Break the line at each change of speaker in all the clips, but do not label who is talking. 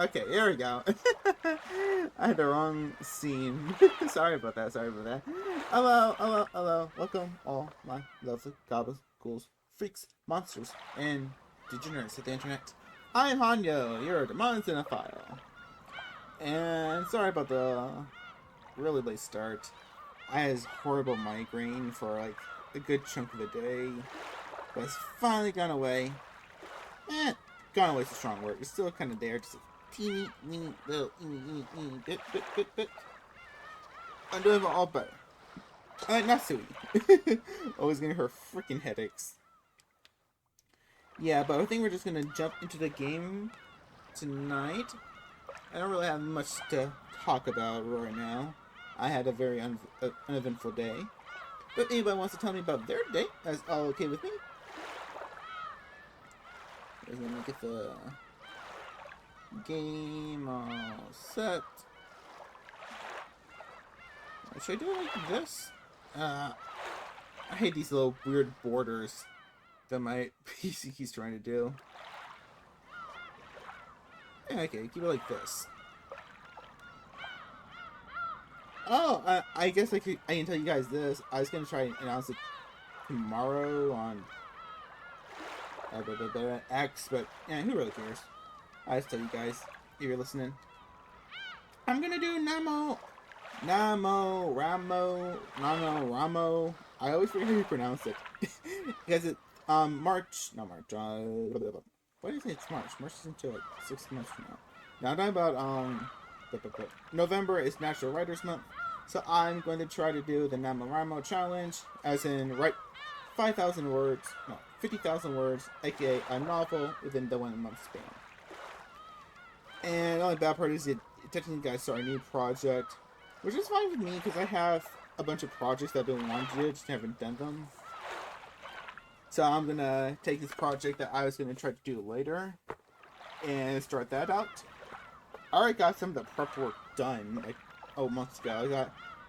Okay, there we go. I had the wrong scene. Sorry about that. Sorry about that. Hello, hello, hello. Welcome, all my lovely goblins, ghouls, freaks, monsters, and degenerates of the internet. I'm Hanyo, your demon cinephile. And sorry about the really late start. I had this horrible migraine for like a good chunk of the day, but it's finally gone away. Gone away is a strong word. It's still kind of there, just a teeny, weeny, little, bit. I'm doing all better. Not Sui. Always giving her freaking headaches. Yeah, but I think we're just gonna jump into the game tonight. I don't really have much to talk about right now. I had a very uneventful day. But if anybody wants to tell me about their day, that's all okay with me. Let me get the game all set. Should I do it like this? I hate these little weird borders that my PC keeps trying to do. Yeah, okay, keep it like this. Oh, I guess I can tell you guys this. I was gonna try and announce it tomorrow on X, but yeah, who really cares? I just tell you guys if you're listening. I'm gonna do Ramo. I always forget how you pronounce it because it March, not March. What do you think it's March? March is into like 6 months from now. Now I'm talking about November is National Writers Month, so I'm going to try to do the NaMoWriMo challenge, as in write 5,000 words, no, 50,000 words, aka a novel within the 1 month span. And the only bad part is it technically got to start a new project, which is fine with me because I have a bunch of projects that I've been wanting to do, just haven't done them. So I'm gonna take this project that I was gonna try to do later and start that out. I already got some of the prep work done like months ago.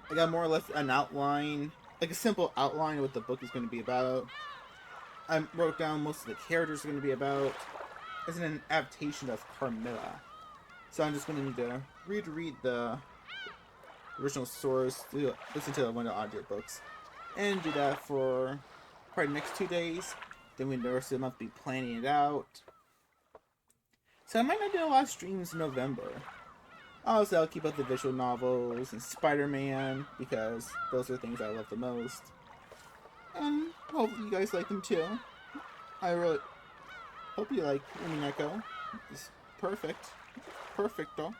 I got more or less an outline, like a simple outline of what the book is going to be about. I wrote down most of the characters are going to be about. It's an adaptation of Carmilla. So I'm just going to need to read the original source, listen to one of the audiobooks, and do that for probably the next 2 days. Then we the rest of the month be planning it out. So I might not do a lot of streams in November. Also, I'll keep up the visual novels and Spider-Man, because those are things I love the most. And hopefully you guys like them too. I really hope you like Umineko. It's perfect. Perfecto.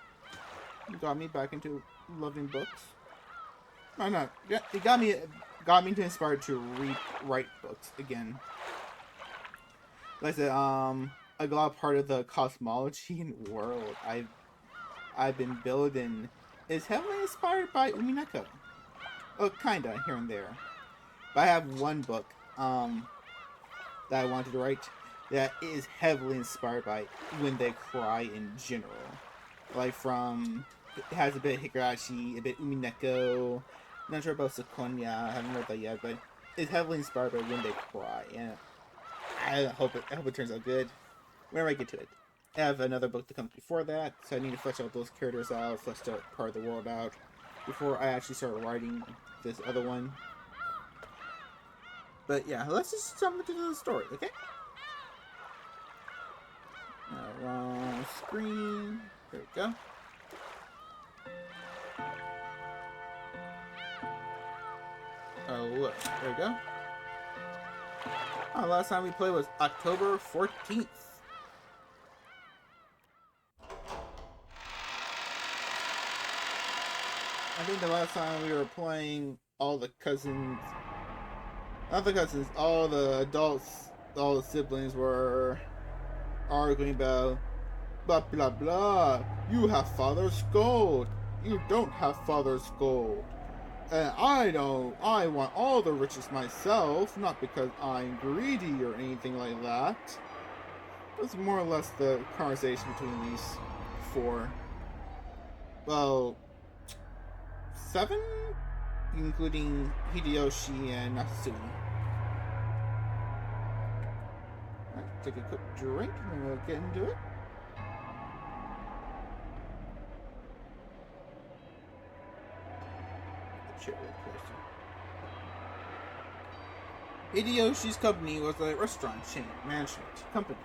You got me back into loving books. No, no. It got me to inspired to write books again. Like I said, a lot part of the cosmology and world I've been building is heavily inspired by Umineko. Oh, kinda, here and there. But I have one book that I wanted to write that is heavily inspired by When They Cry in general. Like from, it has a bit of Higurashi, a bit Umineko, not sure about Sequoia, I haven't read that yet, but it's heavily inspired by When They Cry, and I hope it turns out good whenever I get to it. I have another book that comes before that, so I need to flesh out those characters out, flesh out part of the world out, before I actually start writing this other one. But yeah, let's just jump into the story, okay? Wrong screen. There we go. Oh, look. There we go. Oh, last time we played was October 14th. I think the last time we were playing, all the cousins, not the cousins, all the adults, all the siblings were arguing about blah blah blah. You have father's gold. You don't have father's gold. And I don't. I want all the riches myself, not because I'm greedy or anything like that. That's more or less the conversation between these four. Well, 7? Including Hideyoshi and Natsui. Alright, take a quick drink and then we'll get into it. chair real closer. Hideyoshi's company was a restaurant chain management company,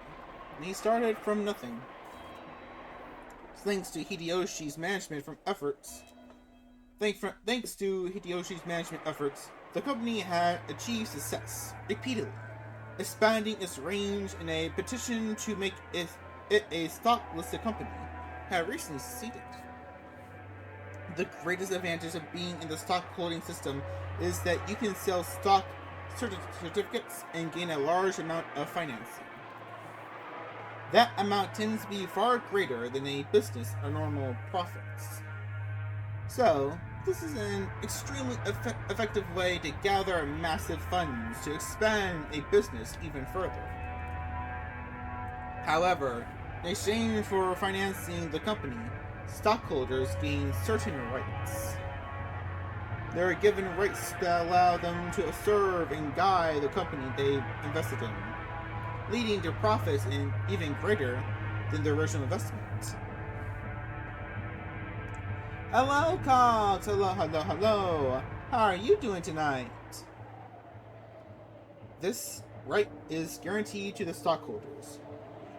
and he started from nothing. Thanks to Hideyoshi's management efforts, the company had achieved success repeatedly, expanding its range in a petition to make it a stock-listed company had recently succeeded. The greatest advantage of being in the stock holding system is that you can sell stock certificates and gain a large amount of financing. That amount tends to be far greater than a business or normal profits. So, this is an extremely effective way to gather massive funds to expand a business even further. However, in exchange for financing the company, stockholders gain certain rights. They are given rights that allow them to serve and guide the company they invested in, leading to profits even greater than the original investment. Hello, Cox! Hello! How are you doing tonight? This right is guaranteed to the stockholders,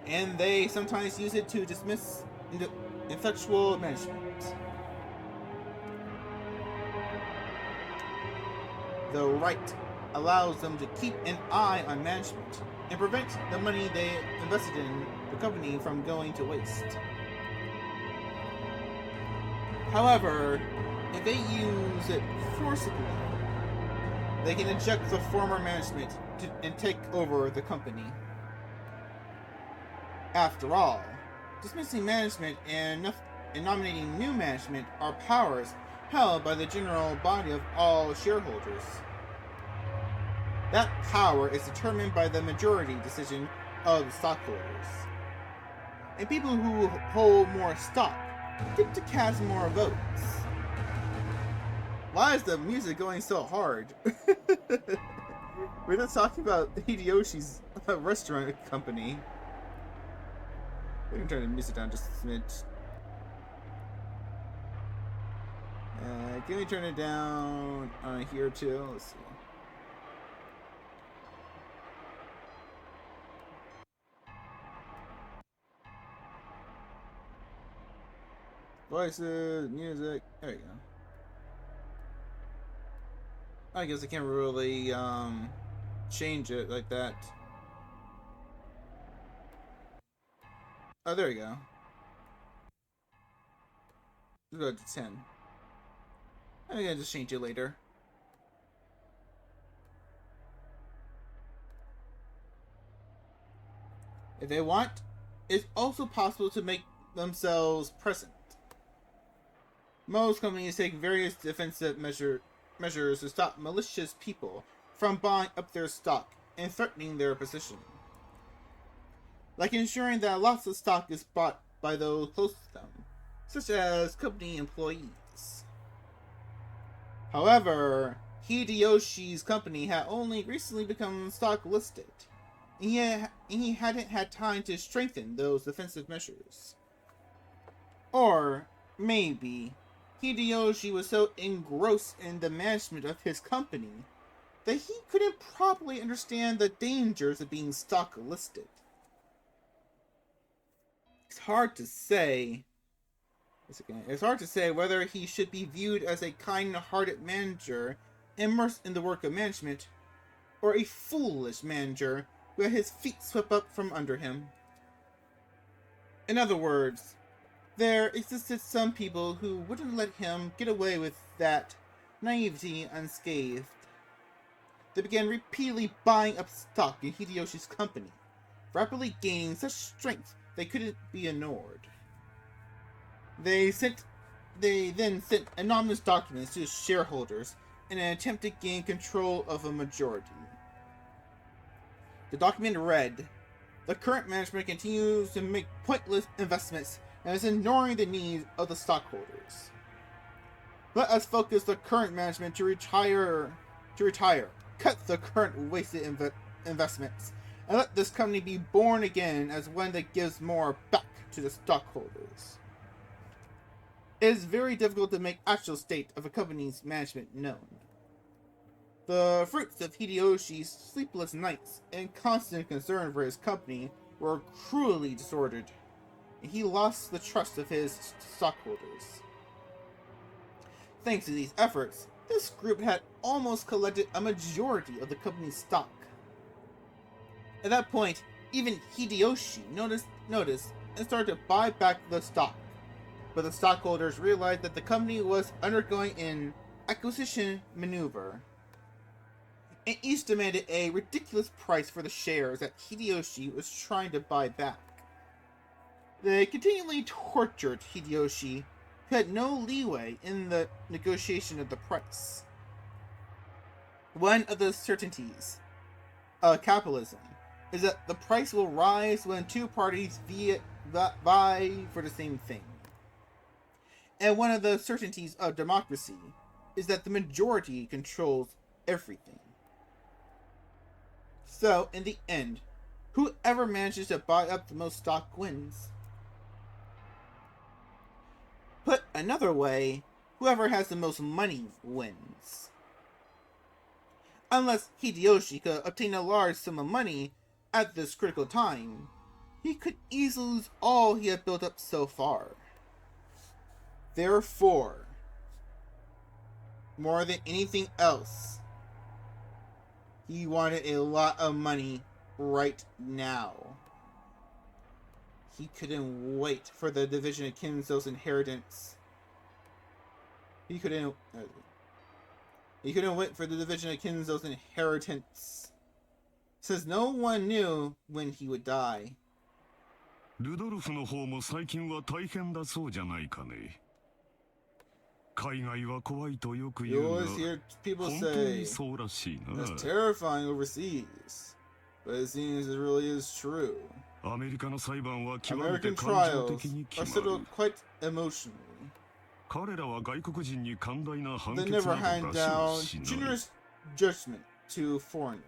and they sometimes use it to dismiss ineffectual management. The right allows them to keep an eye on management and prevent the money they invested in the company from going to waste. However, if they use it forcibly, they can eject the former management and take over the company. After all, dismissing management and nominating new management are powers held by the general body of all shareholders. That power is determined by the majority decision of the stockholders. And people who hold more stock get to cast more votes. Why is the music going so hard? We're just talking about Hideyoshi's restaurant company. We can turn the music down just a smidge. Can we turn it down here too? Let's see. Voices, music. There you go. I guess I can't really change it like that. Oh, there you go. Let's go to 10. I'm gonna just change it later. If they want, it's also possible to make themselves present. Most companies take various defensive measures to stop malicious people from buying up their stock and threatening their position. Like ensuring that lots of stock is bought by those close to them, such as company employees. However, Hideyoshi's company had only recently become stock listed, and he hadn't had time to strengthen those defensive measures. Or maybe Hideyoshi was so engrossed in the management of his company that he couldn't properly understand the dangers of being stock listed. It's hard to say whether he should be viewed as a kind-hearted manager immersed in the work of management, or a foolish manager who had his feet swept up from under him. In other words, there existed some people who wouldn't let him get away with that naivety unscathed. They began repeatedly buying up stock in Hideyoshi's company, rapidly gaining such strength they couldn't be ignored. They then sent anonymous documents to shareholders in an attempt to gain control of a majority. The document read, "The current management continues to make pointless investments and is ignoring the needs of the stockholders. Let us focus the current management to retire, cut the current wasted investments, and let this company be born again as one that gives more back to the stockholders." it is very difficult to make actual state of a company's management known. The fruits of Hideyoshi's sleepless nights and constant concern for his company were cruelly disordered, and he lost the trust of his stockholders. Thanks to these efforts, this group had almost collected a majority of the company's stock. At that point, even Hideyoshi noticed and started to buy back the stock, but the stockholders realized that the company was undergoing an acquisition maneuver, and each demanded a ridiculous price for the shares that Hideyoshi was trying to buy back. They continually tortured Hideyoshi, who had no leeway in the negotiation of the price. One of the certainties of capitalism is that the price will rise when two parties vie for the same thing. And one of the certainties of democracy is that the majority controls everything. So, in the end, whoever manages to buy up the most stock wins. Put another way, whoever has the most money wins. Unless Hideyoshi could obtain a large sum of money at this critical time, he could easily lose all he had built up so far. Therefore, more than anything else, he wanted a lot of money right now. He couldn't wait for the division of Kinzo's inheritance. He couldn't wait for the division of Kinzo's inheritance, since no one knew when he would die.
ルドルフの方も最近は大変だそうじゃないかね。海外は怖いとよく言うが、本当にそうらしいな。
It's terrifying overseas, but it seems it really is true.
アメリカの裁判は極めて
American
感情
trials
的に
are
決ま
settled
る。
quite emotionally.
彼らは外国人に寛大な判
They
決
never
など
hand
出しは
down
しない。
generous judgment to foreigners.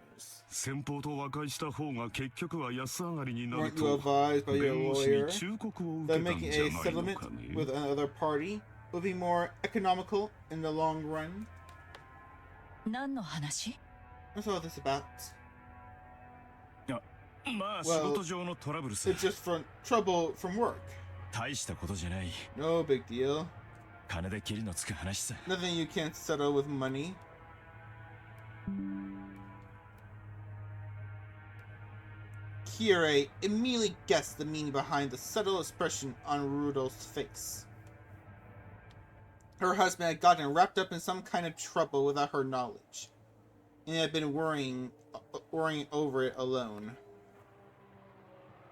先方と和解した方が結局は安上がりになる
Weren't you
と
advised by your
弁護士
lawyer
に忠告を受
that
けたん
making
じゃ
a
ないの
settlement
かね。
with another party would be more economical in the long run?
何の話?
What's all this about?
まあ仕事上のトラブルさ。
It's just from trouble from work.
大したことじゃない。
No big deal.
金で切りのつく話さ。
Nothing you can't settle with money. Kiere immediately guessed the meaning behind the subtle expression on Rudolph's face. Her husband had gotten wrapped up in some kind of trouble without her knowledge, and had been worrying over it alone.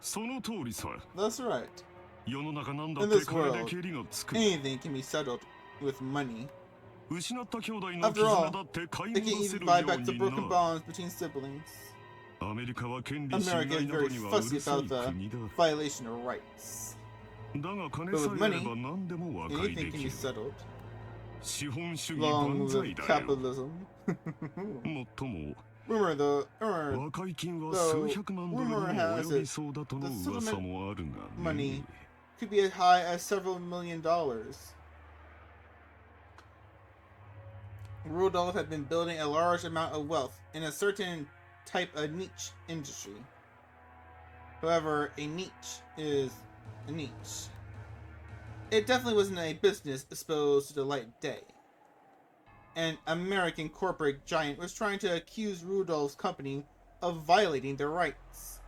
その通りさ。
That's right.
世の中なんだ
In
って
this
金で
world,
蹴りがつく。
anything can be settled with money.
失った兄弟の
After
絆だ
all,
って買い
they can
戻せ
even
る
buy
よう
back the
に
broken
な。
bonds between siblings.
アメリカは権利侵
America
害
is
など
very
にはう
fussy
るさい
about the
国だ。
violation of rights.
だが金
But
さ
with
えあれ
money,
ば何でも和解
anything
で
can
き
be
る。
settled.
資本主義
Long
万歳
live
だよ。
capitalism.
もっとも
rumor
和解金は数百万ドルにも及びそうだとの噂もあるがね。
money could be as high as several $1 million. Rudolph had been building a large amount of wealth in a certain type of niche industry. However, a niche is a niche. It definitely wasn't a business exposed to the light of day. An American corporate giant was trying to accuse Rudolph's company of violating their rights.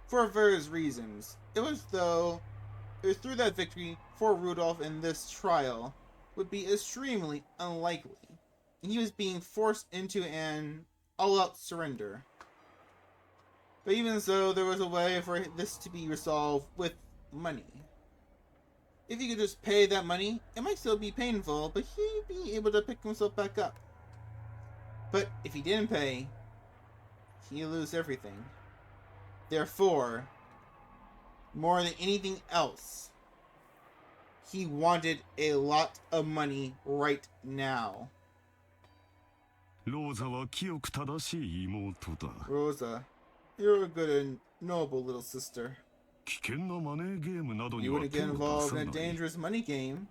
For various reasons, it was through that victory for Rudolph in this trial would be extremely unlikely, and he was being forced into an all-out surrender. But even so, there was a way for this to be resolved with money. If he could just pay that money, it might still be painful, but he'd be able to pick himself back up. But if he didn't pay, he'd lose everything. Therefore, more than anything else, he wanted a lot of money right now.
ローザは清く正しい妹だ。
Rosa, you're a good and noble little sister.
危険なマネーゲームなどに
You
は
wouldn't
手
get
を出
involved
さ
in
な
a
い。
dangerous money game.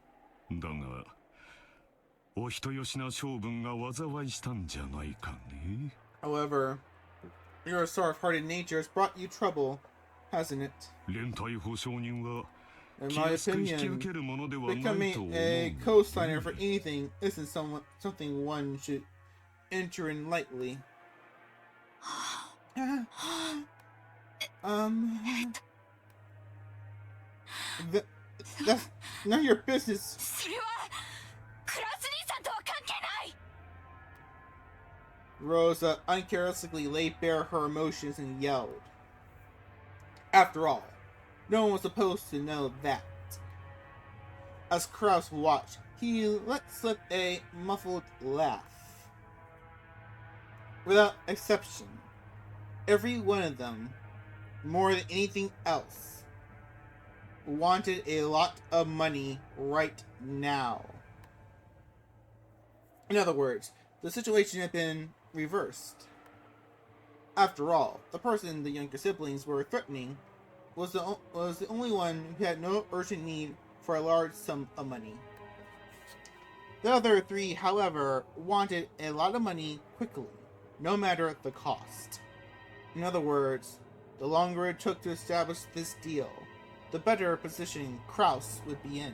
だが、お人よしな将軍が災いしたんじゃないかね。
However, your soft-hearted nature has brought you trouble, hasn't it?
連帯保証人は
In
気
my
安く引き受
opinion,
けるものではないと思う
becoming a
んだ
co-signer for anything isn't something one should enter in lightly. That's none of your business.
それはクラウス兄さんとは関係ない。
Rosa uncharacteristically laid bare her emotions and yelled. After all, no one was supposed to know that. As Kraus watched, he let slip a muffled laugh. Without exception, every one of them, more than anything else, wanted a lot of money right now. In other words, the situation had been reversed. After all, the person the younger siblings were threatening was the only one who had no urgent need for a large sum of money. The other three, however, wanted a lot of money quickly, no matter the cost. In other words, the longer it took to establish this deal, the better position Kraus would be in.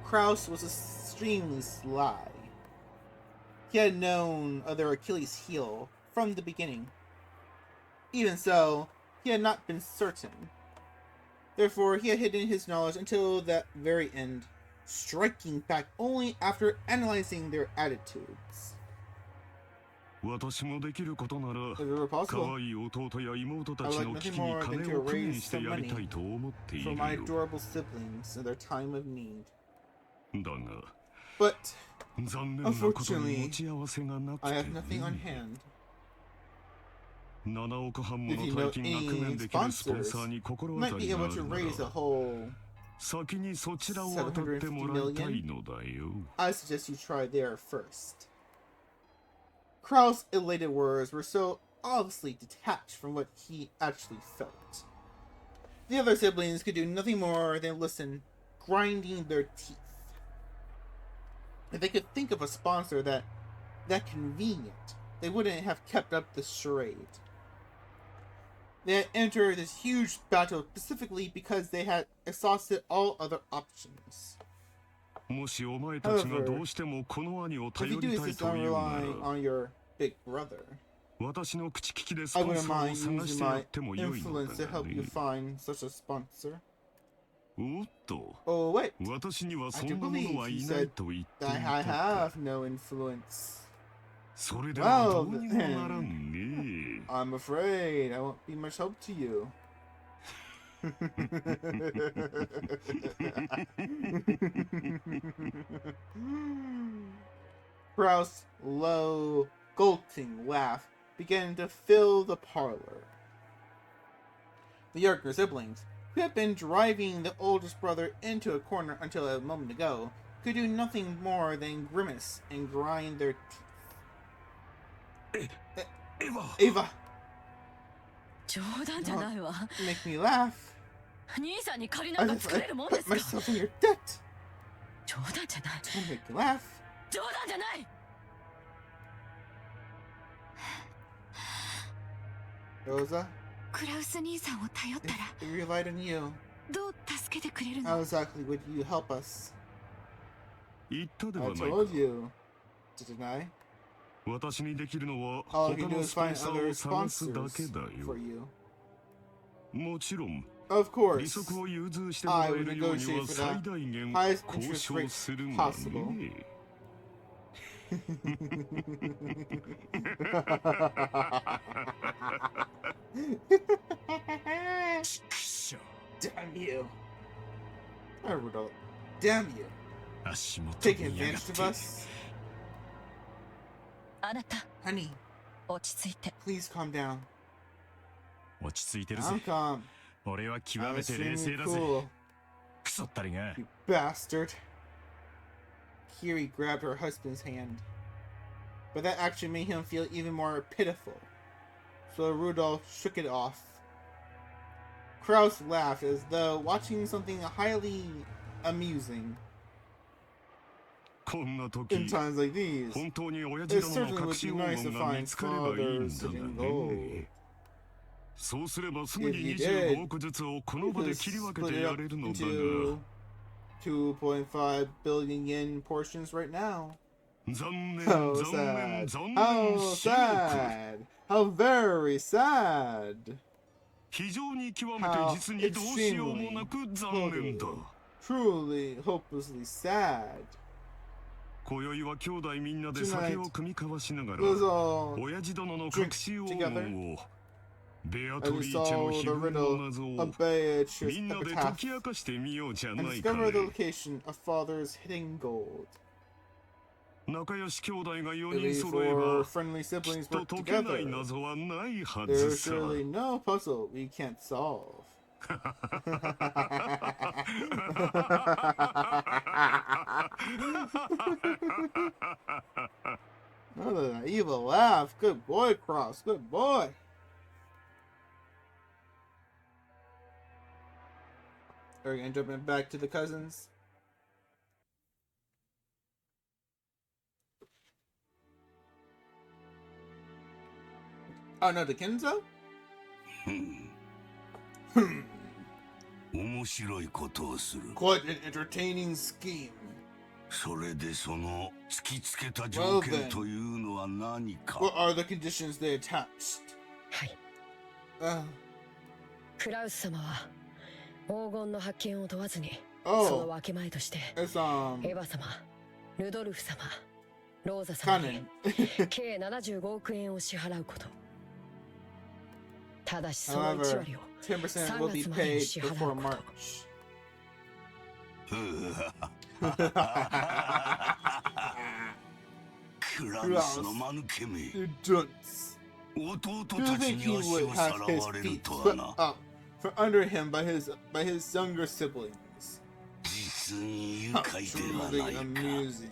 Kraus was extremely sly. He had known of their Achilles' heel from the beginning. Even so, he had not been certain. Therefore, he had hidden his knowledge until that very end, striking back only after analyzing their attitudes.
私もできることなら
If it were
可
possible,
愛い弟や妹た
I
ち
would
の
like
危
nothing
機に
more than
金
to
を工面
raise
して
some
やりた
money
いと思ってい
for
る
my
よ。
adorable siblings in their time of need.
だが
But
残念なことに持ち合わせがなく
I
て
have nothing on
ね。
hand.
7億半も
If
の
you
大
know
金が工
any
面できるスポン
sponsors,
サーに心
you
当
might
た
be
りがあ
able
る
to
な
raise a
ら
whole.
先にそちらを当たってもらいたいのだよ。
I suggest you try there first. Kraus' elated words were so obviously detached from what he actually felt. The other siblings could do nothing more than listen, grinding their teeth. If they could think of a sponsor that convenient, they wouldn't have kept up the charade. They had entered this huge battle specifically because they had exhausted all other options.
もしお前たちがどうしてもこの兄を
If
頼
you
り
do
たい
insist
と
on
いうな
relying
ら
on your big brother,
私の口利きでス
I
ポン
wouldn't
サーを
mind
探
using
してや
my
ってもよいの
influence
だ
to
が
help you
ね。
find such a sponsor.
おっと、
Oh wait,
私には
I
そん
do
なも
believe
のはい
you
ない
said
と言ってい
that
た
I
か。
have no influence.
それでは
Well
どうにもならんね。
I'm afraid I won't be much help to you. Kraus' low, gulping laugh began to fill the parlor. The younger siblings, who had been driving the oldest brother into a corner until a moment ago, could do nothing more than grimace and grind their teeth. Ava,
冗談じゃないわ。
you make me laugh.
兄さんに借りな
I
んか
just
作れるもん
put
ですか。
myself in your debt.
冗談じゃない。
Don't make me laugh.
冗談じゃない。
Rosa,
クラウス兄さんを頼ったら
if we relied on you,
どう助けてくれる
how
の？
exactly would you help us?
言ったで
I
はないか。
told you. Didn't I?
私にできるのは
All
他
you can do
の
is
スポン
find
サー
other
を探すだ
sponsors
けだ
for
よ。
you.
もちろん、
Of
利
course,
息を融通してもらえるようには最大限
highest
交
interest
渉
rate
するが
possible.
ね。
Damn you. I Rudolph. Damn you.
足元
Taking
にやがっ
advantage of
て
us.
あなた
Honey,
落ち着いて。
please calm down.
落ち着いてるぜ
I'm calm.
俺は極
I'm
めて冷静
extremely
だぜ
cool.
クソったりが
You bastard. Kiri grabbed her husband's hand. But that action made him feel even more pitiful. So Rudolph shook it off. Kraus laughed as though watching something highly amusing.
こんな
In
時
times like these,
本当に親
it
父殿
certainly
の隠
would
し
be
黄
nice to
金が見
find
つかればいいん
fathers
だ
sitting
が
gold.
ね。そうすればすぐ
If
に
you
25
did,
億ずつをこ
you
の場
could
で切り分け
split
て
it
や
up
れるのだ
into
が
2.5 billion yen portions right now.
残念
How
残念
sad.
残
How
念至極
sad. How very sad.
非常に極めて
How
実にどうしようもなく残念だ
truly, hopelessly sad.
今宵は兄弟みんなで酒を酌み交わしながら
It was all
親父殿の隠し黄金をベア
as
ト
we
リーチェ
saw
の
the
秘文の
riddle
謎
of
を
Beatrice's
みんなで
epitaph
解き明かしてみようじゃ
and
ないか
discover the
ね
location of father's hidden gold.
仲良し兄弟が4
At
人
least
揃え
for
ば
friendly
きっ
siblings
と
work
解けない
together.
謎はないは
There's
ずさ
surely no puzzle we can't solve. Another evil laugh. Good boy, Cross. Good boy. Are we gonna jump back to the cousins? Oh no, the Kenzo?
面白いことをする。
Quite an entertaining scheme.
それでその突きつけた条件というのは何か。
What are the conditions they attached?
はい。
Uh,
クラウス様は黄金の発見を問わずに、
Oh.
その分け前として
it's
エヴァ様、ルドルフ様、ローザ様に
Canon.
計75億円を支払うこと。ただしその1
However,
割を
10% will be paid before March.
クラウスの間抜けめ。
You dunce.
弟
Do you
たち
think
に
he
足
would
を
have
さら
his
われる
feet
とは
swept
な。
up from under him by his younger siblings?
実に愉
How
快ではな
truly
いか。
amusing.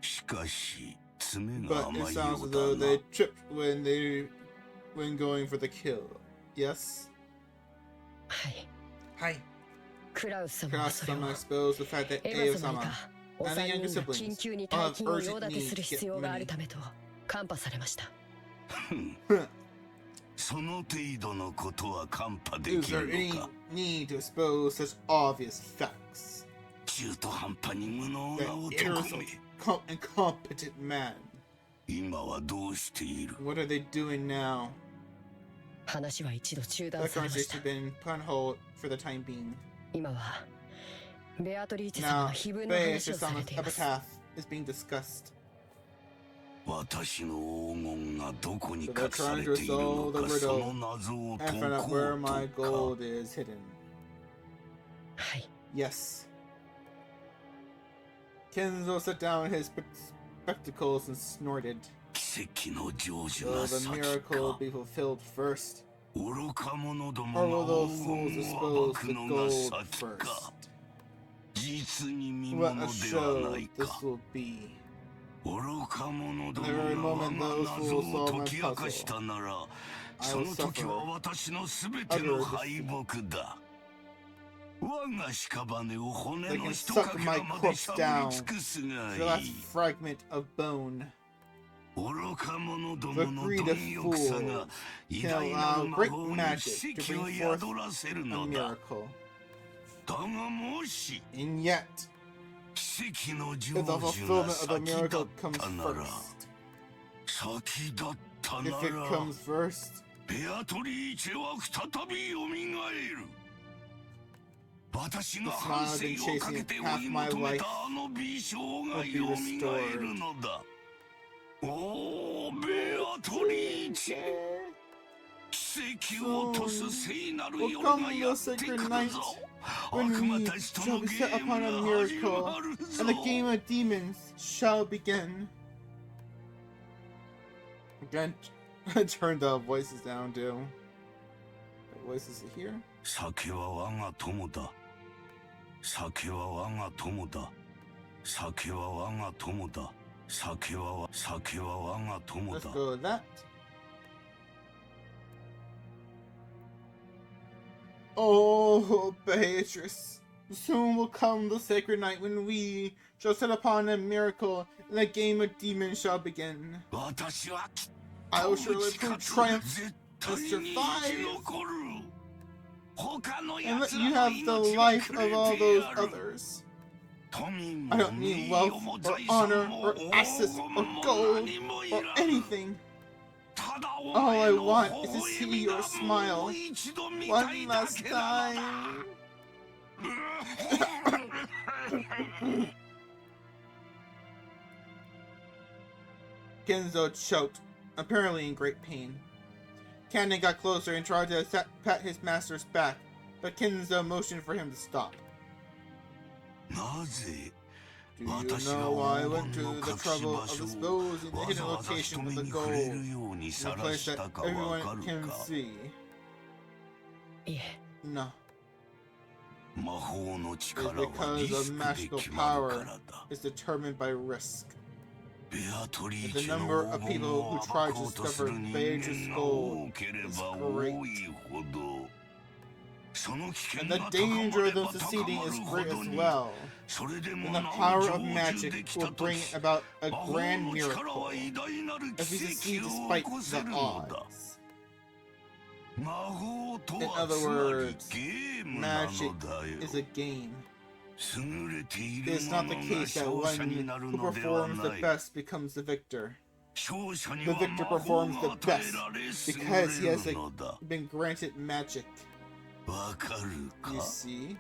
しかし、爪が
But
甘
it
い
sounds
よ
as
う
though
だ
they
な。
tripped when going for the kill. Yes?
はい。
Hi.
クラウス様は
Cross
それを
some exposed the fact that
エヴァ
Ava
様
sama
がお
and the
三
younger
人が
siblings
緊急に
all
大
have
金を
urgent
用立て
need
する
to
必
get
要がある
money.
ためとカンパされました。
その程度のことはカンパで
Is
き
there
る
any
のか。
need to expose such obvious facts?
中途半端に無能
That
な男
innocent,
め。
incompetent man.
今はどうしている。
What are they doing now?
話は一度中断
That
されました
conversation has。been put on hold for the time being.
今はベアトリーチェ様
Now,
の秘文の
Beatrice
話をされ
sama's
ています。
epitaph is being discussed.
私の黄金がどこに
So
隠
they're
さ
trying
れ
to
ているの
solve the
か、そ
riddle
の謎を
and
解
find out
こ
where
う
my
とか。
gold is hidden.
はい。
Yes. Kenzo sat down his spectacles and snorted.
奇跡の成就
Will
が
the
先
miracle
か。
be fulfilled first?
愚か者ど
Or
も
will
が
those
黄
fools
金を
expose
暴く
the
のが
gold
先
first?
か。実に見
What
物
a
では
show
ない
this
か。
will be.
愚か者ど
The
も
very
が我
moment
が
those
謎
fools
を
solve my
解き明かしたなら、
I
そ
will
の時
suffer
は私のすべての敗北だ。我が屍を骨
They
の
can
一
suck
かけ
my
らまで
corpse
しゃ
down
ぶり尽くすが
the
い
last
い。
fragment of bone.
愚か者ど
The
もの
greed
貪
of
欲さが
fools
偉
can
大な
allow
る魔
great
法に
magic to
奇跡を
bring
宿
forth
らせる
a
のだ。
miracle.
だがもし
And yet,
奇跡の成
if the
就が
fulfillment of the
先だ
miracle
っ
comes
たなら、
first,
先だったな
if it
ら、
comes first,
ベアトリーチェは再び蘇る。私が半生をかけて追い求めたあの美少が蘇るのだ。おー、ベアトリーチェ。奇跡を落とす聖なる
will
夜が
come
や
the
ってく
sacred
る
night
ぞ。
when
悪魔
we
たちと
shall
の
be
ゲ
set
ーム
upon a
が始
miracle,
まるぞ。
and the game of demons shall begin. Again, I turned the voices down too. The voices here.
酒は我が友だ。酒は我が友だ。酒は我が友だ。酒は我が友
Let's
だ。
go with that. Oh, Beatrice, soon will come the sacred night when we shall set upon a miracle and the game of demons shall begin. I will surely prove triumph and survive, and let you have the life of all those others. I don't need wealth or honor or assets or gold or anything. All I want is to see your smile one last time. Kenzo choked, apparently in great pain. Kanen got closer and tried to pat his master's back, but Kenzo motioned for him to stop. Do you know why I went to the trouble of exposing the hidden location of the gold in a place that everyone can see? No. It's because of magical power is determined by risk. And the number of people who try to discover Beatrice's gold is great. And the danger of them succeeding is great as well. And the power of magic will bring about a grand miracle if we succeed despite the odds. In other words, magic is a game. It is not the case that one who performs the best becomes the victor. The victor performs the best because he has been granted magic. You see?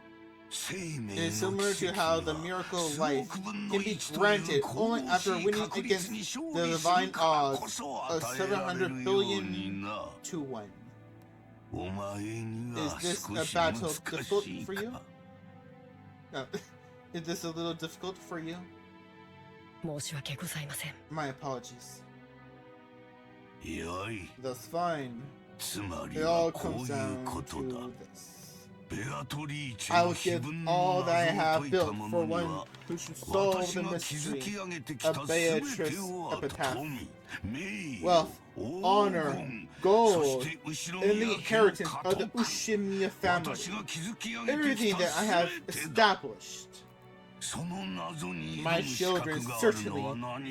It is similar to how the miracle of life can be granted only after winning against the divine odds of 700 billion to 1. Is this a battle difficult for you? No. Is this a little difficult for you? My apologies. That's fine. It all comes down to this. I will give all that I have built for one who should solve the mystery of Beatrice epitaph. Wealth, honor, gold, and the inheritance of the Ushimiya family. Everything that I have established. My children certainly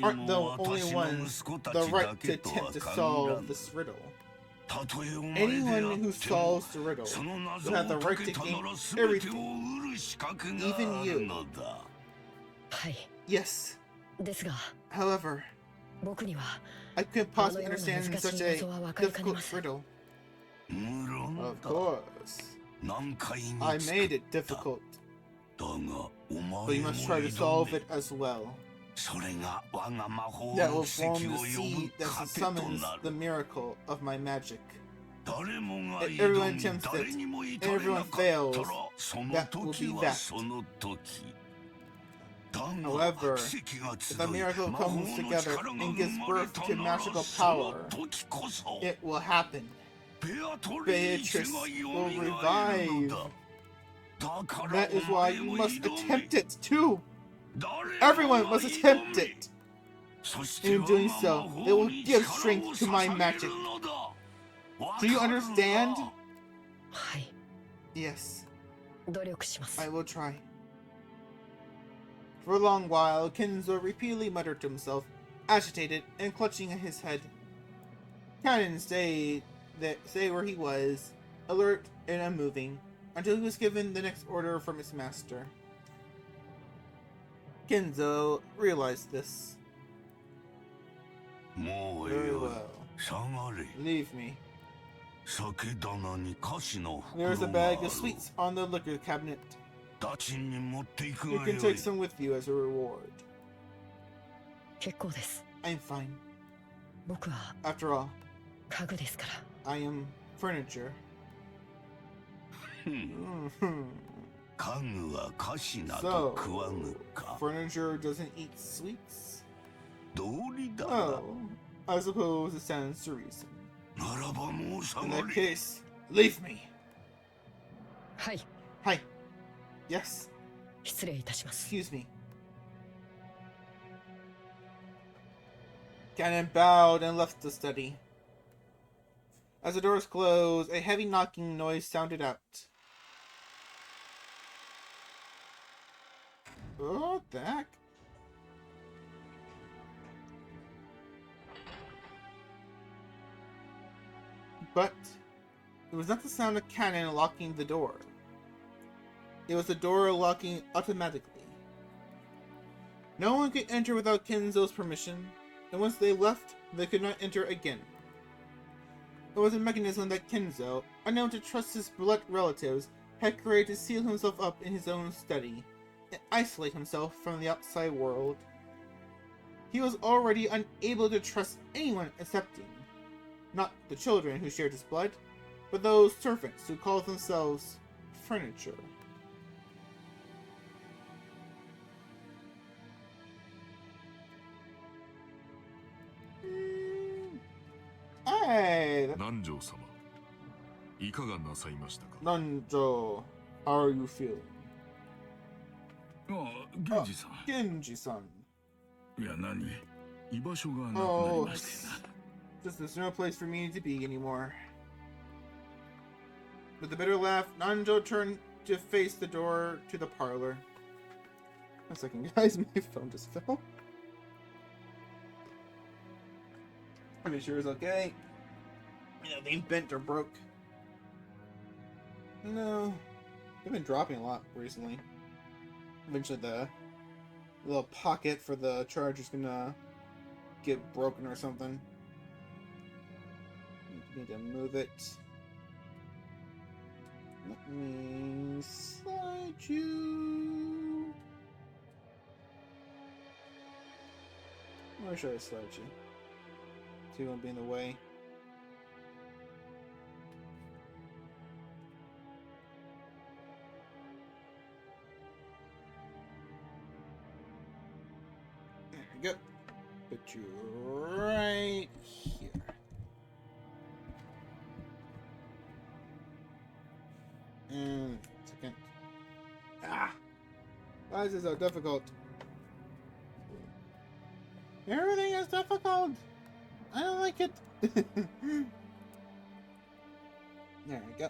aren't the only ones the right to attempt to solve this riddle. Anyone who solves the riddle will have the right to gain everything, even you. Yes. However, I couldn't possibly understand such a difficult riddle. Of course. I made it difficult. But you must try to solve it as well. That will form the seed that summons the miracle of my magic. If everyone attempts it, and everyone fails, that will be that. However, if a miracle comes together and gives birth to magical power, it will happen. Beatrice will revive. That is why you must attempt it too. Everyone must attempt it. In doing so, they will give strength to my magic. Do you understand? Yes. I will try. For a long while, Kenzo repeatedly muttered to himself, agitated and clutching at his head. Kanen stayed where he was, alert and unmoving, until he was given the next order from his master. Kenzo realized this. Very well. Leave me. There's a bag of sweets on the liquor cabinet. You can take some with you as a reward. I'm fine. After all, I am furniture. So, furniture doesn't eat sweets? Oh, I suppose it stands to reason. In that case, leave me. Hi. Yes. Excuse me. Kanen bowed and left the study. As the doors closed, a heavy knocking noise sounded out. What the heck? But it was not the sound of cannon locking the door. It was the door locking automatically. No one could enter without Kenzo's permission, and once they left, they could not enter again. It was a mechanism that Kenzo, unable to trust his blood relatives, had created to seal himself up in his own study and isolate himself from the outside world. He was already unable to trust anyone accepting, not the children who shared his blood, but those servants who called themselves furniture. Hey!
南條様、いかがなさいましたか。
Nanjo, how are you feeling?
ああ、源氏さん。
Genji-san.
いや、何居場所がなくなり
Oh,
ましてな。
just there's no place for me to be anymore. With a bitter laugh, Nanjo turned to face the door to the parlor. One second, guys, my phone just fell. Let me make sure it's okay. You know, they bent or broke. No. They've been dropping a lot recently. Eventually the little pocket for the charger's gonna get broken or something. Need to move it. Let me slide you. Where should I slide you? So you won't be in the way. There we go. Put you right here. And second. Ah! Why is this so difficult? Everything is difficult! I don't like it! There we go.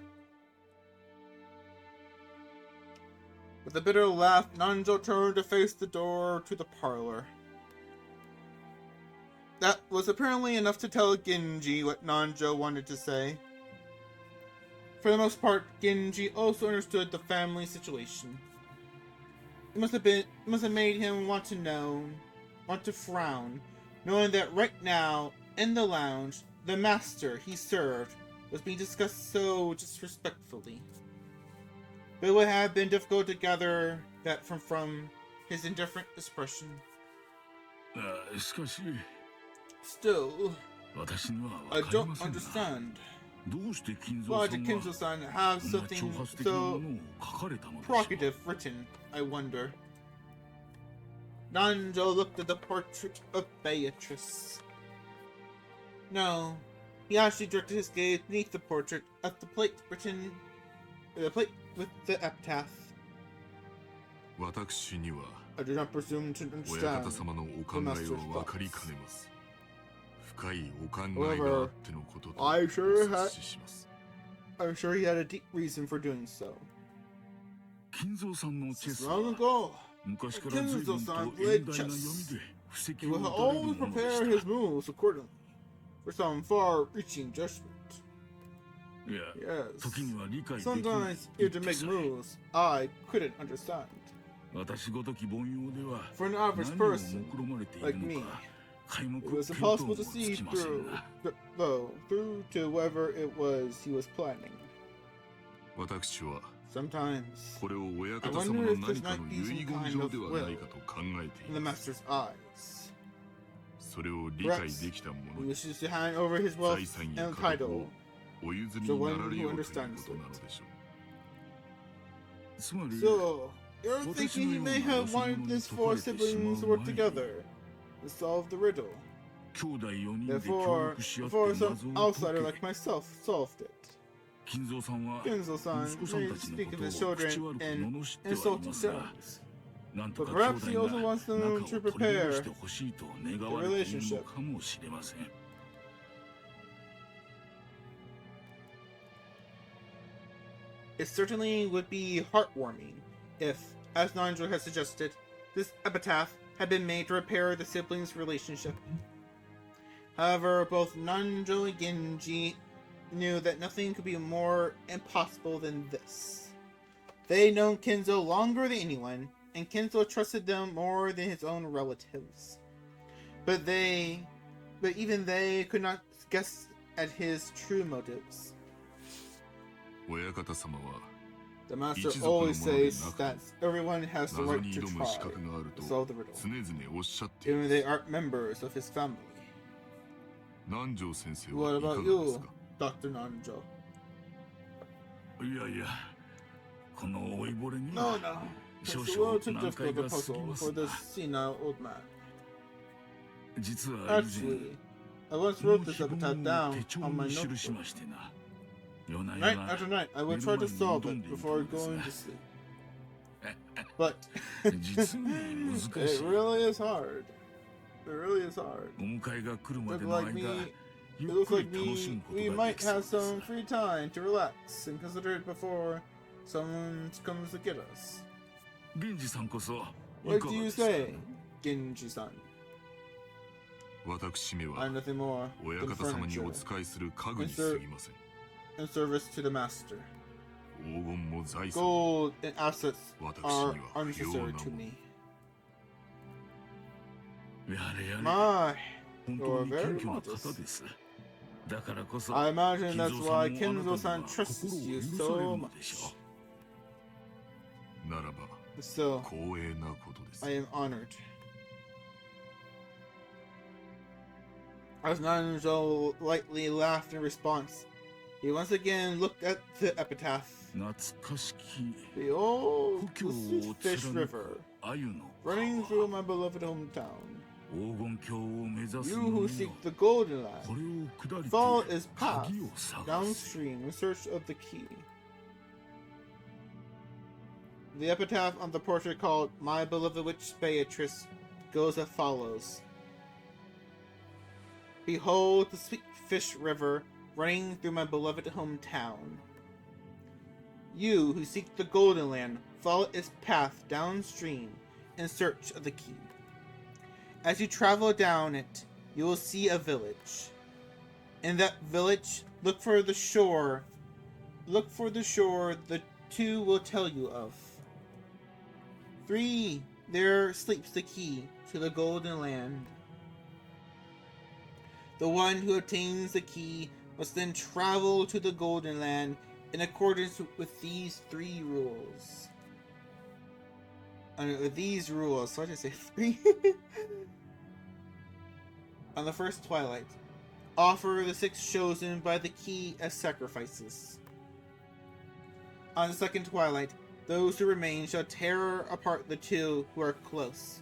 With a bitter laugh, Nanjo turned to face the door to the parlor. That was apparently enough to tell Genji what Nanjo wanted to say. For the most part, Genji also understood the family situation. It must have made him want to frown, knowing that right now, in the lounge, the master he served was being discussed so disrespectfully. But it would have been difficult to gather that from his indifferent expression.
しかし、
Still,
私には
I
分かり
don't
ませんな。
understand.
どうして金蔵
Why
さ
did
んは
Kenzo-san have
こんな
something
挑発的な
so
ものを書かれたのでしょう。
provocative written, I wonder? Nanjo looked at the portrait of Beatrice. No, he actually directed his gaze beneath the portrait at the plate written, the plate with the epitaph.
私には
I do not presume to
親
understand
方様のお
the
考え
master's
は分かりか
thoughts.
ねます。深いお考えがあってのことと
I
お
sure
察
had,
しします。
I'm sure he had a deep reason for doing so.
金蔵さんのチェス
Long
は
ago,
昔から随分と
Kenzo-san
遠
played
大な読み
chess.
で布
He
石を
would
打たれ
always
るもので
prepare
し
his
た。
moves accordingly for some far-reaching judgment.
いや、
Yes.
時には理解できない
Sometimes,
一
if to
手
make
さえ
moves I couldn't understand.
私ごとき凡庸では
For an
何
average
を
person
目論まれてい
like
る
me,
のか皆目
it was
見当
impossible
も
to
つ
see
きません
through,
な。
through to whoever it was he was planning.
私は
Sometimes,
これを親
I
方様
wonder
の
if
何
this
かの
might be
遺
some
言
kind
状
of
では
will
ないかと考えてい
in the
ます。
master's eyes.
それを理解できたも
He
ので
wishes to hand over his wealth
財産や
and
家督
title.
をお譲り
to
に
one
なられ
who
ようというこ
understands
となのでしょう。
つまり
So, you're thinking he may have wanted his four siblings to work together to solve the riddle.
兄弟4人で協
Before,
力し合って
before
謎
some
を
outsider
解
like
け
myself solved it.
金蔵さんは
Kenzo-san
息子さん
may
たちの
speak
こ
of his
とを口
children
悪く
and
罵ってはい
insult
ます
his
が
sons.
なんと
But
か
perhaps
兄
he
弟
also
が
wants them
仲を
to
取り戻
prepare
してほしいと願われているのかもしれません。
It certainly would be heartwarming if, as Nanjo has suggested, this epitaph had been made to repair the siblings' relationship. However, both Nanjo and Genji knew that nothing could be more impossible than this. They had known Kenzo longer than anyone, and Kenzo trusted them more than his own relatives. But even they could not guess at his true motives. The master always says that everyone has the right to try to solve the riddle, even if they aren't members of his family. What about you, Dr. Nanjo? No. It's a little too difficult a puzzle for this senile old man. Actually, I once wrote this epitaph down on my notebook. Night after night, I would try to solve it before going to sleep. But it really is hard. It really is hard. It looks like we might have some free time to relax and consider it before someone comes to get us. What do you say, Genji-san? I'm nothing more than furniture in service to the master. Gold and assets are unnecessary to me. My, you're very modest. I imagine that's why Kenzo-san trusts you so much. So, I am honored. As Nanjo lightly laughed in response, he once again looked at the epitaph. The old sweet fish river, running through my beloved hometown. You who seek the Golden Land, follow its path downstream in search of the key. The epitaph on the portrait called My Beloved Witch Beatrice goes as follows. Behold the sweet fish river running through my beloved hometown. You who seek the Golden Land, follow its path downstream in search of the key. As you travel down it, you will see a village. In that village, look for the shore the two will tell you of. 3. There sleeps the key to the Golden Land. The one who obtains the key must then travel to the Golden Land in accordance with these 3 rules. With these rules, why did I say 3? On the first twilight, offer the 6 chosen by the key as sacrifices. On the second twilight, those who remain shall tear apart the 2 who are close.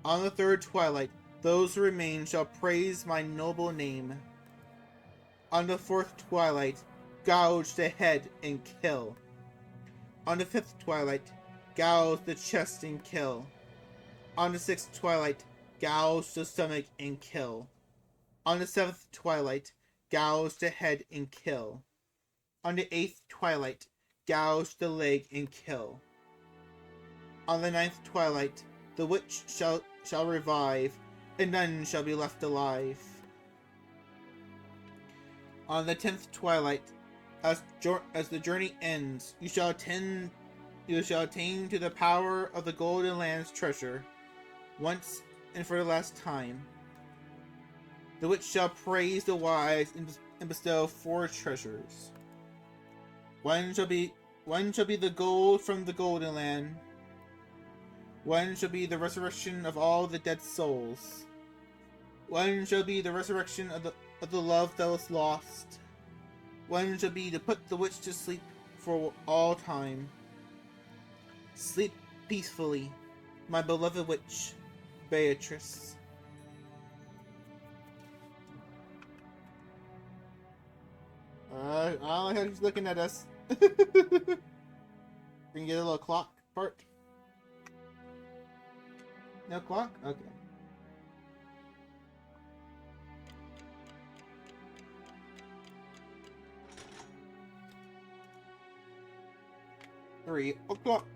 On the third twilight, those who remain shall praise my noble name. On the 4th twilight, gouge the head and kill. On the 5th twilight, gouge the chest and kill. On the 6th twilight, gouge the stomach and kill. On the 7th twilight, gouge the head and kill. On the 8th twilight, gouge the leg and kill. On the 9th twilight, the witch shall revive, and none shall be left alive. On the 10th twilight, as the journey ends, you shall attain to the power of the Golden Land's treasure, once and for the last time. The witch shall praise the wise and bestow 4 treasures. One shall be the gold from the Golden Land. One shall be the resurrection of all the dead souls. One shall be the resurrection of the love that was lost. One shall be to put the witch to sleep for all time. Sleep peacefully, my beloved witch, Beatrice. I don't like how she's looking at us. We can get a little clock part. No clock? Okay. $3 o'clock.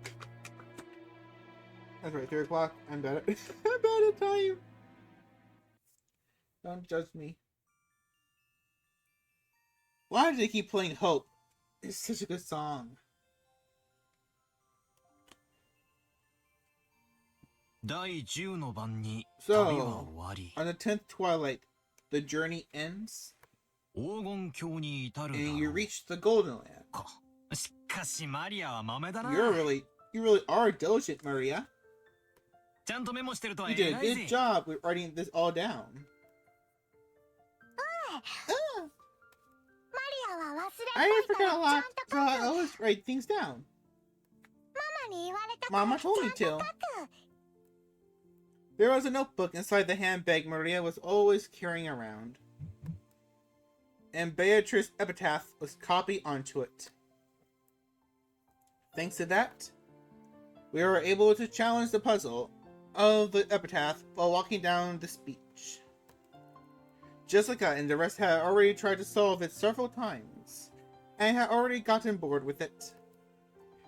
That's right, 3 o'clock. I'm bad at I'm bad at time. Don't judge me. Why do they keep playing Hope? It's such a good song. So, on the 10th twilight, the journey ends, and you reach the Golden Land. You really are diligent, Maria. You did a good job with writing this all down. I forgot a lot, so I always write things down. Mama told me to. There was a notebook inside the handbag Maria was always carrying around, and Beatrice's epitaph was copied onto it. Thanks to that, we were able to challenge the puzzle of the epitaph while walking down the beach. Jessica and the rest had already tried to solve it several times, and had already gotten bored with it.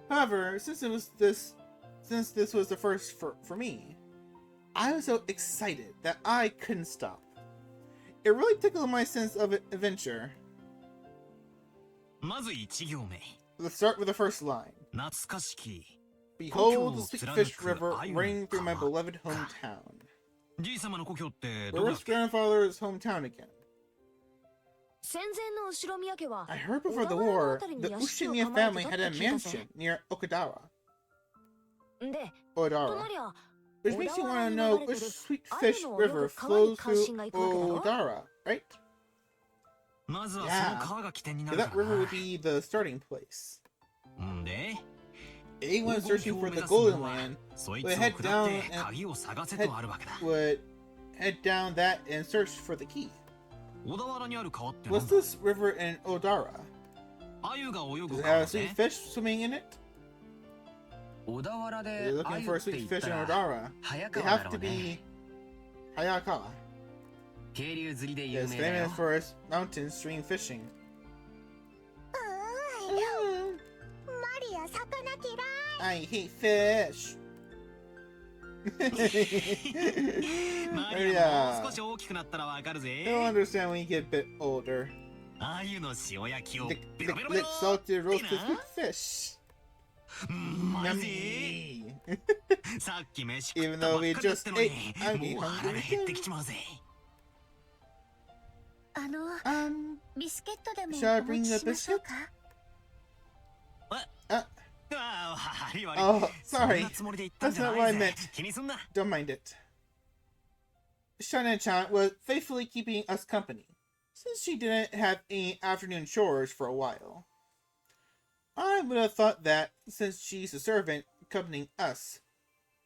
However, since this was the first for me, I was so excited that I couldn't stop. It really tickled my sense of adventure. Let's start with the first line. Behold the sweet fish river running through my beloved hometown. Where was grandfather's hometown again? I heard before the war, the Ushimiya family had a mansion near Odara. Which makes you want to know which sweet fish river flows through Odara, right? Yeah, that river would be the starting place. Anyone searching for the Golden Land would head down that and search for the key. What's this river in Odara? Does it have a sweet fish swimming in it? If you're looking for a sweet fish in Odara, they have to be Hayakawa. It's famous for its mountain stream fishing. I hate fish. Yeah. You'll understand when you get a bit older. Lick salted roasted sweet fish. Yummy. Even though we just ate, I'm hungry again. Shall I bring the biscuit? Oh, sorry. That's not what I meant. Don't mind it. Shana-chan was faithfully keeping us company, since she didn't have any afternoon chores for a while. I would have thought that, since she's a servant accompanying us,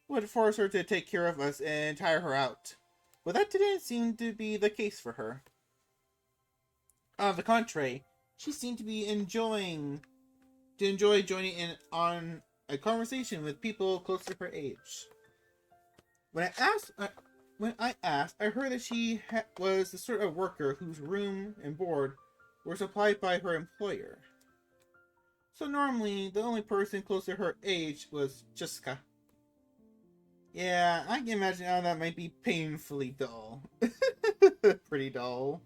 would force her to take care of us and tire her out. But that didn't seem to be the case for her. On the contrary, she seemed to enjoy joining in on a conversation with people close to her age. When I asked, I heard that she was the sort of worker whose room and board were supplied by her employer. So normally, the only person close to her age was Jessica. Yeah, I can imagine how that might be painfully dull. Pretty dull.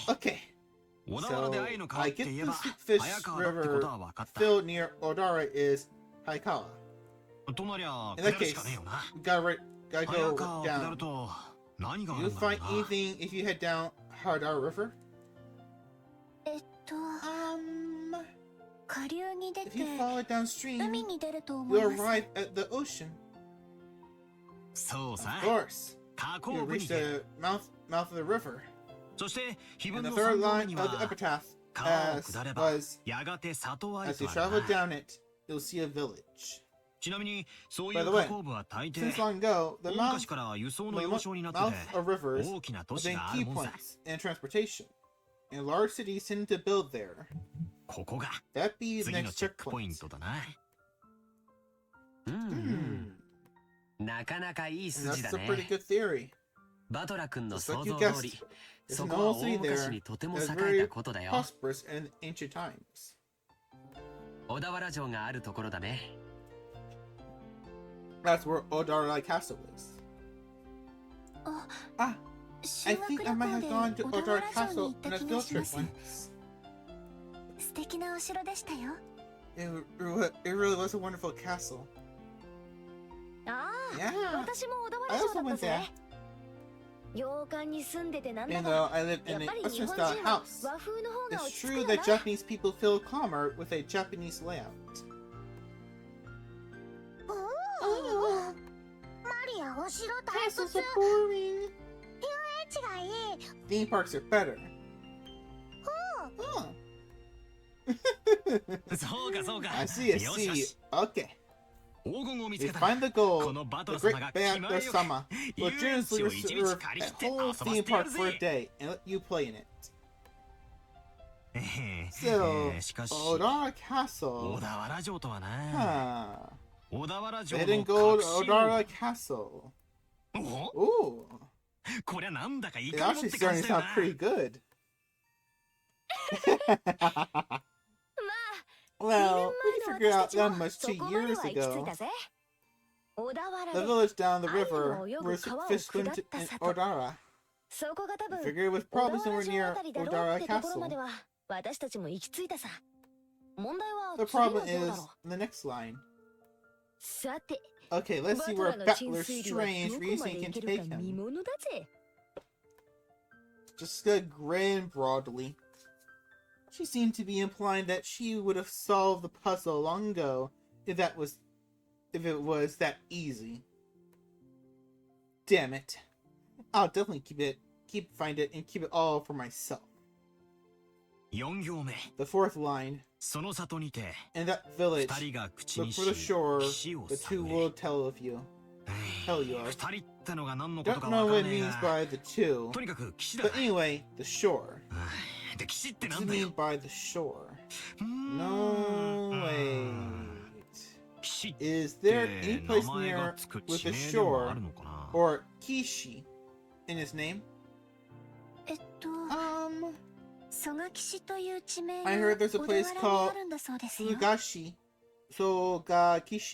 Okay. So, I get the sweet fish river filled near Odara is Hayakawa. In that case, we gotta go down. Do you find anything if you head down Hadar River? If you follow downstream, you'll arrive at the ocean. Of course. You'll reach the mouth of the river. And the third line of the epitaph as you travel down it, you'll see a village. By the way, since long ago, the mouth of rivers have been key points in transportation, and large cities tend to build there. That'd be the next checkpoint. That's a pretty good theory. Just like you guessed, there's an old city there that was very prosperous in ancient times. That's where Odara Castle is. Ah, I think I might have gone to Odara Castle on a field trip once.
素敵なお城でしたよ。
It really was a wonderful castle.
ああ、
Yeah,
私も小田
I
原城
also
だった
went
ぜ
there.
洋館に住んでてなんだ
Even
が
though I lived
や
in
っぱ
an
り日
Western
本
style
人は
house,
和風の方が落
it's
ち着く
true
よ
that
な。
Japanese people feel calmer with a Japanese layout.
マリアお城大
Castles
卒
are boring.
遊園地がいい。
Theme parks are better. Oh.
そうかそうか。
I see, I
よしよ
see.
し。
Okay.
黄金を見つ
We
けたら
find the
こ
gold.
のバト
The
ラ
great
様が気前よ
Beato
く
Sama
遊
will
園
generously
地を一日
reserve
借り
a
切って
whole
遊ばせ
theme
てや
park
る
for a
ぜ。
day and let you play in it.
し
So,
かし
Odara
小
Castle.
田原城とはな。
Huh.
小田原城
The
の
hidden gold
隠し
Odara Castle.
お
Ooh.
こりゃなんだかい
It's
かにもっ
actually
て感
starting
じ
to
だよ
sound
な。
pretty good.
まあ、
Well,
2
we
年
figured
前の
out
私たち
that
も
much
そ
2
こまで
years
は行き着い
ago.
たぜ。小田原
The
で
village down the
愛
river
の泳ぐ
was
川を
fish
下
swim
っ
to
た
in
里。
Odara.
そこが多
I
分
figured it was
小田
probably
原
somewhere
城あ
near
たりだろう
Odara
ってところま
Castle.
では私たちも行き着いたさ。問題は
The
次の
problem
行だ
is
ろ
the next line.
う。さて、
Okay,
バ
let's see
ト
where
ラの鎮
Battler
水量は
Strange
どこま
reason
で
can
いける
take
か見
him.
物だぜ。
Just a grin broadly. She seemed to be implying that she would have solved the puzzle long ago if it was that easy. Damn it. I'll definitely find it and keep it all for myself.
4行目。
The fourth line.
その里にて
In that village,
2人が口
look
にし
for the shore.
岸を
The two
探
will
れ。
tell of you. Tell you of.
2人ってのが何のこと
Don't
か
know
わか
what
ん
it
ねえ
means
が。
by the two.
とにかく岸だ。
But anyway, the shore.
で岸ってな
What
ん
do
だ
you
よ
mean。by the shore?
うーん
No, wait.
岸って
Is there any
名
place
前
near
がつく
with
地
a
名でもあ
shore
るのかな。
or Kishi in his name?
蘇我岸という地名が
I heard there's a
小
place
田原に
called
あるんだそうですよ。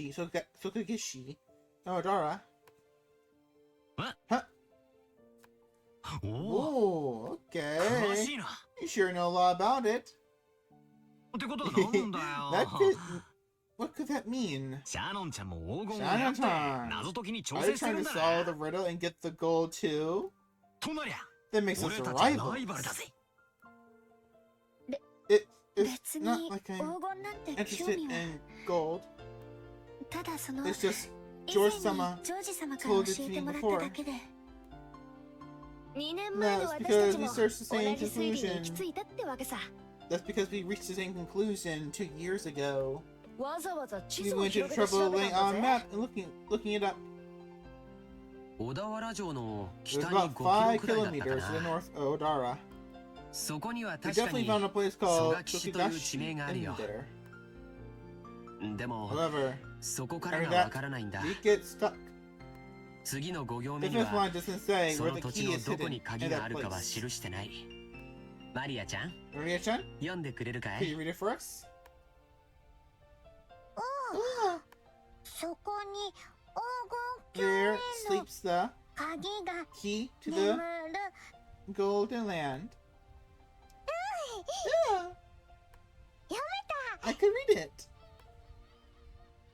Sogakishi, Odara.
おお
Oh, okay.
詳しいな。
You sure know a lot about it.
ってことはなんだ
That
よ。
could, what could that mean?
シャノンちゃんも黄金を
シャノ
狙って
ンちゃん
謎解きに挑
Are you
戦してる
trying
ん
to
だ
solve the
な。
riddle and get the gold too?
となりゃ
That makes us
俺たちライ
rivals.
バルだぜ。
It's
別
not
に
like
黄
I'm
金なんて興
interested
味は。
in gold.
ただその
It's just
以前
George
に
sama
ジョージ様から
told
教
it
え
to
て
me
もらった
before.
だけで。2年
No,
前の
it's
私た
because
ち
we
も
searched the
同
same
じ推理に行き
conclusion.
着いたってわけさ。
That's because we reached the same conclusion 2 years ago.
わざわざ地
We
図を
went to
広げて
trouble
調べ
laying
た
on
ん
a
だぜ。
map and looking it up.
小田原城の
It
北
was
に
about
5
5
キロくらいだった
kilometers
か
to the
な。
north of Odara.
そこには
We
確か
definitely
に
found a place
蘇
called
我岸という地
Tokugashi
名がある
in
よ。
there.
でも
However,
そこからがわからないんだ。
we get stuck.
次の5行
The
目に
fifth
は
line doesn't say
そ
where
の
the
土地
key
の
is
どこ
hidden
に
in
鍵が
that
あるかは
place.
記してない。マリアちゃん、
Maria-chan,
読んでくれるか
could
い？
you read it for us?
そこに
There sleeps the
鍵が
key to
眠
the
る。
golden land. Yeah,
読
I could read it.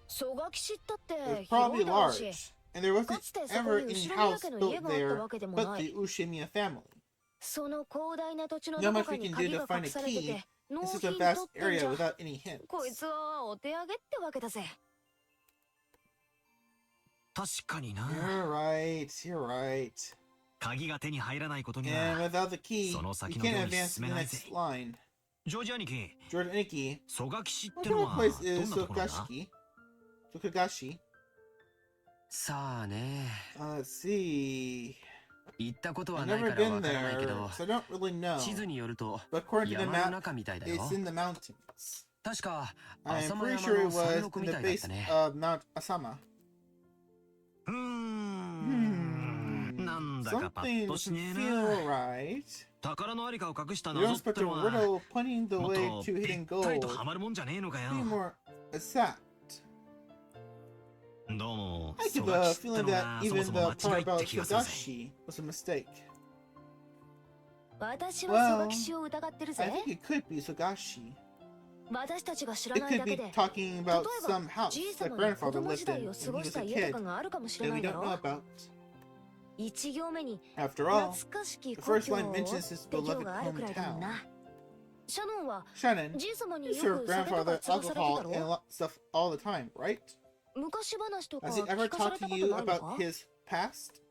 蘇我岸ったっ
It
て
was
広
probably
いだろうし。
large, and there
か
wasn't
つてそこ
ever
に
any
後ろ
house
宮家の家
built
があった
there
わけでも
but
な
the
い。
Ushimiya family.
その広大な土地の
Not
どこ
much
か
we
に
can do
鍵
to
が
find
隠
a
されて
key.
て、納
This is
品
a
取
vast
ってんじ
area
ゃ。
without any hints.
こいつはお手上げってわけだぜ。
確かにな。
You're right, you're right.
鍵が手に入らないことに
And
は。
without the key,
その
we
先の
can't
ように
advance
進
to
め
the
ないぜ。
next line.
ジョージ兄貴、
Jordan Nikki,
蘇我岸っ
what
ての
kind
は
of place
どん
is
なところなんだ？
Tokugashi?
さあね、
Let's see.
行ったことは
I've
ない
never
からわ
been
からないけ
there,
ど、
so I don't really know.
地図によると
But according to the
山の
map,
中みたいだよ。
it's in the mountains.
確か
I'm
浅間
pretty
山
sure
の
it
山
was
麓
in
み
the
たいだっ
base
たね。
of Mount Asama.
なんだかパッ
Something
としね
doesn't
え
feel
な。
right.
宝のありかを隠した
You
謎
don't
って
expect a
のは
riddle pointing the
もっ
way
と
to
ぴ
hidden
ったりと
gold.
ハマるもんじゃねえのかよ。
Be more exact.
どうも
I get
そが
the
切った
feeling
の
that
がそも
even
そ
the
も間違
part
いって
about
気がするぜ。
Sogashi was a mistake.
私はソガキ氏を疑ってる
I
ぜ。
think it could be Sogashi.
私たちが知ら
It
ない
could
だけ
be
で、
talking
例
about
え
some
ば
house
じい
that
様の子
grandfather
供
lived
時代
in
を
when
過ご
he
し
was
た
a
家と
kid
かがあるかもしれ
that
な
we
いだ
don't know
ろ。
about.
一行目に
After all,
懐かしき
the
故
first
郷
line
を
mentions his
って行
beloved
があるくらいだもん
hometown.
な。シャノンは
Shannon,
じい様に
you
よ
serve
く酒とか
grandfather
継がされてた
alcohol
ろ。
and stuff all the time, right?
昔話とか
Has he
聞
ever
かされ
talked
た
to
こと
you
ないの
about
か。
his past?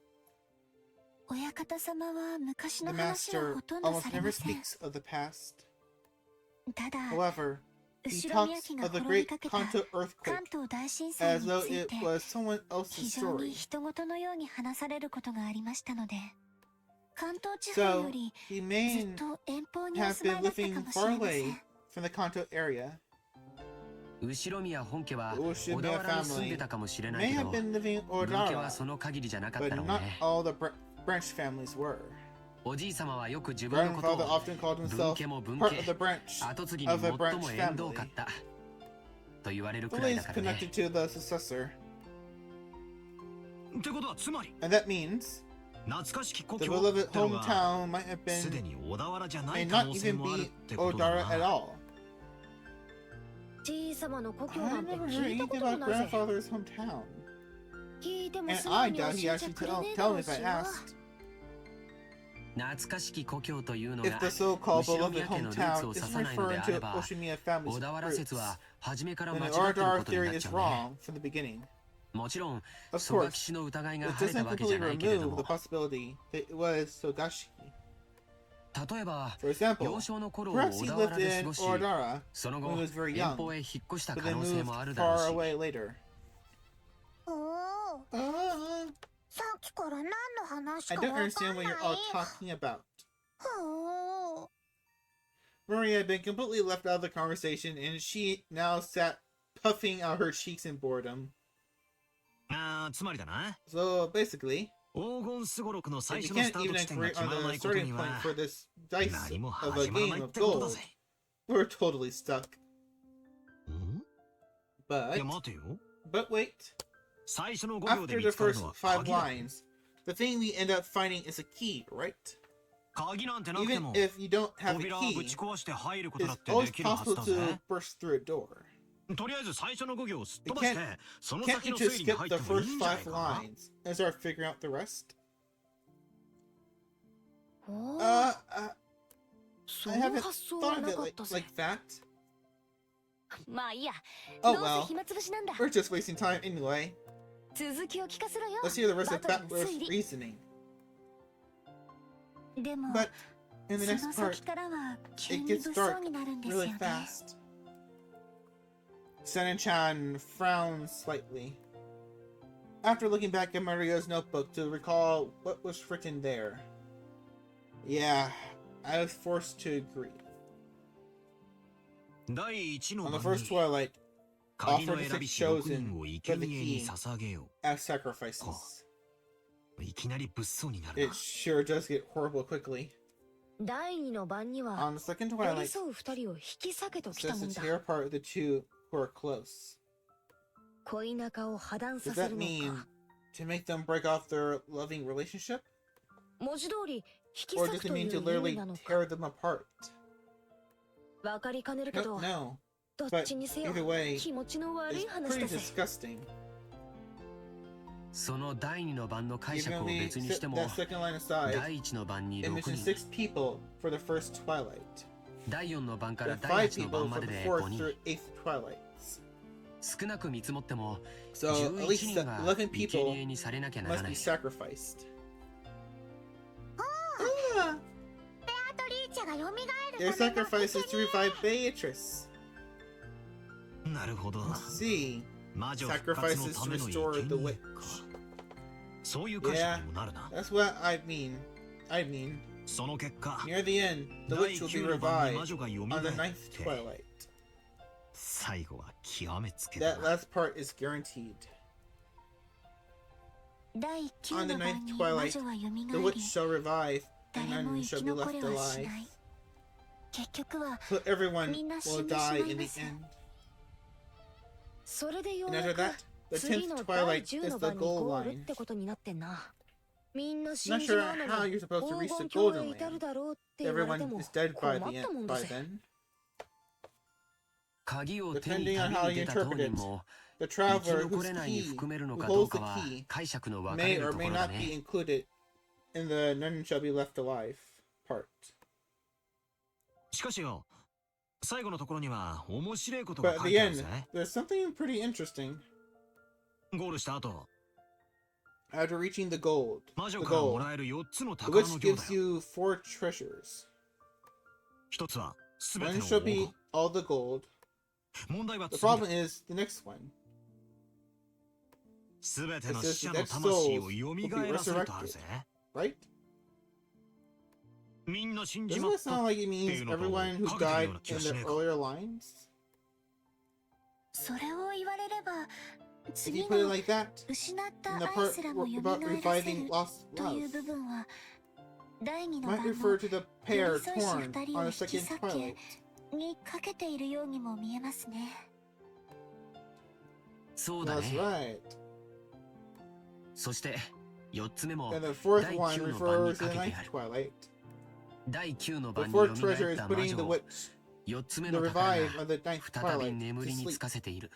親方様は昔
The
の話は
master
ほとんど
almost
され
never
ません。
speaks of the past.
ただ、
However, he
後宮
talks
家が
of the
滅び
great
かけた
Kanto
関
earthquake
東大震災
as
に
though
つい
it
て
was someone
非
else's
常に
story.
人事のように話されることがありましたので、関東地方よ
So,
り
he
ず
may
っと遠方にお
have
住ま
been
いだったか
living
もしれ
far
ませ
away
ん。
from the Kanto area.
後宮本家は
Ushimiya
小田原に住んでたかもしれない
may
け
have
ど、
been living in
分家は
Odara,
その限りじゃなかっ
but
たろう
not
ね。
all the branch families were.
おじい様はよく自分のこと
Grandfather
を
often called
分
himself
家も分
part of
家
the branch
後継ぎに
of a
最も
branch
縁遠
family.
かったと言われるくらい
Fully
だからね。
connected to the successor.
ってことはつまり
And that means
懐かしき故
the
郷
beloved
ってのが
hometown might have
すで
been,
に小田原じゃな
may
い可
not
能性
even
もあるっ
be
てことだ
Odara at
な。
all.
じい様の故郷
I
なんて
never
聞
heard
いた
anything
ことも
about
ないぜ。
grandfather's hometown.
聞いても
And
素直
I
に教
doubt
え
he
ちゃ
actually
くれねえ
tell
だろ
me
う
if
し
I
よ。
asked.
懐かしき故郷というの
If
が
the so-called
後
beloved
宮家のルーツ
hometown
を
is
指さないので
referring
あれ
to
ば、
Oshimiya family's
小田原
roots,
説は初めから
then
間
the
違ってる
Odara
ことに
theory
なっ
is
ちゃうね。
wrong from the beginning.
もちろん、
Of
曽我
course,
氏の疑いが
it
晴れた
doesn't
わけじゃ
completely
ないけれど
remove the
も、
possibility that it was Sogashi.
例えば、
For example,
幼少の頃を
perhaps
小
he
田
lived
原で過
in
ごし、
Odara
その
when
後
he was very
遠
young,
方へ引っ越した
but
可
then
能性もあ
moved
るだろう
far
し、
away later.
おお、
Uh,
さっきから何の話
I
か
don't
わかん
understand
ない
what you're all talking about.
ほう。
Maria had been completely left out of the conversation, and she now sat puffing out her cheeks in boredom.
ああ、つまりだな。
So basically,
黄金すごろくの
if
最
you
初のス
can't
タート
even
地点が
agree
決ま
on
らな
the
いこと
starting
に
point
は
for this dice
何も
of a
始まら
game
ないっ
of
てことだ
gold,
ぜ。
we're totally stuck.
ん？い
But
や待てよ。
wait,
最初の5秒で
after
見
the
つかる
first
のは
5
鍵だ。
lines, the thing we end up finding is a key, right?
鍵なんてなくて
Even
も
if you don't have a
扉をぶ
key,
ち壊して入ること
it's
だって
always
できるはず
possible
だ
to
ぜ。
burst through a door.
とりあえず最初の5行をすっ
You
飛ばして
can't,
その
can't
先
you
の
just
推理に
skip
入
the
ってもいい
first
んじゃない
5
か？
lines and start figuring out the rest?
おお、 そ
I
の
haven't
発想は
thought of
な
it
かっ
like,
たぜ。
like that.
まあいいや。
Oh
どうせ
well,
暇つぶしなんだ。
we're just wasting time anyway.
続きを聞かせろよ。
Let's hear the rest of
バトルの
Batler's
推理。
reasoning.
でも、
But in
そ
the
の
next
先
part,
からは急
it
に
gets
物騒
dark
になるんですよ
really
ね。
fast. Senan-chan frowns slightly. After looking back at Maria's notebook to recall what was written there. Yeah, I was forced to agree.
第一の
On the
番
first
に
Twilight,
鍵
offer
の
the
選び
six
し6
chosen
人を
for
生
the
贄に
key
捧げよ
as sacrifices.
う。いきなり物騒になる
It
な。
sure does get horrible quickly.
第二の番には
On the second
寄り
Twilight,
添う二人を引き裂けときた
says
もん
to
だ。
tear apart the two who are close.
恋仲を破談さ
Does
せ
that
るの
mean
か。
to make them break off their loving relationship?
文字通り引き
Or
裂
does
く
it
とい
mean
う
to
意味
literally
なのか。
tear them apart?
わかりかねるけ
No,
ど、
no.
どっ
But
ちにせよ
either way,
気持ちの悪
it's
い話
pretty
だぜ。
disgusting.
その第二の番の解
Even
釈
when
を
we
別に
set
しても、
that second line aside,
第一の番に
it
6
mentions
人、
6 people for the first Twilight.
第4の番から
And
第
5
8の
people
番ま
for
で
the
で
4th
5人。
through 8th Twilights.
少なく見積もっても、
So at
11
least
人が
11
生
people
贄にされなきゃなら
must
な
be
い。
sacrificed.
ベアトリーチェが蘇る
Their
ための
sacrifice is to revive Beatrice.
なるほど。
See,
魔女復活の
sacrifices
た
to
めの
restore the
生贄
witch.
か。そういう解釈にもなるな。
That's what I mean. I mean,
その結果、
near the end, the
第
witch will be
9の番に魔
revived
女が蘇
on the
っ
ninth
て、
Twilight.
最後は極めつけ
That
だ。
last part is guaranteed.
第
On
9
the
の番
ninth
に魔
Twilight,
女は蘇
the
り
witch shall revive, and
誰も
none
生
shall
き
be
残
left
れはし
alive.
ない。結局は
So everyone
Minna
will
死んで
die
しまい
in
ま
the
す。
end.
それでよう
And
や
after
く
that, The
次
10th
の第
twilight
10
is
の
the
番に
goal
ゴールっ
line.
てことになってんな。みんな
Not
信じ
sure
合うの
how you're
に
supposed to
黄
reach
金
the
鏡へ
golden
至る
land.
だろうって言われて
Everyone
も
is dead
困
by
った
the
も
end
んだ
by
ぜ。
then.
鍵を手に
Depending on how
旅に
you
出た当
interpret
人
it,
も
the
生き
traveler
残
whose
れないに
key,
含めるの
who
かどう
holds
か
the
は
key,
解釈の分かれ
may
る
or
とこ
may
ろだ
not be
ね。
included in the none shall be left alive part.
しかしよ、最後のところには面白いこと
But
が
at
書い
the
てある
end,
ぜ。
there's something pretty interesting.
ゴールした後、
After reaching the gold,
魔
the
女からも
goal,
らえる4つの
the
宝
witch
の行だ
gives
よ。
you 4 treasures.
一つはすべ
One
ての
shall
黄
be
金。
all the gold.
問題は
The
次だ。
problem is the next one.
すべて
It
の
says
死者
the
の
dead
魂
souls
を
will be
蘇らせるとある
resurrected.
ぜ。
Right?
みんな死んじ
Doesn't
まっ
it
た
sound
っ
like it
てい
means
うのと
everyone who
かけてる
died
ような気
in
がし
the
ねえか。
earlier lines?
それを言われれば
If
次
you put it
の
like that,
失っ
in
た
the
愛
part
すらも蘇
about
らせ
reviving
る
lost
という
love
部分は第二の
might
番
refer
の
to the
寄
pair
り添いし
torn
二人
on
を
the
引き
second
裂け
twilight.
にかけているようにも見えますね。
そうだ
That's
ね。
right.
そして4つ目も
And the fourth
第
one
9の番に
refers to
か
the
けて
ninth
ある。
twilight.
第9の
The
番に
fourth
蘇
treasure
っ
is
た魔
putting the
女を
witch,
4つ目
the
の宝
revive
が
of the ninth
再び
twilight
眠
to
りに
sleep.
つかせている。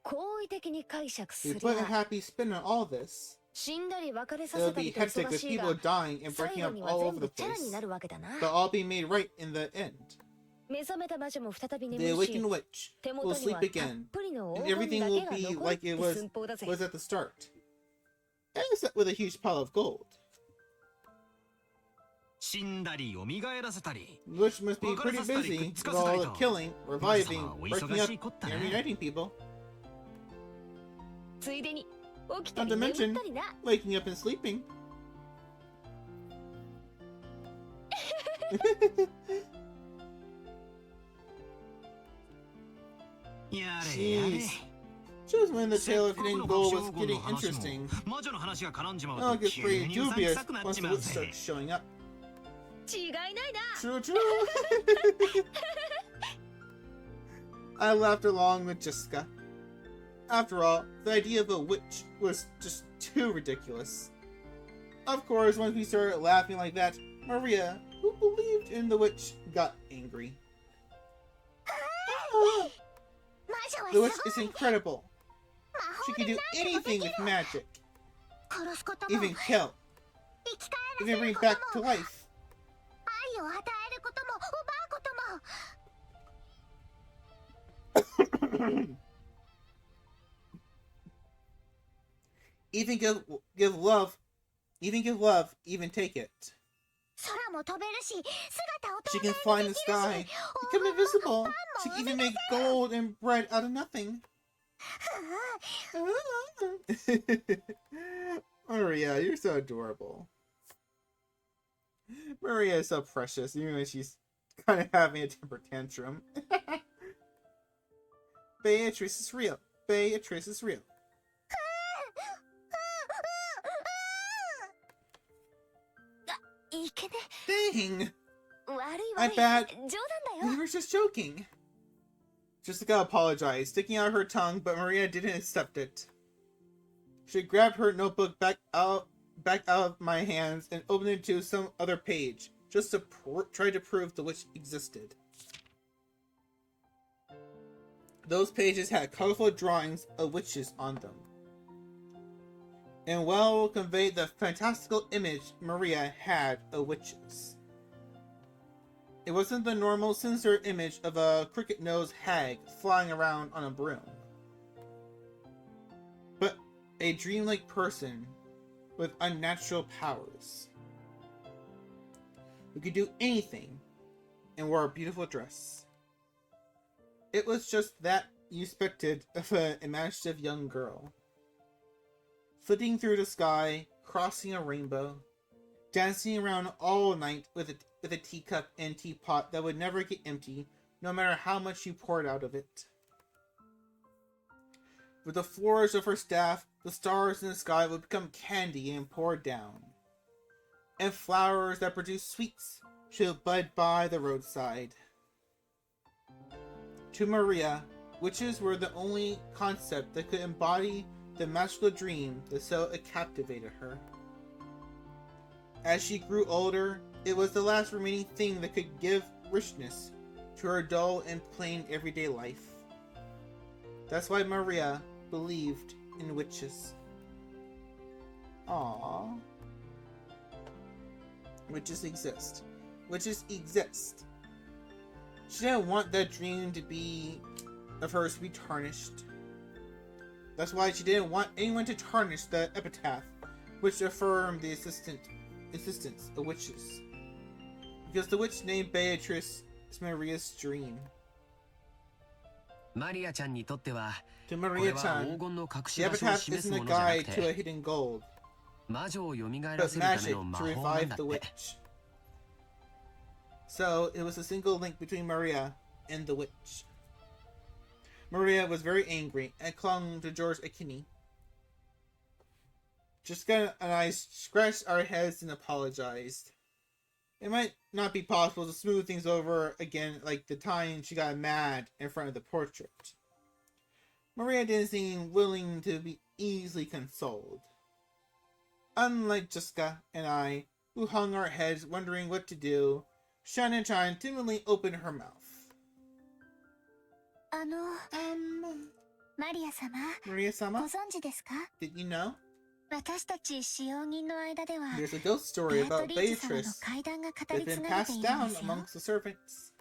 好意的に解釈
If you
す
put
り
a
ゃ
happy spin on all this,
死んだり別れさ
it'll
せた
be
りと
hectic
忙
with
しい
people
が
dying and
最
breaking
後
up
には
all
全
over
部
the
チャラに
place.
なるわけだな。
They'll all be made right in the end.
目覚めた魔女も再び
The
眠るし
awakened witch
手
will
元に
sleep
はたっ
again,
ぷりの
and
黄金
everything
だ
will
けが
be
残るっ
like
て
it was
寸法だぜ。
at the start. Except with a huge pile of gold.
死んだり蘇らせたり。
The witch must be pretty busy with all the killing, reviving, breaking up, and reuniting people.
ついでに起きた
Not
り
to
眠
mention
ったりな。
waking up and sleeping.
やれやれ。
Jeez. Just when the
せっ
tale
か
of
く
hidden
の
gold
爆
was
笑号
getting
の話も
interesting,
魔女の話が絡んじまう
now
と
it gets
急
pretty
にうさんく
dubious
さくなっ
once
ち
the
まう
witch
ぜ。
starts showing up.
違いないな。
True, true. I laughed along with Jessica. After all, the idea of a witch was just too ridiculous. Of course, once we started laughing like that, Maria, who believed in the witch, got angry. The witch is incredible. She can do anything with magic,
殺すことも
even kill,
生き返らせ
even
る
bring
こ
back
と
to
も
life.
愛を与えることも奪うことも
Even give love, even take it.
空も飛べるし姿を
She
飛
can
んだ
fly
り
in
で
the
きる
sky,
し
become invisible. She can even make gold and bread out of nothing. Maria, you're so adorable. Maria is so precious, even when she's kind of having a temper tantrum. Beatrice is real. Beatrice is real.
いけね
Dang!
悪い
My
悪い
bad.
冗
We
談だよ
were just joking. Jessica apologized, sticking out her tongue, but Maria didn't accept it. She grabbed her notebook back out of my hands and opened it to some other page, just to try to prove the witch existed. Those pages had colorful drawings of witches on them, and well conveyed the fantastical image Maria had of witches. It wasn't the normal sinister image of a crooked-nosed hag flying around on a broom, but a dreamlike person with unnatural powers who could do anything and wore a beautiful dress. It was just that you expected of an imaginative young girl. Flitting through the sky, crossing a rainbow, dancing around all night with a teacup and teapot that would never get empty, no matter how much you poured out of it. With the flourish of her staff, the stars in the sky would become candy and pour down, and flowers that produce sweets should bud by the roadside. To Maria, witches were the only concept that could embody the magical dream that so captivated her. As she grew older, it was the last remaining thing that could give richness to her dull and plain everyday life. That's why Maria believed in witches. Aww. Witches exist. Witches exist. She didn't want that dream to be of hers to be tarnished. That's why she didn't want anyone to tarnish the epitaph, which affirmed the existence of witches. Because the witch named Beatrice is Maria's dream.
マリアちゃんにとっては
To
これ
Maria
は
Chan,
黄金の隠
the
し場所を
epitaph
示す
isn't
も
a
のじゃなく
guide to
て
a hidden gold,
魔女を蘇ら
but
せるため
magic
の魔
to
法なん
revive
だ
the
って
witch. So it was a single link between Maria and the witch. Maria was very angry and clung to George Akini. Jessica and I scratched our heads and apologized. It might not be possible to smooth things over again like the time she got mad in front of the portrait. Maria didn't seem willing to be easily consoled. Unlike Jessica and I, who hung our heads wondering what to do, Shannon-chan timidly opened her mouth.
マリア様、
Maria-sama,
ご存知ですか？
did you know?
私たち使用人の間では、
There's a ghost
ベ
story
アト
about
リーチ様の
Beatrice
階段が語
that's
り
been
継がれて
passed
いるんで
down
すよ。
amongst the servants.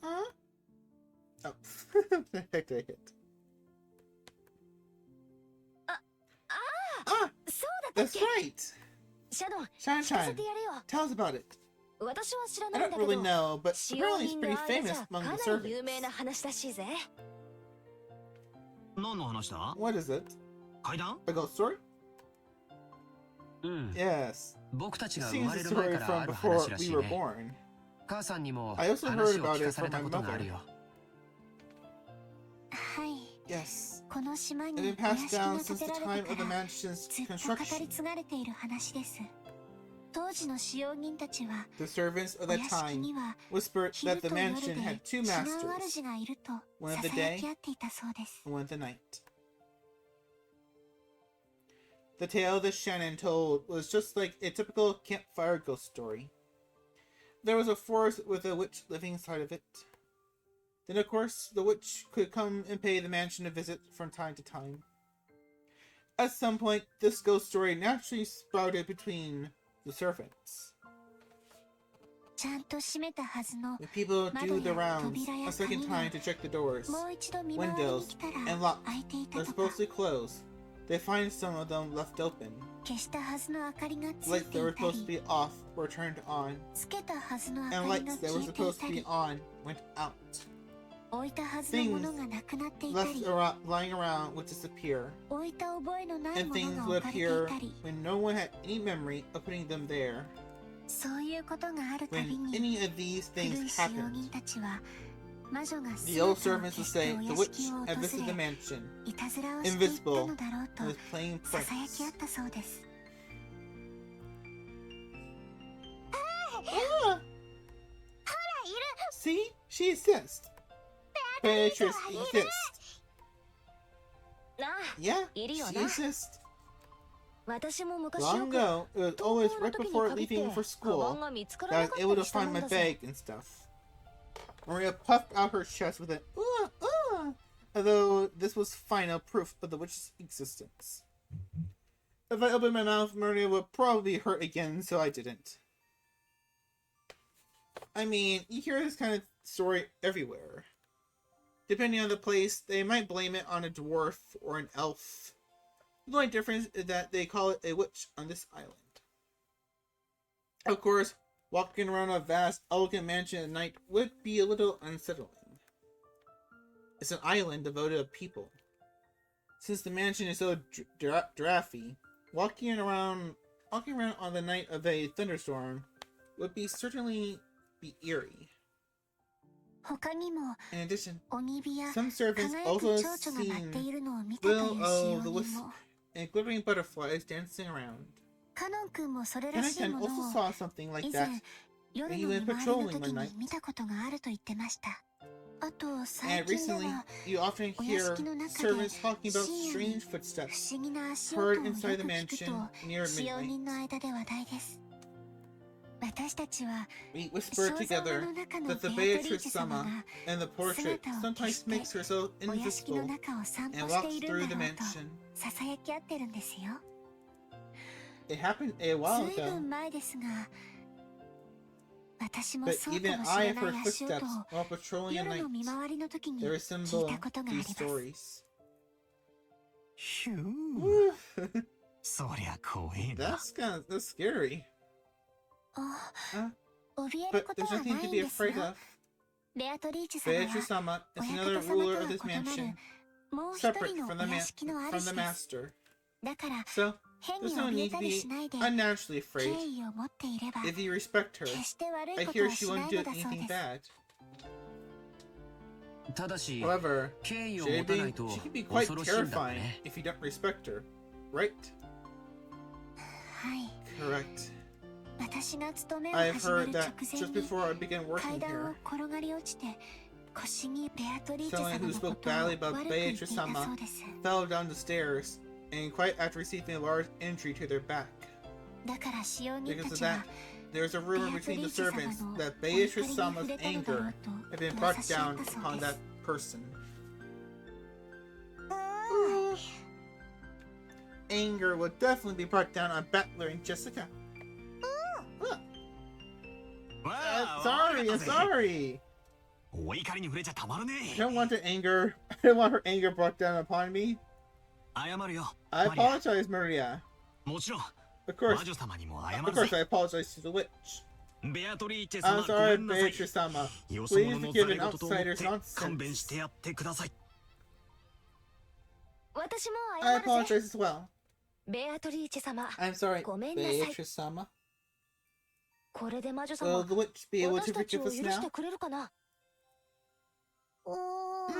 Huh? Oh, what the heck did I hit?
そうだったっ
That's
け？
right!
シャドウ、聞かせ
Shine-chan,
てやれよ。
tell us about it.
私は知ら
I
ないん
don't
だけ
really
ど、
know, but
使用
apparently it's
人の
pretty
間じ
famous
ゃ
among
か
the
なり有名
servants.
な話らしいぜ。
何の話だ？
What is it?
階段？
A ghost story?
うん
Yes.
僕たちが生
Seems
ま
a
れる前
story
からあ
from
る
before
話ら
we
しい
were
ね
born.
母さんにも
I also
話
heard
を
about
聞か
it
され
from
た
my
ことがあ
mother.
るよ。
はい。
Yes.
この島
It's
に
been
お屋
passed
敷が
down
建
since
て
the
られ
time
て
of
か
the
ら
mansion's
ずっと語り
construction.
継がれている話です。当時の使用人たちは
The servants of
お
that
屋敷に
time
は
whispered
昼
that the
と夜で
mansion
違
had two
う
masters,
主がいると
one of the
ささや
day
き合っていたそうです。
and one of the night. The tale that Shannon told was just like a typical campfire ghost story. There was a forest with a witch living inside of it. Then, of course, the witch could come and pay the mansion a visit from time to time. At some point, this ghost story naturally sprouted between the servants.
ちゃんと閉めたはずの
When people
窓
do the
や
rounds
扉や
a second
鍵が
time to check the doors,
もう一度見回りに
windows,
来た
and
ら
locks
開いていた
are
とか
supposed to close, they find some of them left open.
消したはずの明かりがつい
Lights
て
that
い
were
た
supposed to
り
be off were turned on,
つけたはずの明
and
かり
lights
が
that
消
were
えてい
supposed
た
to be
り
on went out.
置いたはずのものがなくなっていた
Left
り
lying around would disappear,
置いた覚えのない
and
もの
things
が
would
置かれてい
appear
たり
when no one had any memory of putting them there.
そういうことがあるたび
When
に
any of these
古い
things
使用
happened,
人たちは魔女が
the
姿を
old
消
servants would
して
say
お
the
屋
witch
敷を
had visited
訪
the
れ
mansion
いたずらをしていったのだろう
and
と
was playing
ささやき合
pranks.
ったそうです。
Ah! See? She exists. Beatrice exists.
ああ
Yeah,
いる
she
よな。
exists.
私も昔
Long
よく
ago, it was
登
always
校の
right
時に
before
限って
leaving for
カバン
school
が見つか
that
ら
I
な
was
かっ
able
た
to
りした
find
もん
my
だぜ。
bag and stuff. Maria puffed out her chest with an although this was final proof of the witch's existence. If I opened my mouth, Maria would probably hurt again, so I didn't. I mean, you hear this kind of story everywhere. Depending on the place, they might blame it on a dwarf or an elf. The only difference is that they call it a witch on this island. Of course, walking around a vast, elegant mansion at night would be a little unsettling. It's an island devoted to people. Since the mansion is so drafty, walking around on the night of a thunderstorm would certainly be eerie.
他にも
In addition,
鬼火や
some
輝
servants
く
also
蝶々が舞ってい
seen
るのを見たという
Will
使
o'
用
the
人
Wisp
も
and glittering butterflies dancing around.
カノン君もそれらしい
Kanakan
もの
also
を
saw something like
以
that
前夜
when
の
he
見
went
回りの
patrolling
時
one
に
night.
見たことがあると言ってました。
And recently, you often hear servants talking about strange footsteps heard inside the mansion near midnight. We whisper together that the Beatrice-sama in the portrait sometimes makes herself invisible and walks through the mansion. It happened a while ago, but even I have heard footsteps while patrolling at night. They resemble these stories.
Phew. そりゃ怖えな。
That's scary. But there's nothing to be afraid of. Beatrice-sama is another ruler of this mansion, separate from the master. So, there's no need to be unnaturally afraid. If you respect her, I hear she won't do anything bad.
ただし
However,
敬意を持たないと
she can be quite
恐ろしいんだって
terrifying
ね。
if you don't respect her, right? Correct. I've heard that just before I began working here, someone who spoke badly about Beatrice-sama fell down the stairs, and quite after receiving a large injury to their back. Because of that, there's a rumor between the servants that Beatrice-sama's anger had been brought down upon that person. Anger will definitely be brought down on Battler and Jessica. I'm sorry.
お怒りに触れちゃたまらね
I don't want her anger brought down upon me.
え。謝るよ。
I apologize, Maria.
もちろん。
Of course,
魔女様にも謝
of
る
course,
ぜ。
I apologize to the witch.
ベアトリーチェ様
I'm
ご
sorry,
めんなさい。
Beatrice-sama.
よそ者
Please
の
forgive
ざれ
an
言と思って
outsider's
勘弁し
nonsense.
てやってください。
私も
I
謝るぜ
apologize as well.
ベアトリーチェ様
I'm sorry,
ごめんなさい
Beatrice-sama.
これで魔女
Will
様
the witch be able
私
to
たち
forgive
を許
us
し
now?
てくれるかなわかん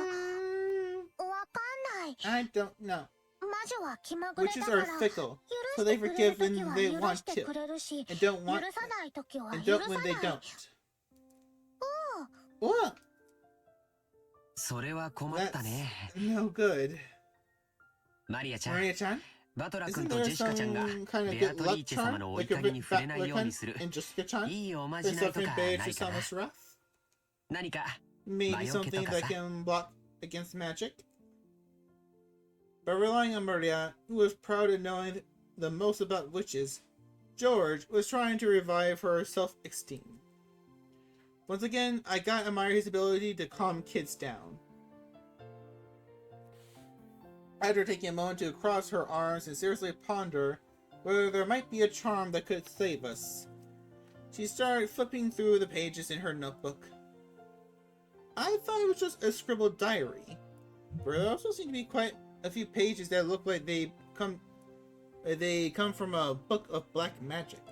ない
I don't know.
魔女は気まぐれ
Witches
だか
are
ら
fickle,
許
so
し
they
てくれ
forgive
るとき
when
は
they
許
want
して
to,
くれるし
and don't
許
want
さないときは
and
許
don't
さ
when
な
they
い
don't. What?
それは困ったね。
No good.
マリアちゃん、
Maria-chan,
バトラ
isn't
君と
there
ジェシカちゃんが
some kind of
ベア
good
トリー
luck
チェ様
charm
のお
that
怒
could
りに
prevent
触れないように
Battler
する
and Jessica-chan
いいおま
from
じないとか
suffering
ないかな。
Beatrice-sama's wrath?
何か
Maybe
魔除けと
something
か
that
さ。
can block against magic? By relying on Maria, who was proud of knowing the most about witches, George was trying to revive her self-esteem. Once again, I got to admire his ability to calm kids down. After taking a moment to cross her arms and seriously ponder whether there might be a charm that could save us, she started flipping through the pages in her notebook. I thought it was just a scribbled diary, but there also seemed to be quite a few pages that look like they come from a book of black magic.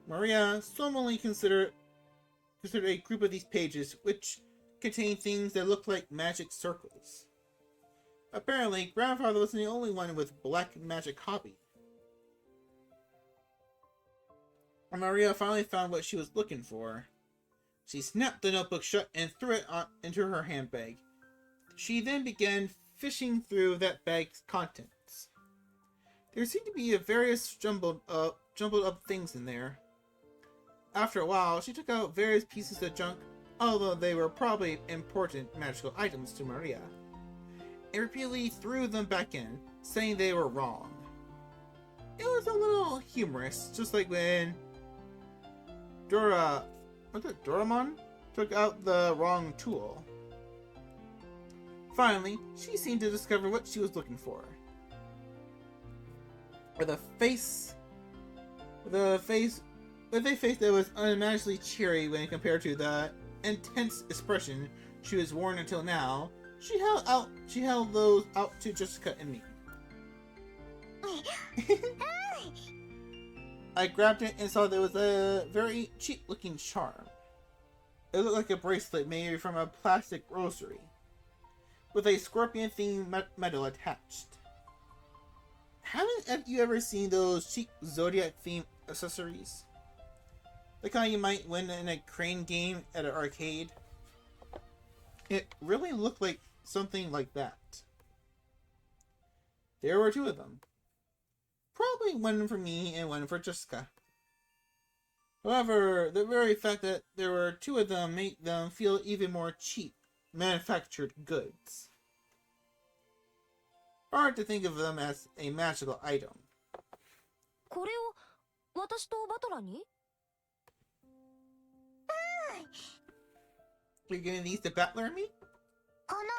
Maria solemnly considered a group of these pages which contained things that looked like magic circles. Apparently, Grandfather wasn't the only one with black magic hobby. Maria finally found what she was looking for. She snapped the notebook shut and threw it into her handbag. She then began fishing through that bag's contents. There seemed to be various jumbled up things in there. After a while, she took out various pieces of junk, although they were probably important magical items to Maria, and repeatedly threw them back in, saying they were wrong. It was a little humorous, just like when Doraemon took out the wrong tool. Finally, she seemed to discover what she was looking for. With a face that was unimaginably cheery when compared to the intense expression she was worn until now, she held those out to Jessica and me. I grabbed it and saw there was a very cheap-looking charm. It looked like a bracelet made from a plastic rosary, with a scorpion-themed medal attached. Haven't you ever seen those cheap Zodiac-themed accessories? The kind you might win in a crane game at an arcade? It really looked like something like that. There were two of them. Probably one for me and one for Jessica. However, the very fact that there were two of them made them feel even more cheap, manufactured goods. Hard to think of them as a magical item.
これを私とバトラに
You're giving these to Battler and me?
このお守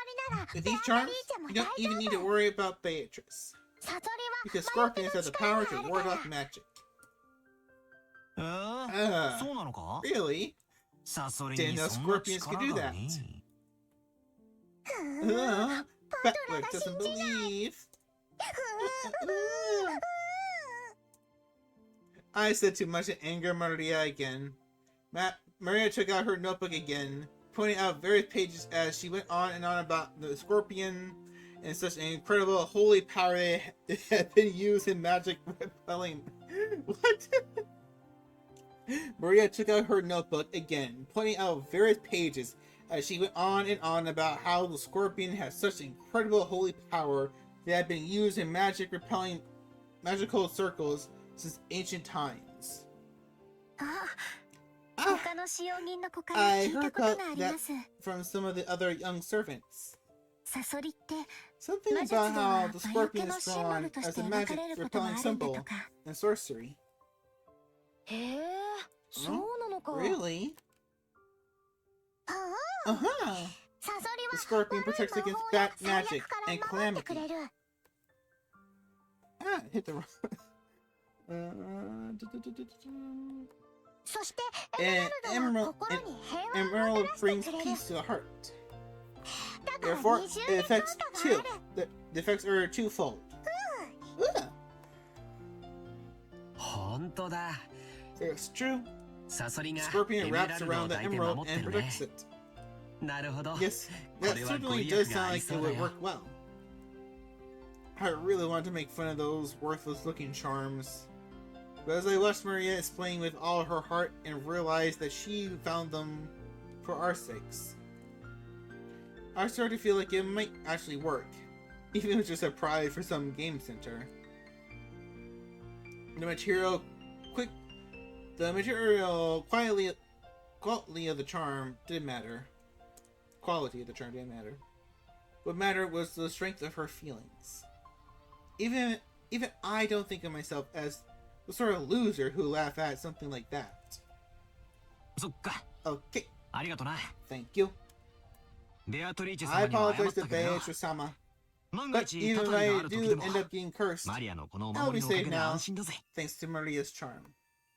りなら
With these charms, you don't even need to worry about Beatrice.
サソリは
Because scorpions have the power to ward off magic.
そうなのか？
Really?
サソリ
Didn't
に
know
そんな
scorpions could
力
do
が
that.
ね。
Battler doesn't believe. I said too much to anger Maria again. Maria took out her notebook again, pointing out various pages as she went on and on about the scorpion and such an incredible holy power that had been used in magic repelling. What? Maria took out her notebook again, pointing out various pages as she went on and on about how the scorpion had such incredible holy power that had been used in magic repelling magical circles since ancient times.
他の使用人の子から
I
聞い
heard
たこと
about
があり
that
ます。
from some of the other young servants.
サソリって
Something
魔術
about
で
how
は
the
魔除け
scorpion
の
is
シンボ
drawn
ルとし
as
て
a
描か
magic
れることもあ
repelling
るんだ
symbol
とか。
in sorcery.
へえ、そうなのか。
Really?
あ
Uh-huh.
サソ
The
リ
scorpion
は
protects
悪い
against
魔法
bad
や最
magic
悪から
and
守ってく
calamity.
れる。
Ah, hit the wrong.
そしてエ
And
メラルドは
emerald,
心に平和をも
emerald
たらして
brings
くれる。
peace to the heart.
だから
Therefore,
二重
it
に効
affects
果
two.
がある。
The effects are twofold. Ah,
本当だ。
it's true.
サソリが
Scorpion
エメ
wraps
ラルド
around
を
the
抱いて
emerald
守って
and
るね。
protects it.
なるほど。
Yes,
こ
that
れはご
certainly
利
does
益が
sound
あり
like
そ
it
うだ
would
よ。
work well. I really wanted to make fun of those worthless-looking charms. But as I watched Maria explain with all her heart and realized that she found them for our sakes, I started to feel like it might actually work, even if it's just a prize for some game center. The material quality of the charm didn't matter. Quality of the charm didn't matter. What mattered was the strength of her feelings. Even I don't think of myself as the sort of loser who laugh at something like that.
そっか。
Okay,
ありがとな。
thank you.
ベアトリーチェ
I
様には謝っ
apologize to
たけどよ。
Beatrice-sama,
万が
but
一
even
た
if
たりが
I
ある時
do
でも、
end up getting cursed,
マリアのこのお守りのおかげで安心だぜ。
thanks to Maria's charm.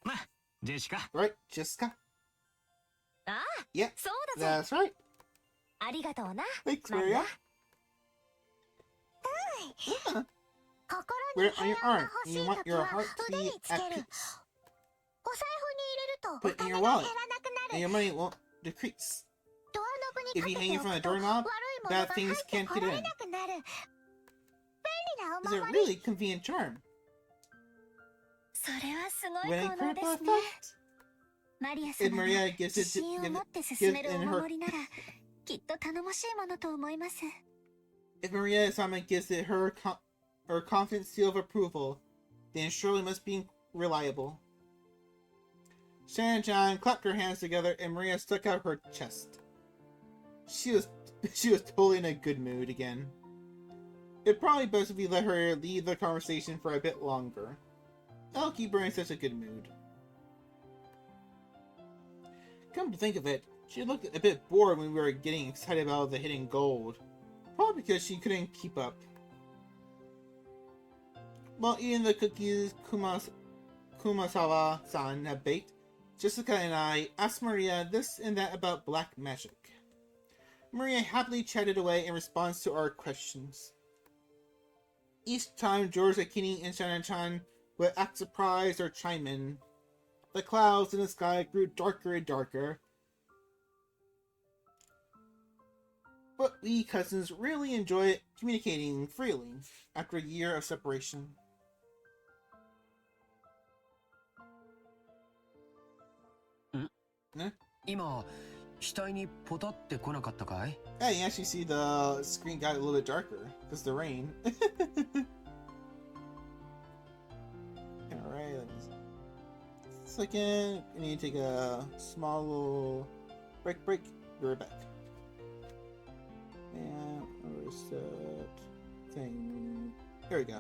な、ジェシカ。
Right, Jessica?
ああ、
Yeah,
そうだぜ。
that's right.
ありがとうな。
Thanks,
マリア
Maria. Yeah.
心
Wear
に
it on
平
your
和が
arm.
欲し
You
い
want
時
your
は
heart to
腕
be
につけ
at
る。
peace.
お財布に入れるとお
Put it
金
in
が
your
減ら
wallet,
なくな
and
る。
your money won't decrease.
ドアノブに
If
か
you
け
hang
て
it
お
from the
くと悪い
doorknob,
ものが
bad
入
things
って
can't
こ
get
られ
in.
なくなる。便利なお
It's a
守り。
really convenient charm.
それはすごい
When
効
incredible
能ですね。
effect.
マリア
If
様が
Maria gives
自
it
信を
to
持って
give
進める
it
お
in her
守りならきっと頼もしいものと思います。
if Maria-sama gives it her confident seal of approval, then surely must be reliable. Shannon and John clapped her hands together and Maria stuck out her chest. She was totally in a good mood again. It'd probably best if we let her lead the conversation for a bit longer. I'll keep her in such a good mood. Come to think of it, she looked a bit bored when we were getting excited about the hidden gold. Probably because she couldn't keep up. While eating the cookies Kumasawa-san had baked, Jessica and I asked Maria this and that about black magic. Maria happily chatted away in response to our questions. Each time George Akini and Shannon-chan would act surprised or chime in, the clouds in the sky grew darker and darker. But we cousins really enjoyed communicating freely after a year of separation.
今額にポタって来なかったかい？
Hey, you actually see the screen got a little bit darker because the rain. Alright, let me second. I need to take a small little break. Be right back. And where's that thing? There we go.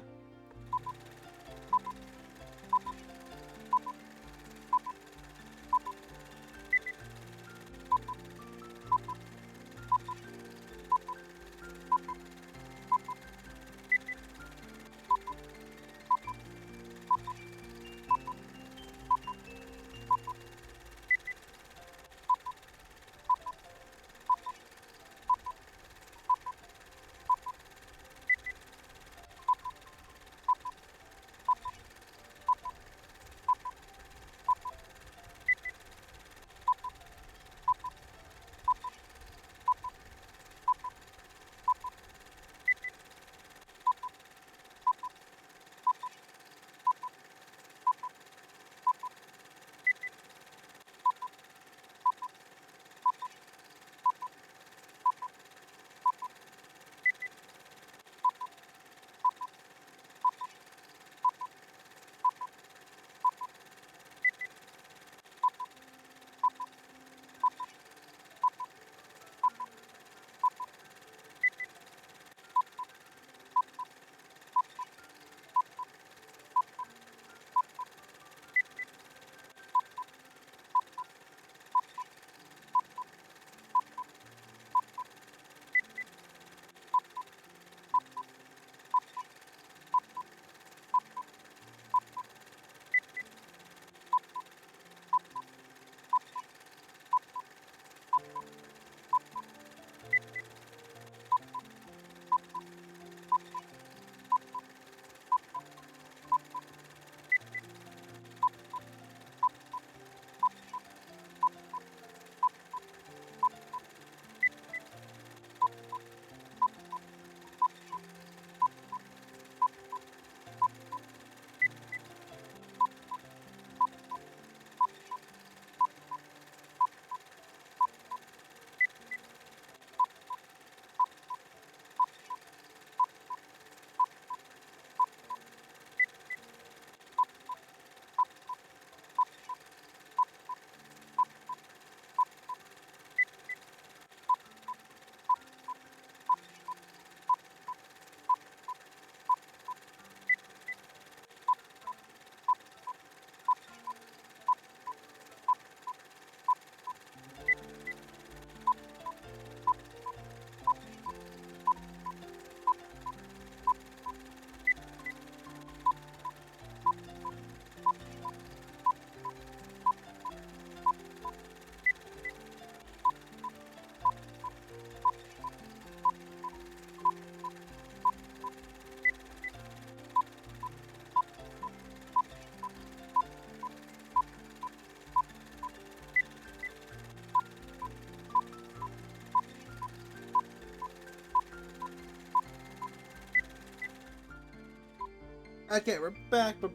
Okay, we're back. Alright.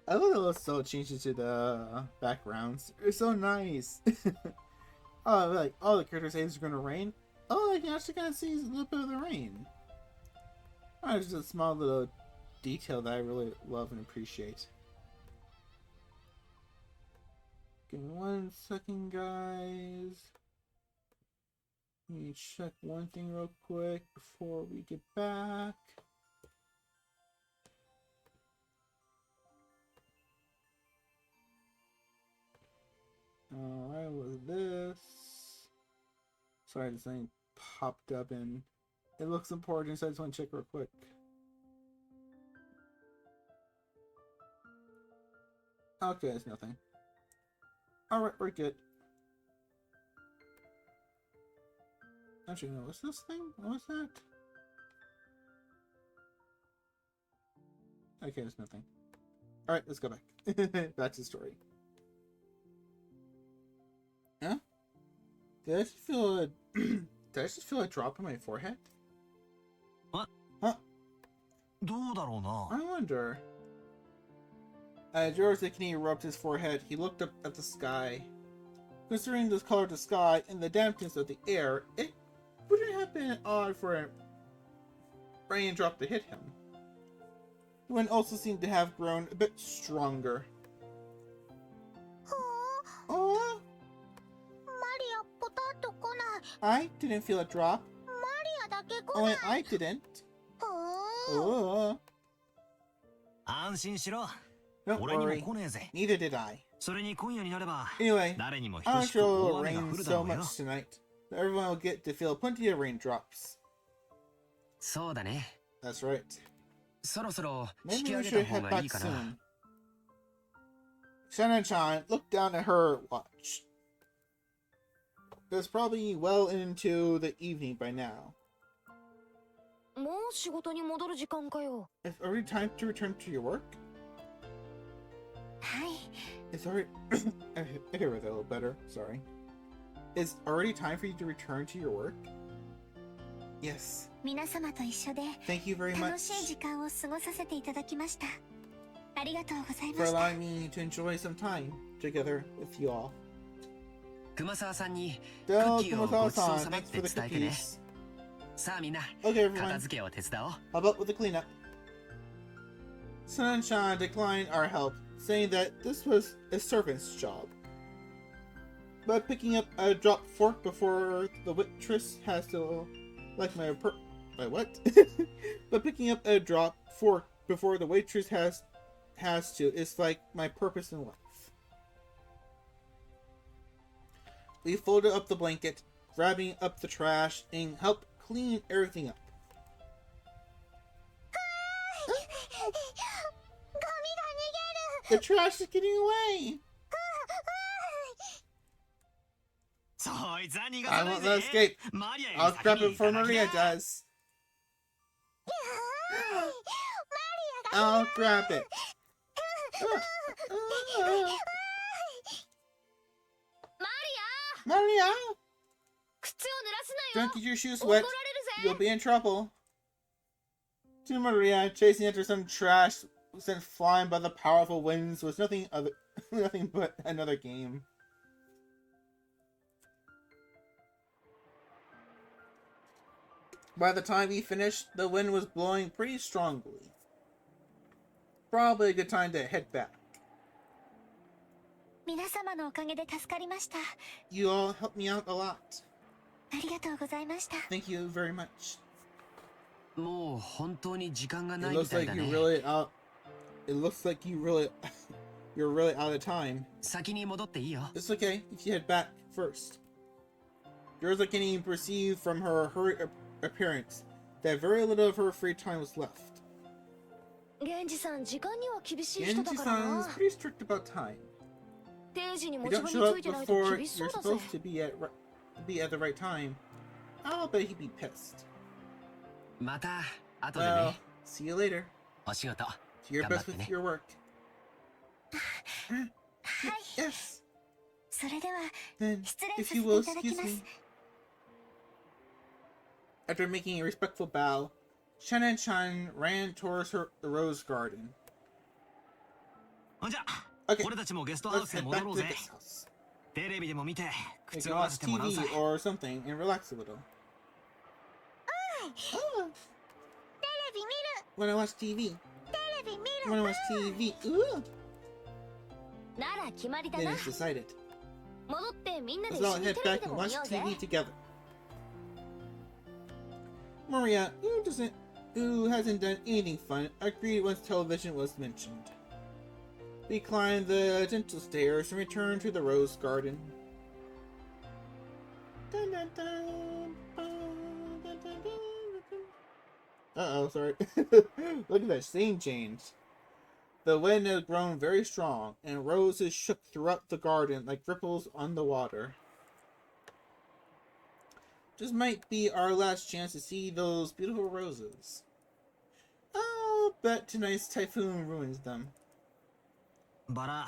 I love the little subtle changes to the backgrounds. It's so nice. Oh, like, all the characters say it's gonna rain. Oh, I can actually kind of see a little bit of the rain. Oh, it's just a small little detail that I really love and appreciate. Give me 1 second, guys. Let me check one thing real quick before we get back. Alright, what's this? Sorry, this thing popped up and it looks important, so I just want to check real quick. Okay, it's nothing. Alright, we're good. Actually, no, what's this thing? What was that? Okay, it's nothing. Alright, let's go back. Back to the story. Huh? Did I just feel a... Did I just feel a drop on my forehead?
What?
Huh?
どうだろうな。
I wonder. As Yorozakini rubbed his forehead, he looked up at the sky. Considering the color of the sky and the dampness of the air, it wouldn't have been odd for a raindrop to hit him. The wind also seemed to have grown a bit stronger. Oh, I didn't feel a drop. Only I didn't. Oh.
安心しろ。
Don't
俺にも
worry.
来ねえぜ。
Neither did I.
それに今夜になれば、
Anyway,
誰にも
I'm
等しく
sure
大
it'll
雨が
rain
降るだ
so
ろうよ。
much tonight that everyone will get to feel plenty of raindrops.
そうだね。
That's right.
そろそろ引
Maybe
き
we
上げ
should
た方
head
がいい
back
かな。
soon. Shannon-chan looked down at her watch. It was probably well into the evening by now.
もう仕事に戻る時間かよ。
It's already time to return to your work?
はい。
It's already... I could read that a little better, sorry. It's already time for you to return to your work? Yes.
皆様と一緒で
Thank you very
楽しい
much
時間を過ごさせていただきました。ありがとうござい
for
ました。
allowing me to enjoy some time together with you all.
熊沢さんにク
Del
ッキーをごちそう
Kumasawa-san,
さまっ
thanks
て
for the
伝えてね。
cookies.
さあみんな、
Okay,
片
everyone.
付けを手伝おう。
How about with the cleanup? Sunshine declined our help, saying that this was a servant's job. But picking up a dropped fork before the waitress has to, like my what? But picking up a dropped fork before the waitress has to is like my purpose in life. We folded up the blanket, grabbing up the trash, and helped clean everything up. The trash is getting away!
そいつは逃が
I
さない
won't
ぜ。
let escape.
マリアよ
I'll
り
grab
先
it
に
before
行かなき
Maria
ゃ。
does. I'll grab it.
マリ
Maria!
ア靴を濡らすなよ
Don't get your shoes
怒られ
wet.
る
You'll
ぜ
be in trouble. To Maria, chasing after some trash sent flying by the powerful winds was nothing but another game. By the time we finished, the wind was blowing pretty strongly. Probably a good time to head back.
皆様のおかげで助かりました。
You all helped me out a lot.
ありがとうございました。
Thank you very much.
もう本当に時間が
It
ないみ
looks
たい
like
だ
you
ね。
really out. It looks like you really, you're really out of time.
先に戻っていいよ。
It's okay if you head back first. Yorozakini perceived from her hurried appearance that very little of her free time was left.
源氏さん時間には厳しい人だから
Genji-san
な
is pretty strict about time.
定時に
If
持
you
ち
don't
場
show
に
up
ついてないと
before
厳しそ
you're
うだぜ
supposed to be at the right time, I'll bet he'd be pissed.
また後で
Well,
ね。
see you later.
お仕事
Do your
頑張っ
best
て
with
ね。
your work.
はい。
Yes.
それでは
Then,
失礼
if
させ
you
て
will
いただき
excuse
ます
me.。After making a respectful bow, Shannon-chan ran towards the rose garden.
ほんじゃ、
Okay,
俺たちもゲストハウ
let's
スへ
head
戻
back
ろ
to
う
the
ぜ。
guest house.
テレビでも見て、
We
くつ
can
ろが
watch
せてもらう
TV
さ。
or something and relax a little. Oh,
テレビ見る
when I watch TV.
テレビ見
When I watch TV. Ooh.
なら決まりだ
Then
な
it's decided.
戻ってみんなで
Let's
一
all
緒に
head
テレビ
back
で
and
も
watch
見ようぜ
TV together. Maria, who hasn't done anything fun, agreed once television was mentioned. We climbed the gentle stairs and returned to the rose garden. Dun, dun, dun, dun, dun, dun, dun. Uh-oh, sorry. Look at that scene change. The wind had grown very strong, and roses shook throughout the garden like ripples on the water. This might be our last chance to see those beautiful roses. I'll bet tonight's typhoon ruins them.
バラ、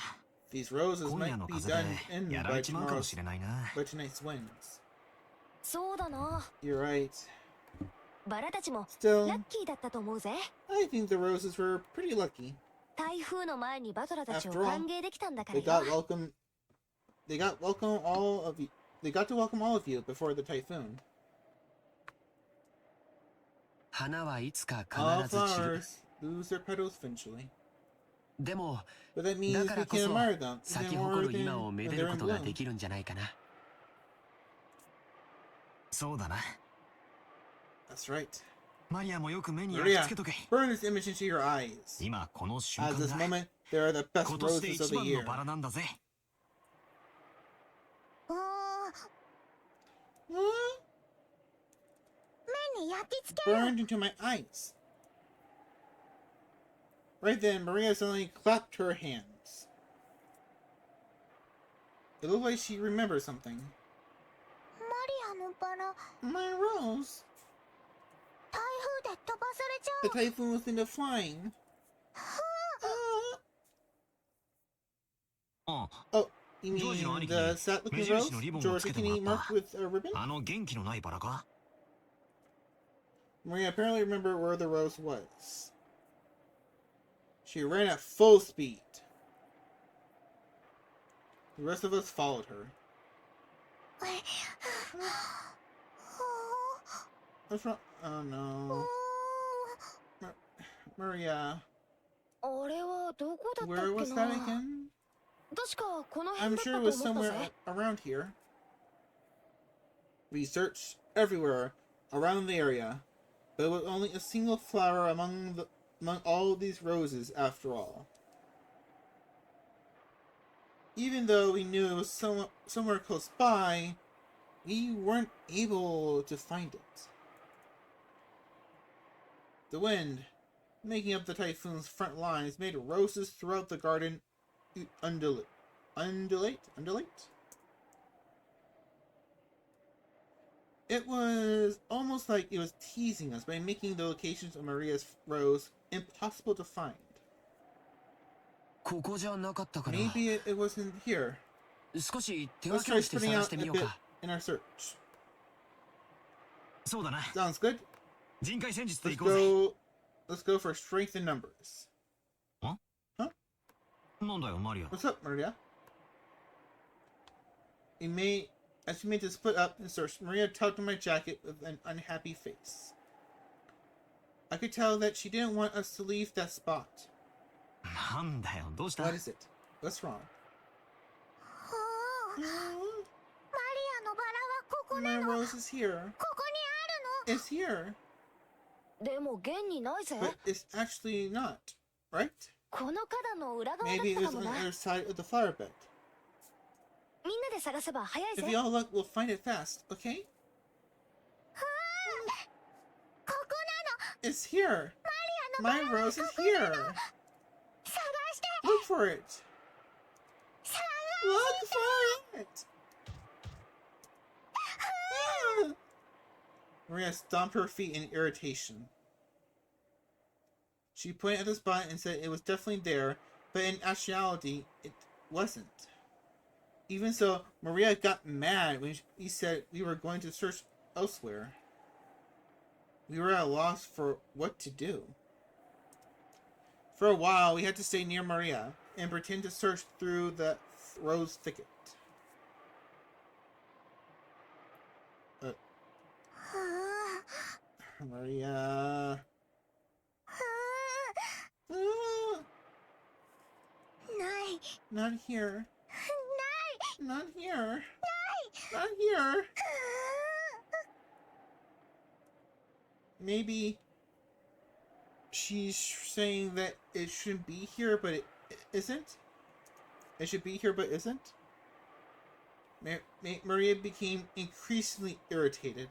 These roses
今夜
might
の
be
風で
done in
やら
by
れちまうかもしれないな。
tonight's winds.
そうだな
You're right.
バラたちも
Still,
ラッキーだったと思うぜ。
I think the roses were pretty lucky.
台風の前にバトラたちを
After all,
歓迎できたんだから
They
よ。
got welcome. They got welcome all of you. They got to welcome all of you before the typhoon.
花はいつか
All
必ず散る。
flowers lose their petals eventually.
でも
But that means
だ
we
からこ
can
そ
admire them
咲
even
き
more
誇る
than
今をめ
when
でる
they're
こ
in
とが
bloom.
できるんじゃないかな。
そうだな。
That's right.
マリアもよく目に焼き
Maria,
付けとけ。
burn this image into your eyes.
今この瞬
As
間
this
だ。
moment, they are the best
今年で
roses
一
of the
番の
year.
バラなんだぜ。
目に焼き付ける。
Burned into my eyes. Right then, Maria suddenly clapped her hands. It looked like she remembered something.
マリアのバラ、
My rose.
台風で飛ばされちゃ
The typhoon was into flying.
あ
Oh, you mean
George no
the
aniki.
sad-looking
Meiji
rose?
no ribbon
George,
wo
can you
tsukete
mark with a ribbon?
あの元気のないバラか。
Maria apparently remembered where the rose was. She ran at full speed. The rest of us followed her. What's wrong? Oh no. Maria,
あれはどこだったっ
where
け
was
な。
that again?
確かこの
I'm
辺だった
sure
と
it
思
was
った
somewhere
ぜ。
around here. We searched everywhere around the area, but it was only a single flower among all these roses after all. Even though we knew it was somewhere close by, we weren't able to find it. The wind, making up the typhoon's front lines, made roses throughout the garden undulate. It was almost like it was teasing us by making the locations of Maria's rose impossible to find.
ここじゃなかったから。
Maybe it wasn't here.
少し手
Let's
分け
try
をして
spreading
探
out
して
a
みよう
bit
か。
in our search.
そうだな。
Sounds good.
人海戦術で
Let's
行こうぜ。
Let's go for strength in numbers.
なんだよマリア。
What's up, Maria? As we made to split up and search, Maria tugged on my jacket with an unhappy face. I could tell that she didn't want us to leave that spot.
なんだよどうした。
What is it? What's wrong?
マリアのバラはここ
My
なの。
rose is here.
ここにある
It's here.
の。でも現にないぜ。
But it's actually not, right?
この花壇の裏側だっ
Maybe
た
it
か
was
も
on
な。
the other side of the flower bed.
みんなで探せば早いぜ。
If we all look, we'll find it fast, okay?
ここ
It's here.
なの。
My rose is here.
探して。
Look for it. Look for it. Maria stomped her feet in irritation. She pointed at the spot and said it was definitely there, but in actuality, it wasn't. Even so, Maria got mad when we said we were going to search elsewhere. We were at a loss for what to do. For a while, we had to stay near Maria and pretend to search through the rose thicket. Maria.
ない。
Not here.
ない。
Not here. Not here. Maybe she's saying that it shouldn't be here, but it isn't? It should be here, but isn't? Maria became increasingly irritated.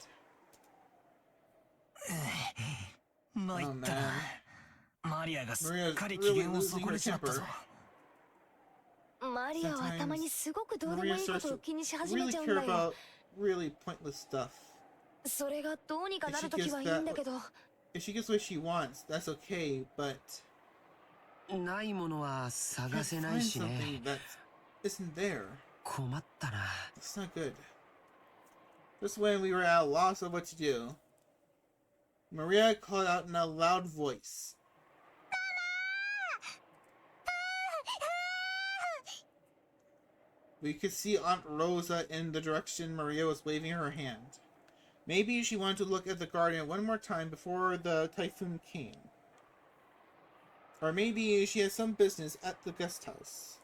参
Oh
ったな。
man.
マリアがすっ
Maria's
かり機
really
嫌を
losing
損
her
ねちまったぞ
temper.。
マリアはたまにすごくどうでもいいことを気にし始め
Really
ちゃうん
care
だよ。
about really pointless stuff.
それがどうにかなるときはいいんだけど。
If she gets what she wants, that's okay, but
ないものは
can't
探せな
find
いし
something
ね。
that isn't there.
困ったな。
It's not good. Just when we were at a loss of what to do, Maria called out in a loud voice. We could see Aunt Rosa in the direction Maria was waving her hand. Maybe she wanted to look at the garden one more time before the typhoon came. Or maybe she had some business at the guest house.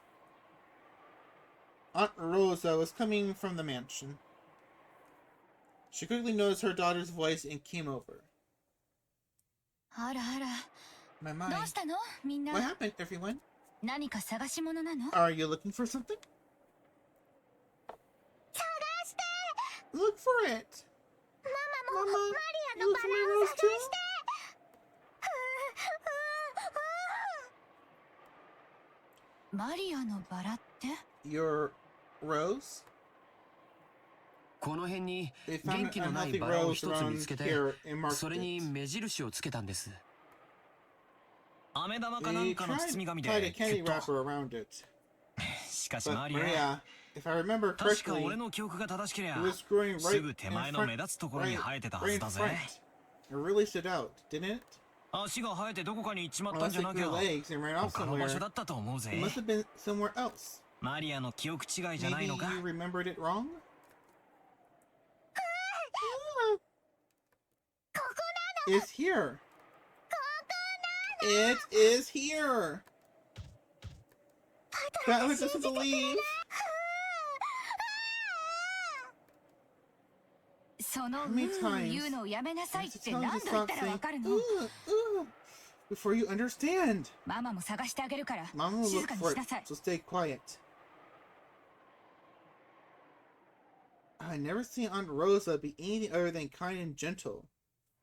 Aunt Rosa was coming from the mansion. She quickly noticed her daughter's voice and came over.
あらあら。
My
ど
mind.
うしたのみんな。
What happened, everyone?
何か探し物なの？
Are you looking for something?
探して。
Look for it.
ママも
Mama,
マリア
you
の
look
バ
for
ラ
my
を
rose
探
too?
して。マリアのバラって？
Your rose?
この辺に
They found
元
an
気のない
unhealthy
バラを
rose
一つ見
around
つけて、
here and marked
それに
it.
目印をつけたんです。
飴玉かなん
They
かの
tried
包み紙
to tie
で
a
キュ
candy
ッと。
wrapper around it.
しかし
But
マリア、
Maria, if I remember
確か
correctly,
俺の記憶が正しけりゃ
it was growing
す
right
ぐ
in
手前の目
front,
立つところに生えてたは
right
ず
in
だぜ。
front. It really stood out, didn't it?
足が生えてどこかに行っちまったん
Unless
じゃ
it
なき
grew
ゃ
legs and ran off
他の場
somewhere.
所だったと思う
It
ぜ。
must have been somewhere else.
マリアの記憶違いじゃない
Maybe
のか？
you remembered it wrong?
ここなの。
It's here.
ここなの。
It is here. That doesn't believe.
その
How many times
言うのをやめなさいっ
to
て
tell
何
you
度
to
言っ
stop
たらわ
saying
かるの？
before you understand.
ママも探してあげるから
Mom will
静
look
かに
for
し
it,
なさい。
so stay quiet. I never seen Aunt Rosa be anything other than kind and gentle.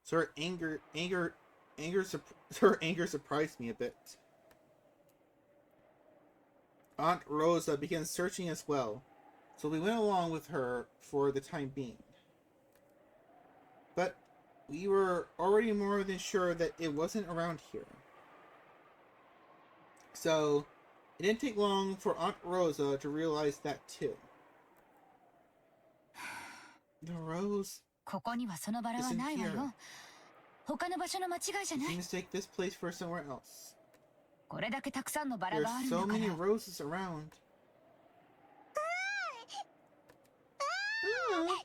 So her anger surprised me a bit. Aunt Rosa began searching as well, so we went along with her for the time being. But we were already more than sure that it wasn't around here. So it didn't take long for Aunt Rosa to realize that too. The rose.
ここにはそのバラはないわよ。他の場所の間違いじゃ
Did
な
you
い。
mistake this place for somewhere else?
これだけたくさんのバラ
There's
があるんだ
so
から。
many roses around. Ah,
違うの。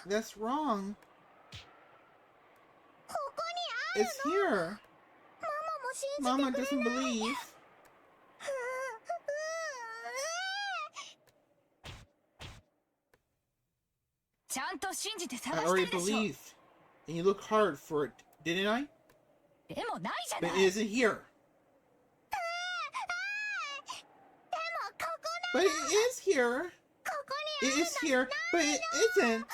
that's wrong.
ここにある
It's here.
ママも信じて
Mama
くれ
doesn't
ない。
believe.
ちゃんと信じて
I
探
already
してるでしょ。
believed. And you looked hard for it, didn't I?
でもないじゃ
But
な
it
い。
isn't here.
でもここ
But it is here.
ここに
It is here, but it isn't.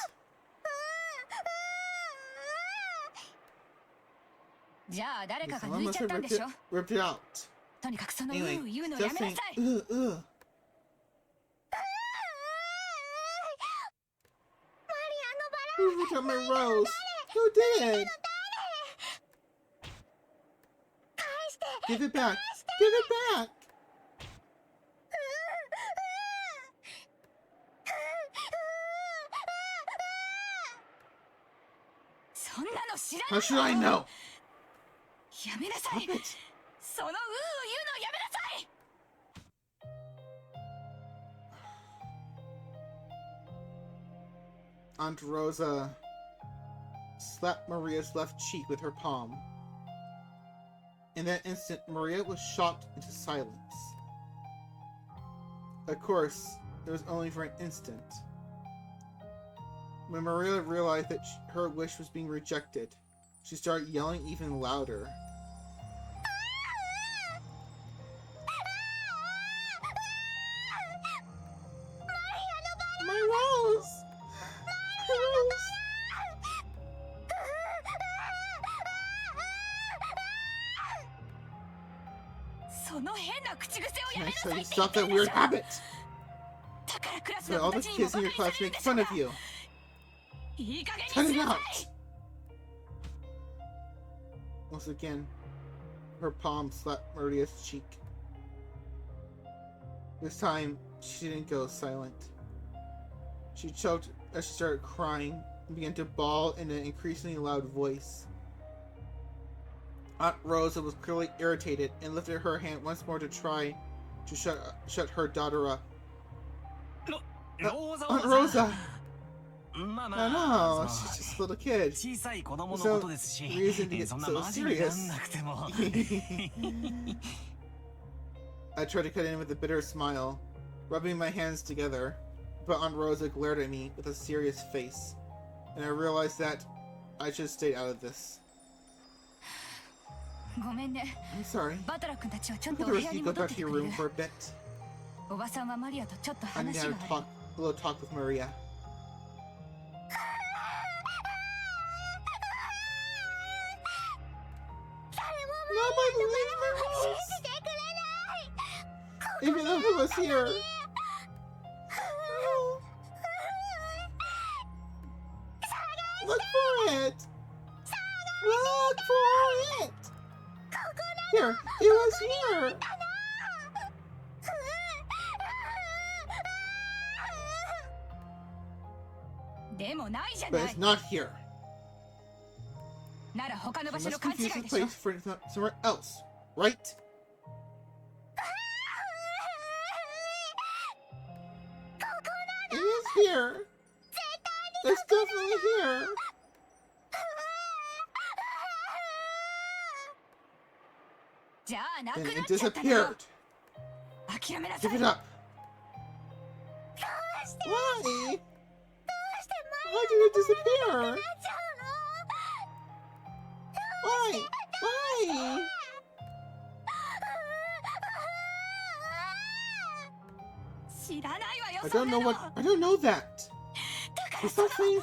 じゃあ誰かが
Someone
抜い
must
ちゃっ
have
たん
ripped
でし
it,
ょ。
ripped it out.
とにかくその
Anyway,
言うのや
just
めな
saying.
さい。
Ugh. Who ripped out my rose? Who did?
返して
Give it back. Give it back.
そんなの知ら
How
ない
should I know?
やめなさ
Stop
い。
it.
その言うのやめなさい。
Aunt Rosa slapped Maria's left cheek with her palm. In that instant, Maria was shocked into silence. Of course, it was only for an instant. When Maria realized that her wish was being rejected, she started yelling even louder. My rose! My rose!
その変な口癖を
Can
や
I
めな
tell
さい
you
って言
stop
った
that
で
weird
しょ。
habit?
だからクラス
So
の
all
子
the
たちにも
kids in
バ
your
カに
class
される
make
でしょ
fun
う
of
が。
you.
いい加減に
Cut
し
it
な
out!
さい。
Once again, her palm slapped Maria's cheek. This time, she didn't go silent. She choked as she started crying and began to bawl in an increasingly loud voice. Aunt Rosa was clearly irritated and lifted her hand once more to try to shut her daughter up. Aunt Rosa! No, she's just a little kid. There's no reason to get so serious. I tried to cut in with a bitter smile, rubbing my hands together, but Aunt Rosa glared at me with a serious face, and I realized that I should stay out of this. I'm sorry. I could the rest of you go back to your room for a bit. I need to have a little talk with Maria. Nobody leave my house! Even though he was here. Look for it! Look for it! Here, it was here! But it's not here. You must confuse the place for somewhere else, right? It is here. It's definitely here. Then it disappeared. Give it up. Why? Why did it disappear? Why? Why? I don't know what. I don't know that. It's something.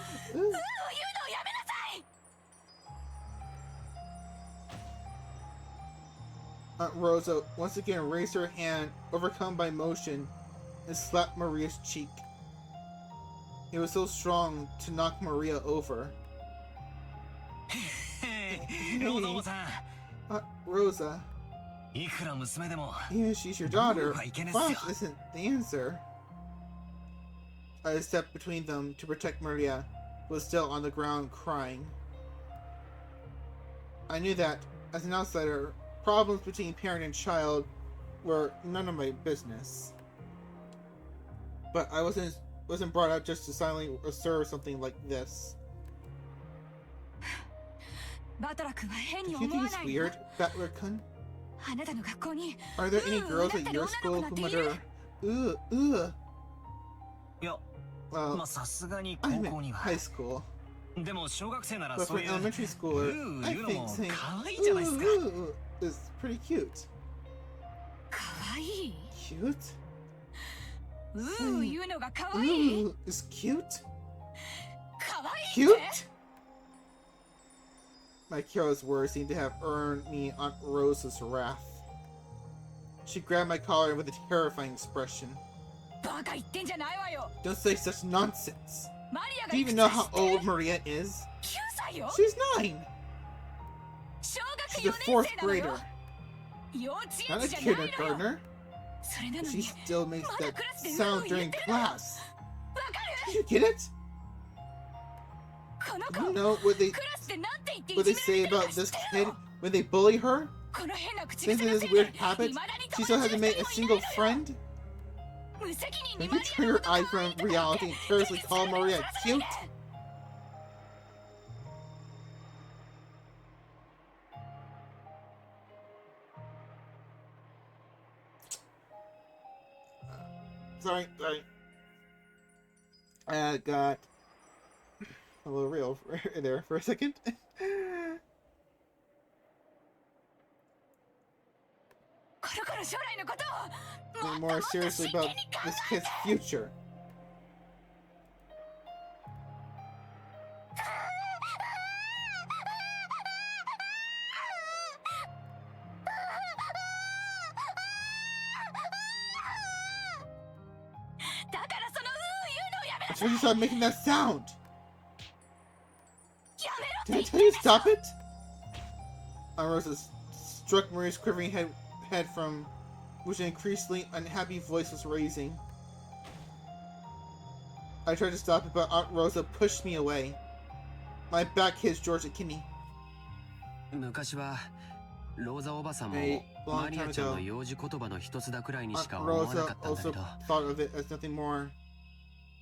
Aunt Rosa once again raised her hand, overcome by emotion, and slapped Maria's cheek. It was so strong to knock Maria over. Hey, Rosa. Even if she's your daughter, violence isn't the answer. I stepped between them to protect Maria, who was still on the ground crying. I knew that, as an outsider, problems between parent and child were none of my business. But I wasn't brought up just to silently observe something like this. Do you think it's weird, Battler-kun? Are there any girls at your school who mutter, ugh, ugh? Well, I meant high school. But for an elementary schooler, I think saying ooh, ooh is pretty cute. Cute? Ooh is cute? Cute? My careless words seemed to have earned me Aunt Rosa's wrath. She grabbed my collar with a terrifying expression. Don't say such nonsense. Do you even know how old Maria is? She's 9. She's a 4th grader. Not a kindergartner. She still makes that sound during class. Do you get it? You know what they say about this kid when they bully her? Since it is a weird habit, she still hasn't made a single friend? Can you turn your eye from reality and carelessly call Maria cute? Sorry. I got a little real there for a second. And more seriously about this kid's future. That's when you start making that sound. Did I tell you to stop it? Rosa struck Maria's quivering head from which an increasingly unhappy voice was raising. I tried to stop it, but Aunt Rosa pushed me away. My back hits George Kinney.
昔はローザおばさんも
A
マ
long
リ
time
アちゃんの
ago,
幼児言葉の一つだくらいにしか思わな
Rosa
かったんだけ
also
ど、
thought of it as nothing more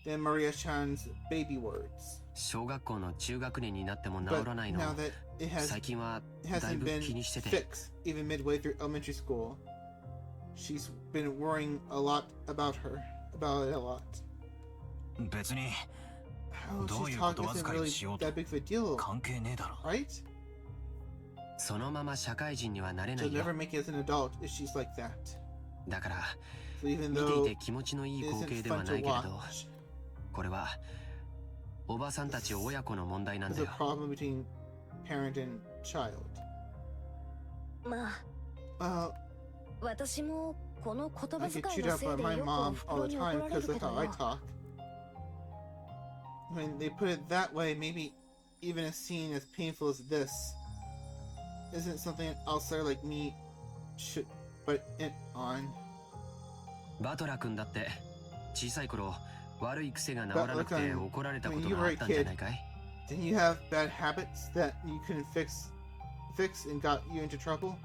than Maria-chan's baby words.
小学校の中学年になっても治
But
らないの
now that it
最近は
hasn't
だいぶ
been
気にしてて、
fixed even midway through elementary school, she's been worrying a lot about it a lot.
別に
How
どう
she's
いう言
talking
葉
isn't
遣いを
really
しようと
that big of a deal,
関係ねえだろ。
right?
そのまま社会人にはなれな
She'll
いよ。
never make it as an adult if she's like that.
だから
So even
見てい
though
て気持ちのいい
it
光景
isn't
では
fun
ない
to
けれど、
watch,
これはおばさんたち親子の問題なん
there's
だ
a
よ。
problem between parent and child.
まあ
Well,
私もこの言
I
葉
get
遣い
chewed
の
out
せい
by
で
my
よく
mom
お
all
袋
the
に怒
time
られ
because
るけ
that's
ど
how I
な。
talk. When they put it that way, maybe even a scene as painful as this isn't something an outsider like me should put it on.
バトラ君だって小さい頃悪い癖が治らなくて怒られたこと
when you
が
were
あ
a
ったんじゃ
kid,
ないかい？
didn't you have bad habits that you couldn't fix and got you into trouble?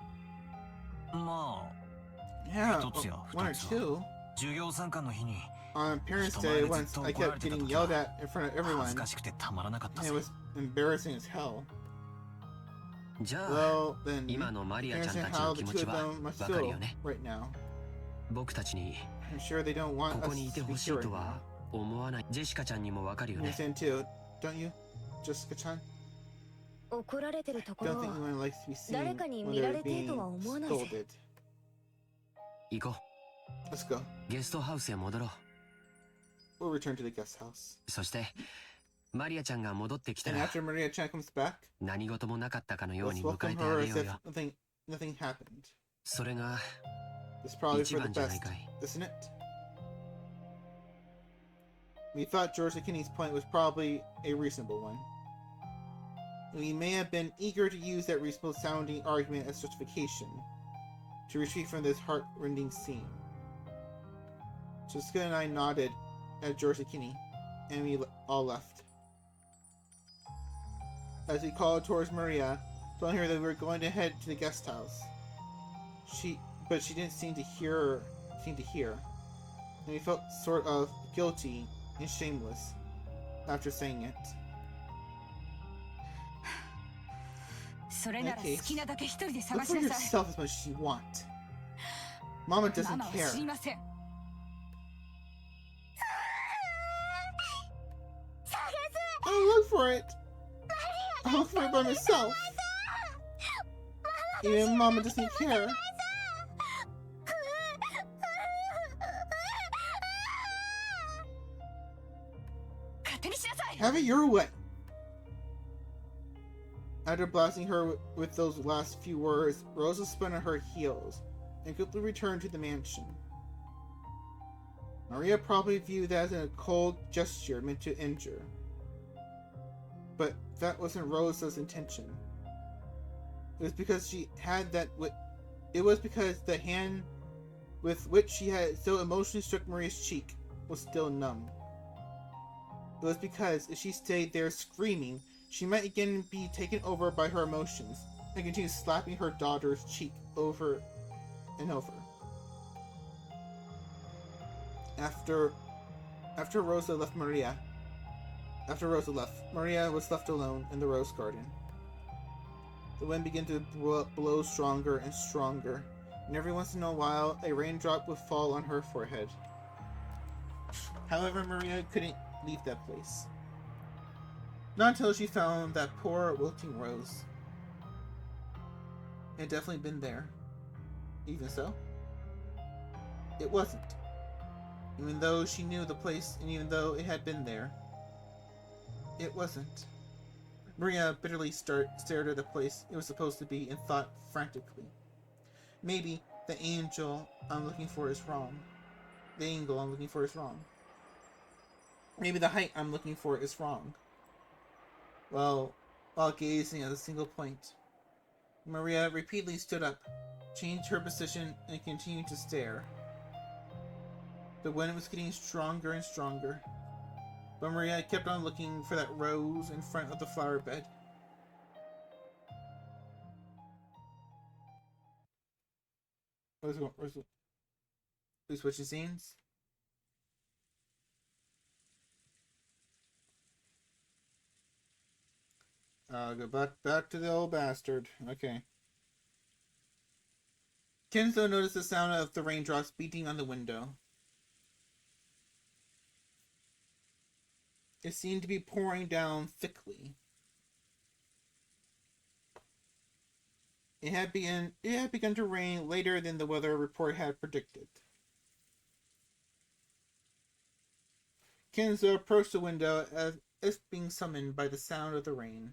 まあ
Yeah,
一つや
one or
二つ
two.
授業参観の日に
On Parents'
人前
Day,
でずっ
once
と
I
怒られ
kept
てた
getting
時
yelled
は
at in front of
恥
everyone,
ずかしくてたまらなかった
and
ぜ。
it was embarrassing as hell.
じゃあ
Well, then,
今のマリア
I
ちゃん
understand
たちの
how
気
the
持
two
ち
of
は
them must
わかる
feel
よね。
right now.
僕たちに
I'm sure they don't want
こ
us
こにいて
to be
ほしい
here
と
right
は
now.
思わない。ジェシカちゃんにもわかるよ
You
ね。
understand too, don't you, Jessica-chan?
怒られてるところ
Don't
を
think anyone likes to be seen
誰かに
when
見ら
they're
れてい
being
とは思わないぜ。
scolded.
行こ
Let's go.
う。ゲストハウスへ戻ろう。
We'll return to the guest house.
そしてマリアちゃんが戻ってきた
And
ら
after Maria-chan comes back,
何事もなかったかのよう
let's
に迎え
welcome
てあ
her
げ
as
よう
if
よ。
nothing happened.
それが
It's probably
一
for the
番じゃない
best,
かい。
isn't it? We thought George Kinney's point was probably a reasonable one. We may have been eager to use that reasonable sounding argument as justification to retreat from this heart-rending scene. Jessica and I nodded at George Kinney, and we all left. As we called towards Maria, telling her that we were going to head to the guest house. But she didn't seem to hear. And we felt sort of guilty and shameless after saying it.
それなら好きなだけ一人で
Look
探し
for
なさい。
yourself as much as you want. Mama
マ
doesn't
マは
care.
知りません。
I'll look for it. I'll look for it by myself. Even Mama doesn't care. Have it your way. After blasting her with those last few words, Rosa spun on her heels and quickly returned to the mansion. Maria probably viewed that as a cold gesture meant to injure. But that wasn't Rosa's intention. It was because she had that. It was because the hand with which she had so emotionally struck Maria's cheek was still numb. It was because if she stayed there screaming, she might again be taken over by her emotions and continue slapping her daughter's cheek over and over. After Rosa left, Maria was left alone in the rose garden. The wind began to blow stronger and stronger, and every once in a while a raindrop would fall on her forehead. However, Maria couldn't leave that place. Not until she found that poor wilting rose. It had definitely been there. Even so, it wasn't. Even though she knew the place, and even though it had been there, it wasn't. Maria bitterly stared at the place it was supposed to be and thought frantically. Maybe the angel I'm looking for is wrong. The angle I'm looking for is wrong. Maybe the height I'm looking for is wrong. Well, while gazing at a single point, Maria repeatedly stood up, changed her position, and continued to stare. The wind was getting stronger and stronger. But Maria kept on looking for that rose in front of the flower bed. Where's the... We switch the scenes? Go back to the old bastard. Okay. Kenzo noticed the sound of the raindrops beating on the window. It seemed to be pouring down thickly. It had begun to rain later than the weather report had predicted. Kenzo approached the window as if being summoned by the sound of the rain.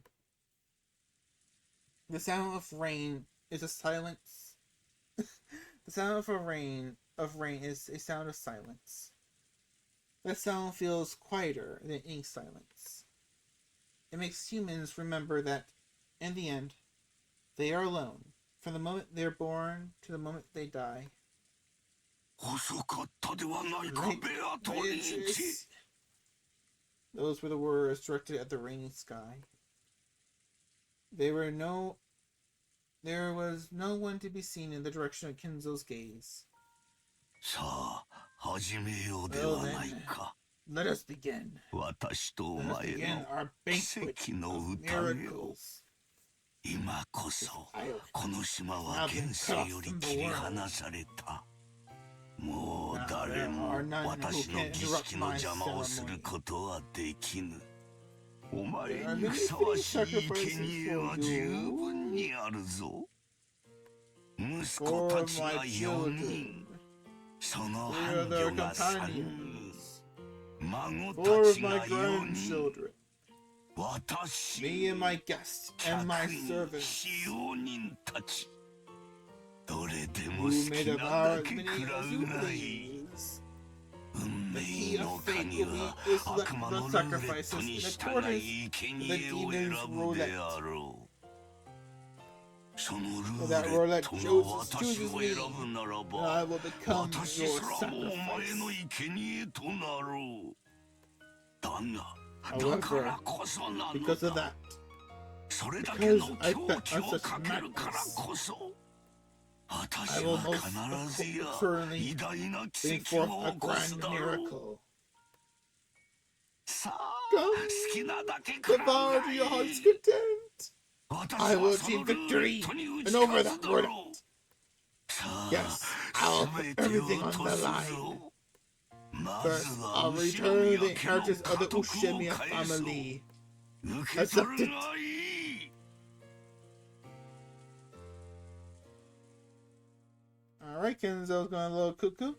The sound of rain is a silence. The sound of rain is a sound of silence. That sound feels quieter than any silence. It makes humans remember that, in the end, they are alone, from the moment they are born to the moment they die. Those were the words directed at the rainy sky. There was no one to be seen in the direction of Kenzo's gaze. Well then, let us begin. Let us begin our banquet of miracles.
今こそこの島は現世より切り離された。もう誰も私の儀式の邪魔をすることはできぬ。お前にふさわしい生贄は十分にあるぞ。息子たちが4人、その伴侶が3人、孫たちが4人。
Me and my guests and my servants, who made a vow as many as you please. The key of fate will be the sacrifices in accordance with the demon's roulette. That roulette chooses me, and I will become your sacrifice. However, because of that, because I bet on such madness, I will most certainly bring forth a grand miracle. Come, devour to your heart's content. I will achieve victory and over that roulette. Yes, I'll put everything on the line. First, I'll return the inheritance of the Ushemiya family. Accept it. Alright, Kenzo's going a little cuckoo.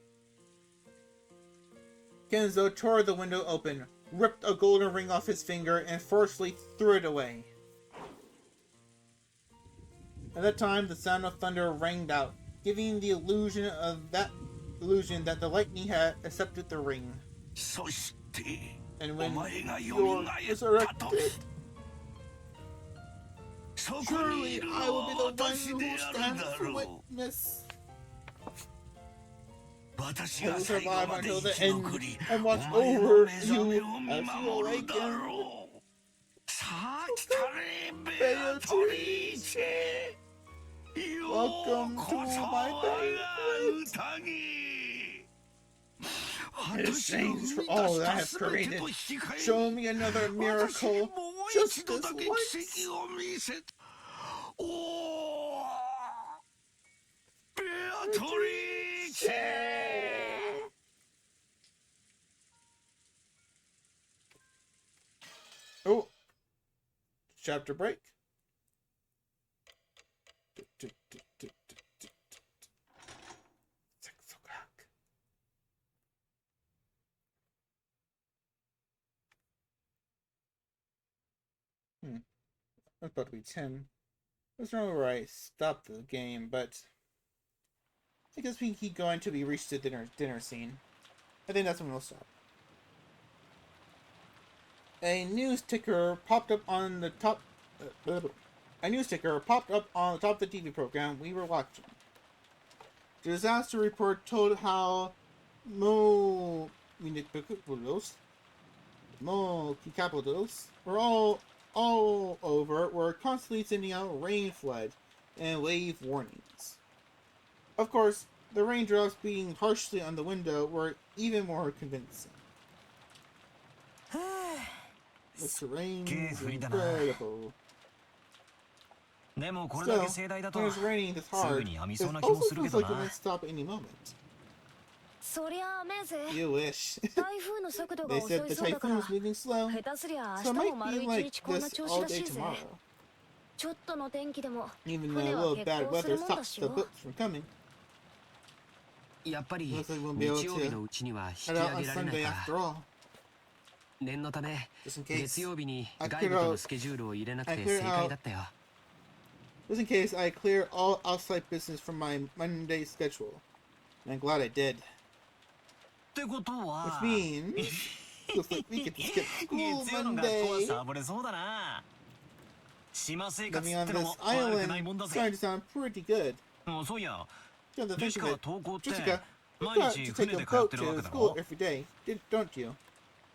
Kenzo tore the window open, ripped a golden ring off his finger, and forcefully threw it away. At that time, the sound of thunder rang out, giving the illusion that the lightning had accepted the ring. And when you're resurrected, surely I will be the one who stands witness. I will survive until the end and watch over you as you awaken. Beatrice, welcome to my banquet. In exchange for all that I have created, show me another miracle just this once. Beatrice! Oh, chapter break. That's about to be 10. That's not where I stopped the game, but I guess we can keep going until we reach the dinner scene. I think that's when we'll stop. A news ticker popped up on the top. A news ticker popped up on the top of the TV program we were watching. The disaster report told how Umineko Multi capitals were all over were constantly sending out rain flood and wave warnings. Of course, the raindrops beating harshly on the window were even more convincing. The terrain is incredible. Still, when it's raining this hard, it also feels like it might stop at any moment.
そりゃ雨ぜ
You wish.
台風の速度が
They
遅
said
い
the
そうだか
typhoon
ら
was moving slow,
下手すりゃ
so
明
it
日も
might
丸
be
一
like
日こんな
this
調子
all
らし
day
いぜ
tomorrow.
ちょっとの天気でも
Even though
船
a
は
little
欠
bad
航する
weather
もんだ
stops
し
the
よ
boats from coming.
やっぱり
Looks like we won't be able
日曜日
to
のうちには引き
head
上
out on
げられない
Sunday
か
after all.
念のため
Just in case.
月曜日に
I
外部とのスケジュールを入れなくて
clear
正解だったよ
Just in case I clear all outside business from my Monday schedule. And I'm glad I did.
ってことは
Which means, looks like we get to skip school
月曜の学校は
Monday.
サボれそうだな島生活
Living
って
on
の
this
も悪くない
island
もんだ
starting
ぜ
to sound pretty good.
そういや
Come to
ジェ
think
シ
of
カは
it,
登校って
Jessica, you
毎
got
日
to
船
take
で
a
通っ
boat
てるわ
to
けだ
school
ろ
every day, don't you?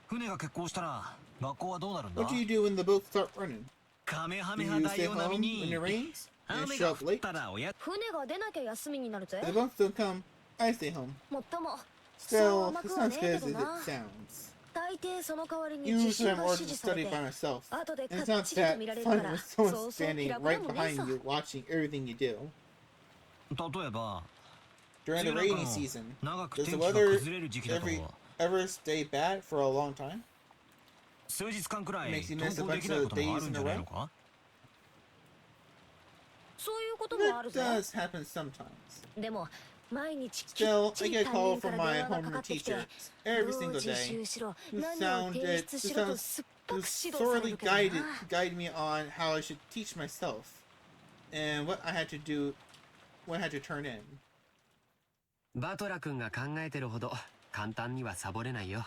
船が欠航したら学校はどうなるんだ
What do you do when the boats start running?
カメハ
Do
メ
you
ハ
stay
大王並
home
み
when
に
it rains? And
雨
show
が
up
降っ
late?
たら親
船が出なきゃ休みになるぜ
If the boats don't come, I stay home.
もっとも
Still,
甘
this
くは
sounds
ね
good
え
as
けど
it
な
sounds.
大抵その代わりに自
Usually
習
I'm
が
ordered
指
to
示され
study
て
by myself.
後で
And
か
it's
っ
not
ちりと
that
見られる
fun
から
when
そう
someone's
そう
standing
気楽で
right
もねえ
behind
さ
you watching everything you do.
例えば
During the
梅雨なん
rainy
かの
season,
長く
does
天
the
気が
weather
崩れる時期だと
ever stay bad for a long time?
数日間くらい
Makes you
登
miss a
校でき
bunch
ないこ
of
ともあ
days
るん
in
じ
a
ゃない
row?
のか
そういうこともあ
That
るぜ
does happen sometimes.
でも毎日きっ
Still,
ち
I
り
get
担
call
任か
from
ら
my
電話がか
homeroom
かってきて
teacher
ど
every
う
single
自
day
習しろ
who
何を提
sounded
出しろと酸っぱく
who
指導され
thoroughly
るけどな
guided me on how I should teach myself and what I had to do, what I had to turn in.
バトラ君が考えてるほど簡単にはサボれないよ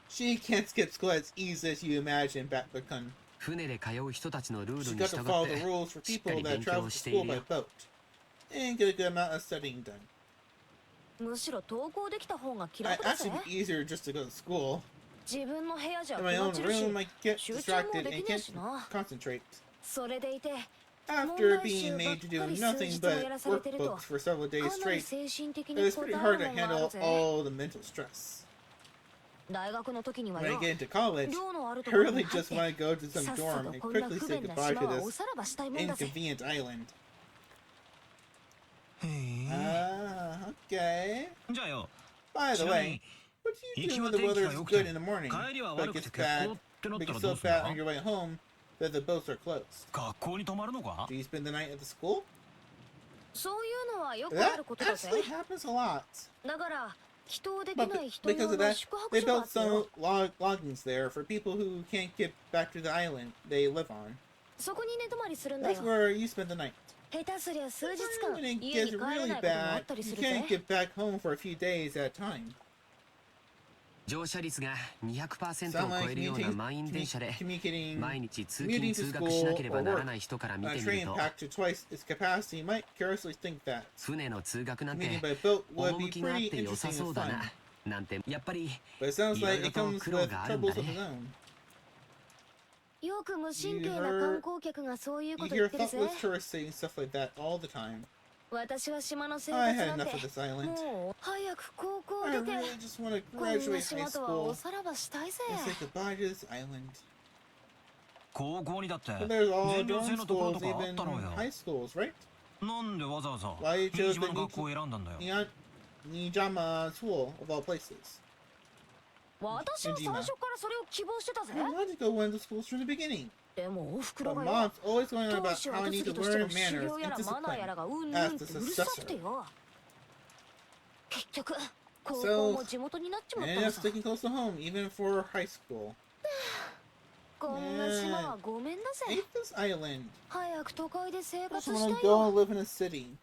She can't skip school as easy as you imagine, Batbacun.
船で通う人たちのルー
She
ルに
got
従
to follow
っ
the
て
rules for
しっか
people
り
that
勉強
travel
を
to
してい
school
る
by
よ
boat and get a good amount of studying done.
むしろ登校できた方が気
I
楽だぜ
actually be easier just to go to school.
自分の部屋じゃ
In
気
my
が
own
散るし
room, I get
集中も
distracted
で
and
きねえ
can't
しな
concentrate.
それでいて
After being made to do nothing but workbooks for several
か
days
なり
straight,
精神的
it
に
was
こ
pretty
だわ
hard
る
to
もんがある
handle
ぜ
all the mental stress.
大学の時には
When I
よ
get into college,
寮のあると
I
ころに
really
入っ
just
て
want to go to
さ
some
っさ
dorm
と
and
こんな
quickly
不
say
便な
goodbye
島
to
はお
this
さらばしたいもんだぜ
inconvenient island.
へえ
Ah, okay.
じゃあよ
By
ち
the
なみ
way,
に
what do you
行
do
き
when
は
the
天気
weather
が
is
良く
good
て
in the morning,
帰りは
but
悪く
gets
て欠
bad,
航ってなっ
but
たら
gets
ど
so
うするん
bad
だ
on your way home that the boats are closed?
学校に泊まるのか
Do you spend the night at the school?
そういうのはよくあ
That
ることだぜ
actually happens a lot.
だから祈祷でき
But
ない人
because
用
of
の
that,
宿泊
they
所があ
built
ってよ
some loggings there for people who can't get back to the island they live on.
そこに寝泊まりするんだ
That's
よ
where you spend the night.
下手すりゃ数日間
When it
家に
gets
帰れ
really
ないこともあっ
bad,
たり
you
するぜ
can't get back home for a few days at a time.
乗車率が 200%
Sound
を
like
超えるような満員電車で
communicating
毎日通
commuting
勤
to
通学しな
school
ければ
or
なら
work
ない人から見
on
て
a
みる
train
と
packed to twice its capacity might carelessly think that
船の通学なん
commuting
て
by boat would be
趣があっ
pretty
て良さ
interesting
そう
and
だ
fun.
ななんてやっぱり
But it sounds like it
いろいろと
comes
苦労
with
があるんだね
troubles of its own.
よく無神経な観光客がそういうこ
You
と言
hear
ってるぜ
thoughtless tourists saying stuff like that all the time.
私は島の生
I
活
had
なん
enough
て
of this island.
もう早く高校
I
出て
really just want to
こんな
graduate high
島とはお
school
さらばしたいぜ
and say goodbye to this island.
高校にだって
But there's all
全寮制
dorm
のところ
schools,
とかあっ
even
たのよ
high schools, right?
なんでわざわざ
Why you
新
chose
島
the
の学校を選んだんだよ
Nijama school of all places?
私は最初からそれを希望してたぜ
I wanted to go one of the schools from the beginning.
でもおふく
But
ろがよ
mom's always going on
当
about
主
how I
後
need
継
to
ぎとして
learn
の修
manners
行や
and
らマナーや
discipline
らがうんぬん
as
って
the
うるさくて
successor.
よ結局高校
So,
も地元になっちまっ
I
た
ended
の
up
さ
sticking close to home, even for high school.
こんな島はごめんだ
I
ぜ
hate this island.
早く都会で生
I
活
just
し
want
た
to
い
go
よ
and live in a city.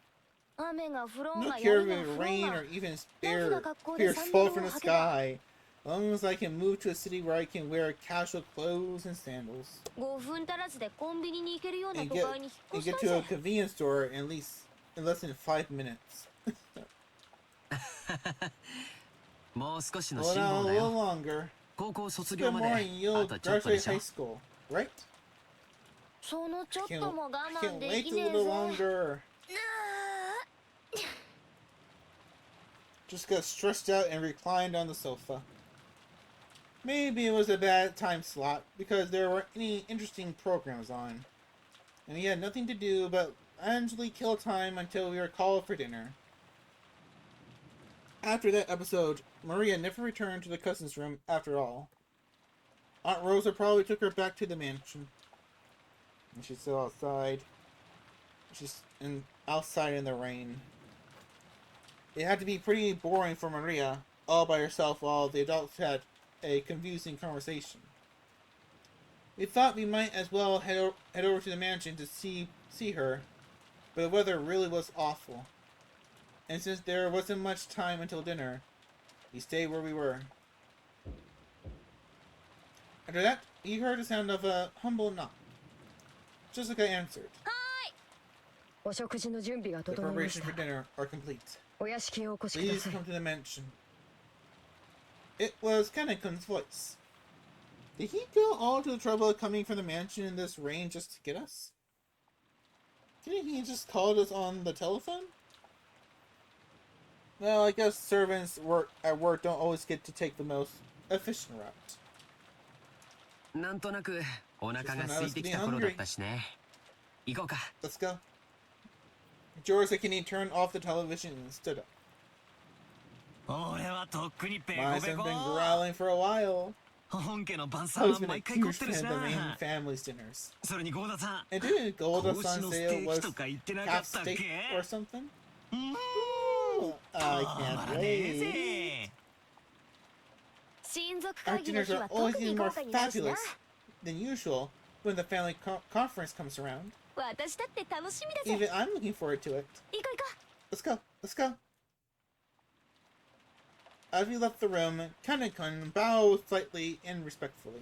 雨が降ろう
No
が
care
槍
if
が
it
降ろう
rain
が
or even
ラフな
spears
格好で
fall
三
from
人
the
を履けば
sky. As long as I can move to a city where I can wear casual clothes and sandals
5分足らずでコンビニに行けるような
and
都会に引っ
get
越した
to
い
a
ぜ
convenience store in less than 5 minutes.
もう少しの
Hold
辛
on
抱
a
だ
little
よ。
longer.
高校卒
Good
業まで
morning, you'll
あとちょっとで
graduate
しょ。
high school, right?
そのちょっ
Can't,
とも我
can't
慢で
wait
き
a
ねえ
little
ぜ。
longer. Just got stressed out and reclined on the sofa. Maybe it was a bad time slot because there weren't any interesting programs on. And he had nothing to do but endlessly kill time until we were called for dinner. After that episode, Maria never returned to the cousin's room after all. Aunt Rosa probably took her back to the mansion. And she's still outside. She's outside in the rain. It had to be pretty boring for Maria, all by herself while the adults had a confusing conversation. We thought we might as well head over to the mansion to see her, but the weather really was awful. And since there wasn't much time until dinner, we stayed where we were. After that, we heard the sound of a humble knock. Jessica answered.
お食事の準備が
The
整いまし
preparations
た
for。dinner are complete.
お屋敷へお越しくだ
Please
さい。
come to the mansion. It was Kanekun's voice. Did he go all to the trouble of coming from the mansion in this rain just to get us? Didn't he just call us on the telephone? Well, I guess servants at work don't always get to take the most efficient route.
なんとなくお腹が空いてきた頃だったしね。行こうか。
Let's go. George Akini turned off the television and stood up.
俺はとっくにペ
My
コペ
son's
コ。
been growling for a while.
本家の晩
I
餐
was
は
been a
毎回凝っ
huge
てるし
fan of the main
な。
family's dinners.
それにゴーダさん。
And didn't
子
Golda
牛
San
のス
say
テ
it
ー
was
キとか言ってなか
half
ったっ
steak
け
or something?
うーん。
I
た
can't
まらねえ
wait.
親族
Our
会議の
dinners
日
are
は
always
特に
even
豪
more
華になるしな。
fabulous than usual when the family conference comes around.
私だって楽しみだぜ。
Even I'm looking forward to it.
行こう行こ
Let's go. Let's go. As we left the room, Kanekun bowed slightly and respectfully.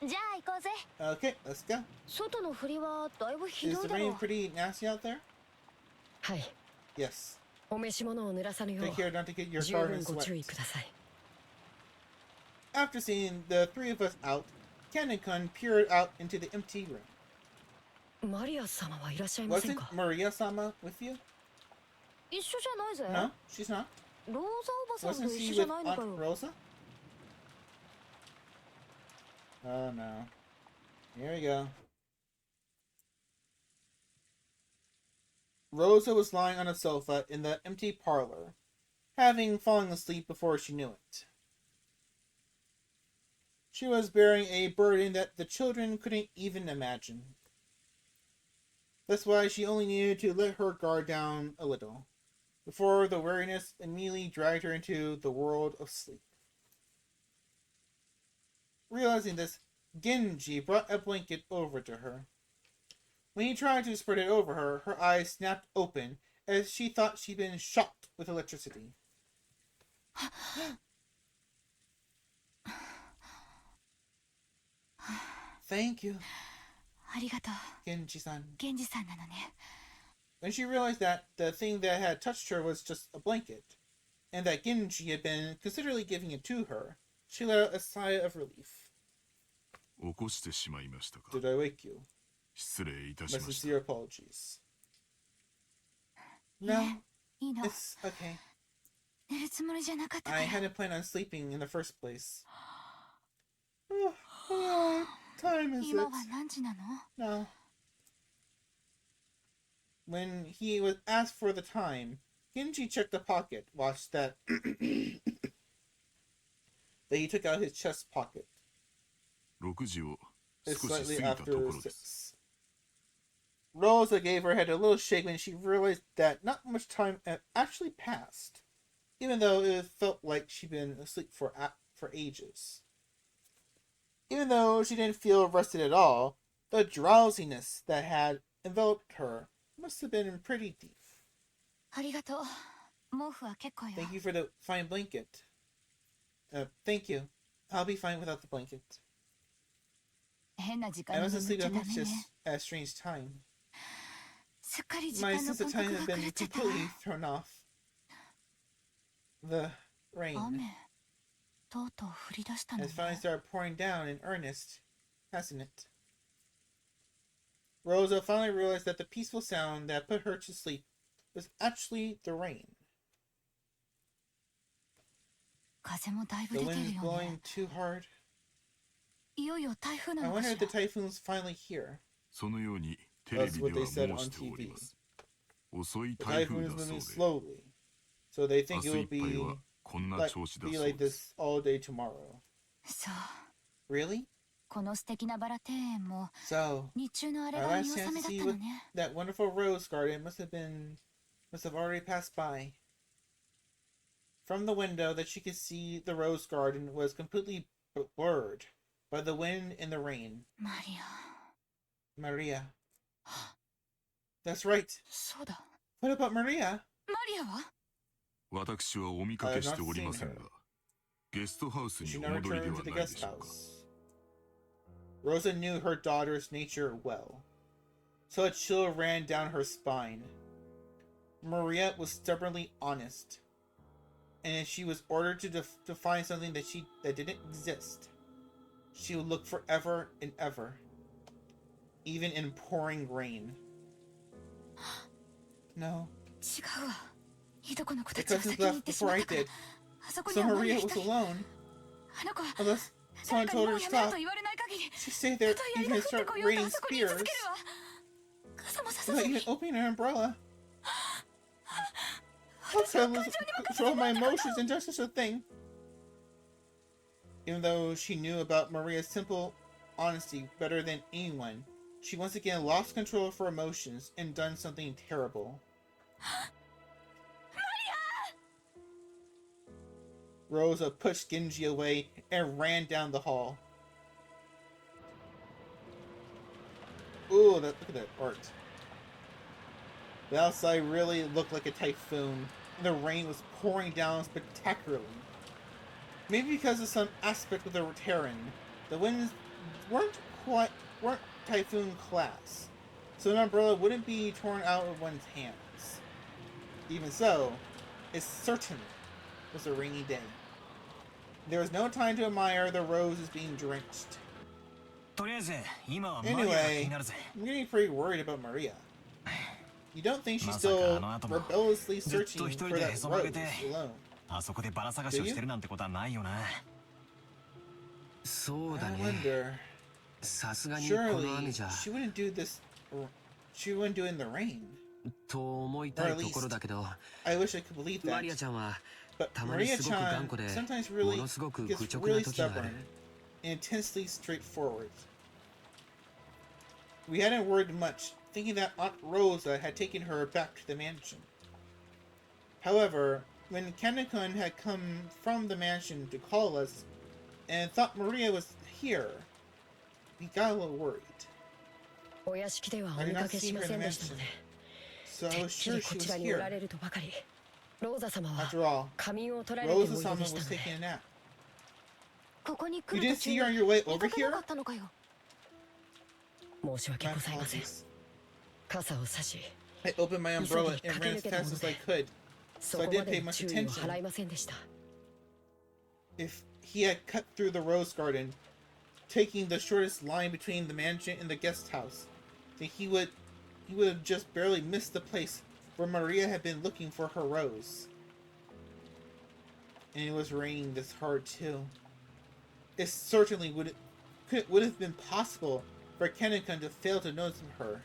う。じゃあ行こうぜ。
Okay, let's go.
外の振りはだいぶひ
Is
ど
the
いだろ
rain
う。
pretty nasty out there?
はい。
Yes.
お召し物を濡らさぬよ
Take
う
care not to get your
十
car
分
in
ご注
sweat.
意ください。
After seeing the three of us out, Kanekun peered out into the empty room.
マリア様はいらっしゃいません
Wasn't
か。
Maria-sama with you?
一緒じゃないぜ。
No, she's not.
ローザおばさん
Wasn't
と一
she
緒じゃ
with
ないのか
Aunt
よ。
Rosa? Oh no. Here we go. Rosa was lying on a sofa in the empty parlor, having fallen asleep before she knew it. She was bearing a burden that the children couldn't even imagine. That's why she only needed to let her guard down a little, before the weariness immediately dragged her into the world of sleep. Realizing this, Genji brought a blanket over to her. When he tried to spread it over her, her eyes snapped open as she thought she'd been shocked with electricity. Thank you,
ありがとう
Genji-san.
源氏さんなのね
When she realized that the thing that had touched her was just a blanket, and that Genji had been considerably giving it to her, she let out a sigh of relief.
起こしてしまいましたか。
Did I wake you?
失礼いた
My
しました。
sincere apologies. No,
いいの
it's okay.
寝るつもりじゃなかったか
I
ら
hadn't planned on sleeping in the first place. What time is
今
it?
は何時なの
No. When he was asked for the time, Genji checked the pocket, watched that that he took out his chest pocket.
6時を
It's
少し
slightly
過ぎたとこ
after
ろです。
6. Rosa gave her head a little shake when she realized that not much time had actually passed, even though it felt like she'd been asleep for ages. Even though she didn't feel rested at all, the drowsiness that had enveloped her must have been pretty deep.
ありがとう毛布は結構よ
Thank you for the fine blanket. Thank you. I'll be fine without the blanket.
変な時
I
間に
mustn't
眠っ
sleep
ちゃ
that
ダ
much
メ
just
ね
at a strange time.
すっかり時
My
間の
sense of
感
time
覚
has
が
been
狂っちゃったわ
completely thrown off. rain
雨とうとう降り出したの
has
ね。
finally started pouring down in earnest, hasn't it? Rosa finally realized that the peaceful sound that put her to sleep was actually the rain.
風もだいぶ
The
出て
wind
る
is
よ
blowing
ね。
too hard.
いよいよ台風な
I
のか
wonder
し
if the
ら。
typhoon's finally here.
そのようにテレ
That's
ビ
what
で
they
は
said
申
on
しており
TV.
ます。遅い
The
台
typhoon
風
is
だそう
moving
で、
slowly, so they think
明
it
日
will
いっぱい
be
はこんな
like,
調子だ
be
そう
like
です
this。all day tomorrow.
そう。
Really?
この素敵なバラ庭園も
So,
日中のあれ
our
が見
last
納
chance
め
to
だっ
see
たの
what
ね。
that wonderful rose garden must have already passed by. From the window that she could see, the rose garden was completely blurred by the wind and the rain.
マリア。
Maria. That's right.
そうだ。
What about Maria?
マリアは？
私はお見かけしておりませんが、ゲストハウス
She
に
now
お戻りで
returned
は
to the
ないで
guest
しょうか。
house. Rosa knew her daughter's nature well, so a chill ran down her spine. Maria was stubbornly honest, and if she was ordered to find something that didn't exist, she would look forever and ever, even in pouring rain. No.
違うわ。いとこの子
The
たちが
cousins
先に行っ
left
てし
before
まっ
I
たから
did,
あそこに
so
はマリア
Maria
一
was
人。
alone.
あの子は
Unless
誰
someone
かに
told
も
her
う
to
やめろ
stop,
と言われない限り、
she'd stay
た
there
とえ槍
even
が
if
降
it
って
start
こようと
raining
あそこに居続
spears,
けるわ。傘もささ
without
ずに。
even opening an umbrella. How could I lose control of my emotions and do such a thing? Even though she knew about Maria's simple honesty better than anyone, she once again lost control of her emotions and done something terrible. Rosa pushed Genji away and ran down the hall. Ooh, look at that art. The outside really looked like a typhoon, and the rain was pouring down spectacularly. Maybe because of some aspect of the terrain, the winds weren't typhoon class, so an umbrella wouldn't be torn out of one's hands. Even so, it certainly was a rainy day. There was no time to admire the roses being drenched.
とりあえず今はマリアが気
Anyway,
になるぜ。
I'm getting pretty worried about Maria. You don't think she's
まさか
still
あの後も
rebelliously
ずっ
searching
と一人
for
で
that
へそ曲げ
rose
て
alone?
あそこでバラ探しをしてるなんてことはないよな。
そうだ
I
ね。
wonder.
さすがにこの
Surely
雨じゃ
she wouldn't do this. She wouldn't do it in the rain.
と思いたいところだけど、
I wish I could believe
マ
that.
リアちゃんは
But
たまにすごく頑
Maria-chan
固で
sometimes
も
really
のすごく
gets
愚直な
really
時があ
stubborn
る。
and intensely straightforward. We hadn't worried much, thinking that Aunt Rosa had taken her back to the mansion. However, when Kanekun had come from the mansion to call us and thought Maria was here, we got a little worried.
お屋敷ではお見かけしませんでしたので、
So I
てっ
was
き
sure
りこ
she
ち
was
らにおら
here.
れるとばかり。ローザ様は
After all,
仮眠を取られてもい
Rosa-sama
いで
was
したので、
taking a nap.
ここに来
You
る
didn't
途
see
中
her
に
on your way
見
over
かけな
here?
かったのかよ。
申し訳
My
ございません。
apologies.
傘を差し、
I opened my umbrella and ran as fast as I could.
そこ
I
ま
didn't
で
pay
の
much
注意を
attention.
払いませんでした。
If he had cut through the rose garden, taking the shortest line between the mansion and the guest house, then he would have just barely missed the place where Maria had been looking for her rose. And it was raining this hard too. It certainly would have been possible for Kanekun to fail to notice her.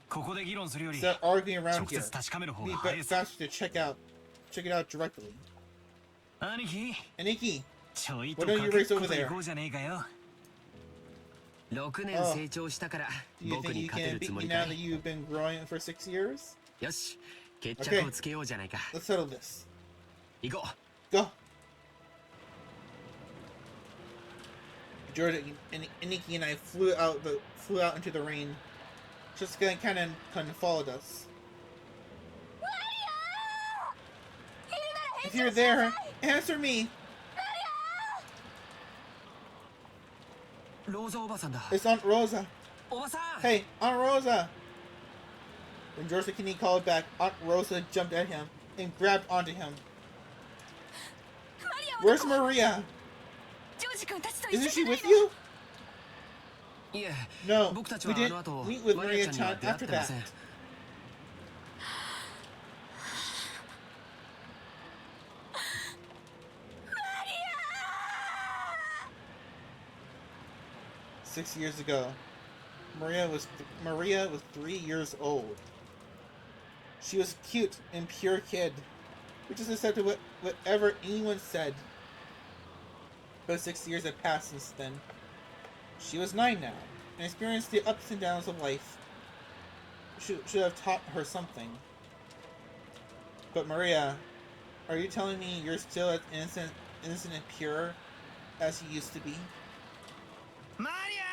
ここで議論するより
Instead of arguing around
直
here,
接確かめる方
it'd
が
be
早いさ。
faster to check it out directly.
兄貴、
Aniki,
ちょいと
Why don't
か
you
け
race
っこ
over
と
there?
行こうじゃねえかよ。
6年成長したから
do you
僕
think
に
you
勝て
can
るつ
beat
も
me
り
now
か
that
い。
you've been growing for 6 years?
よし、決着をつけようじゃないか。
Let's settle this.
行こ
Go. Jordan and Aniki and I flew out into the rain. Just kind of followed us. If you're there, answer me.
う。ローザおばさんだ。
It's Aunt Rosa.
おばさん。
Hey, Aunt Rosa. When Josephine called back, Aunt Rosa jumped at him and grabbed onto him. Where's Maria?
ジョージ君たちと一
Isn't
緒じ
she
ゃない
with
の。
you?
いえ
No,
僕たち
we
はあ
didn't
の後
meet with
マリア
Maria
ちゃんには
Chan
出会っ
after
てま
that.
せん。
6 years ago, Maria was 3 years old. She was a cute and pure kid, who just accepted whatever anyone said. But 6 years had passed since then. She was 9 now, and experienced the ups and downs of life. Should have taught her something. But Maria, are you telling me you're still as innocent and pure as you used to be?
マリア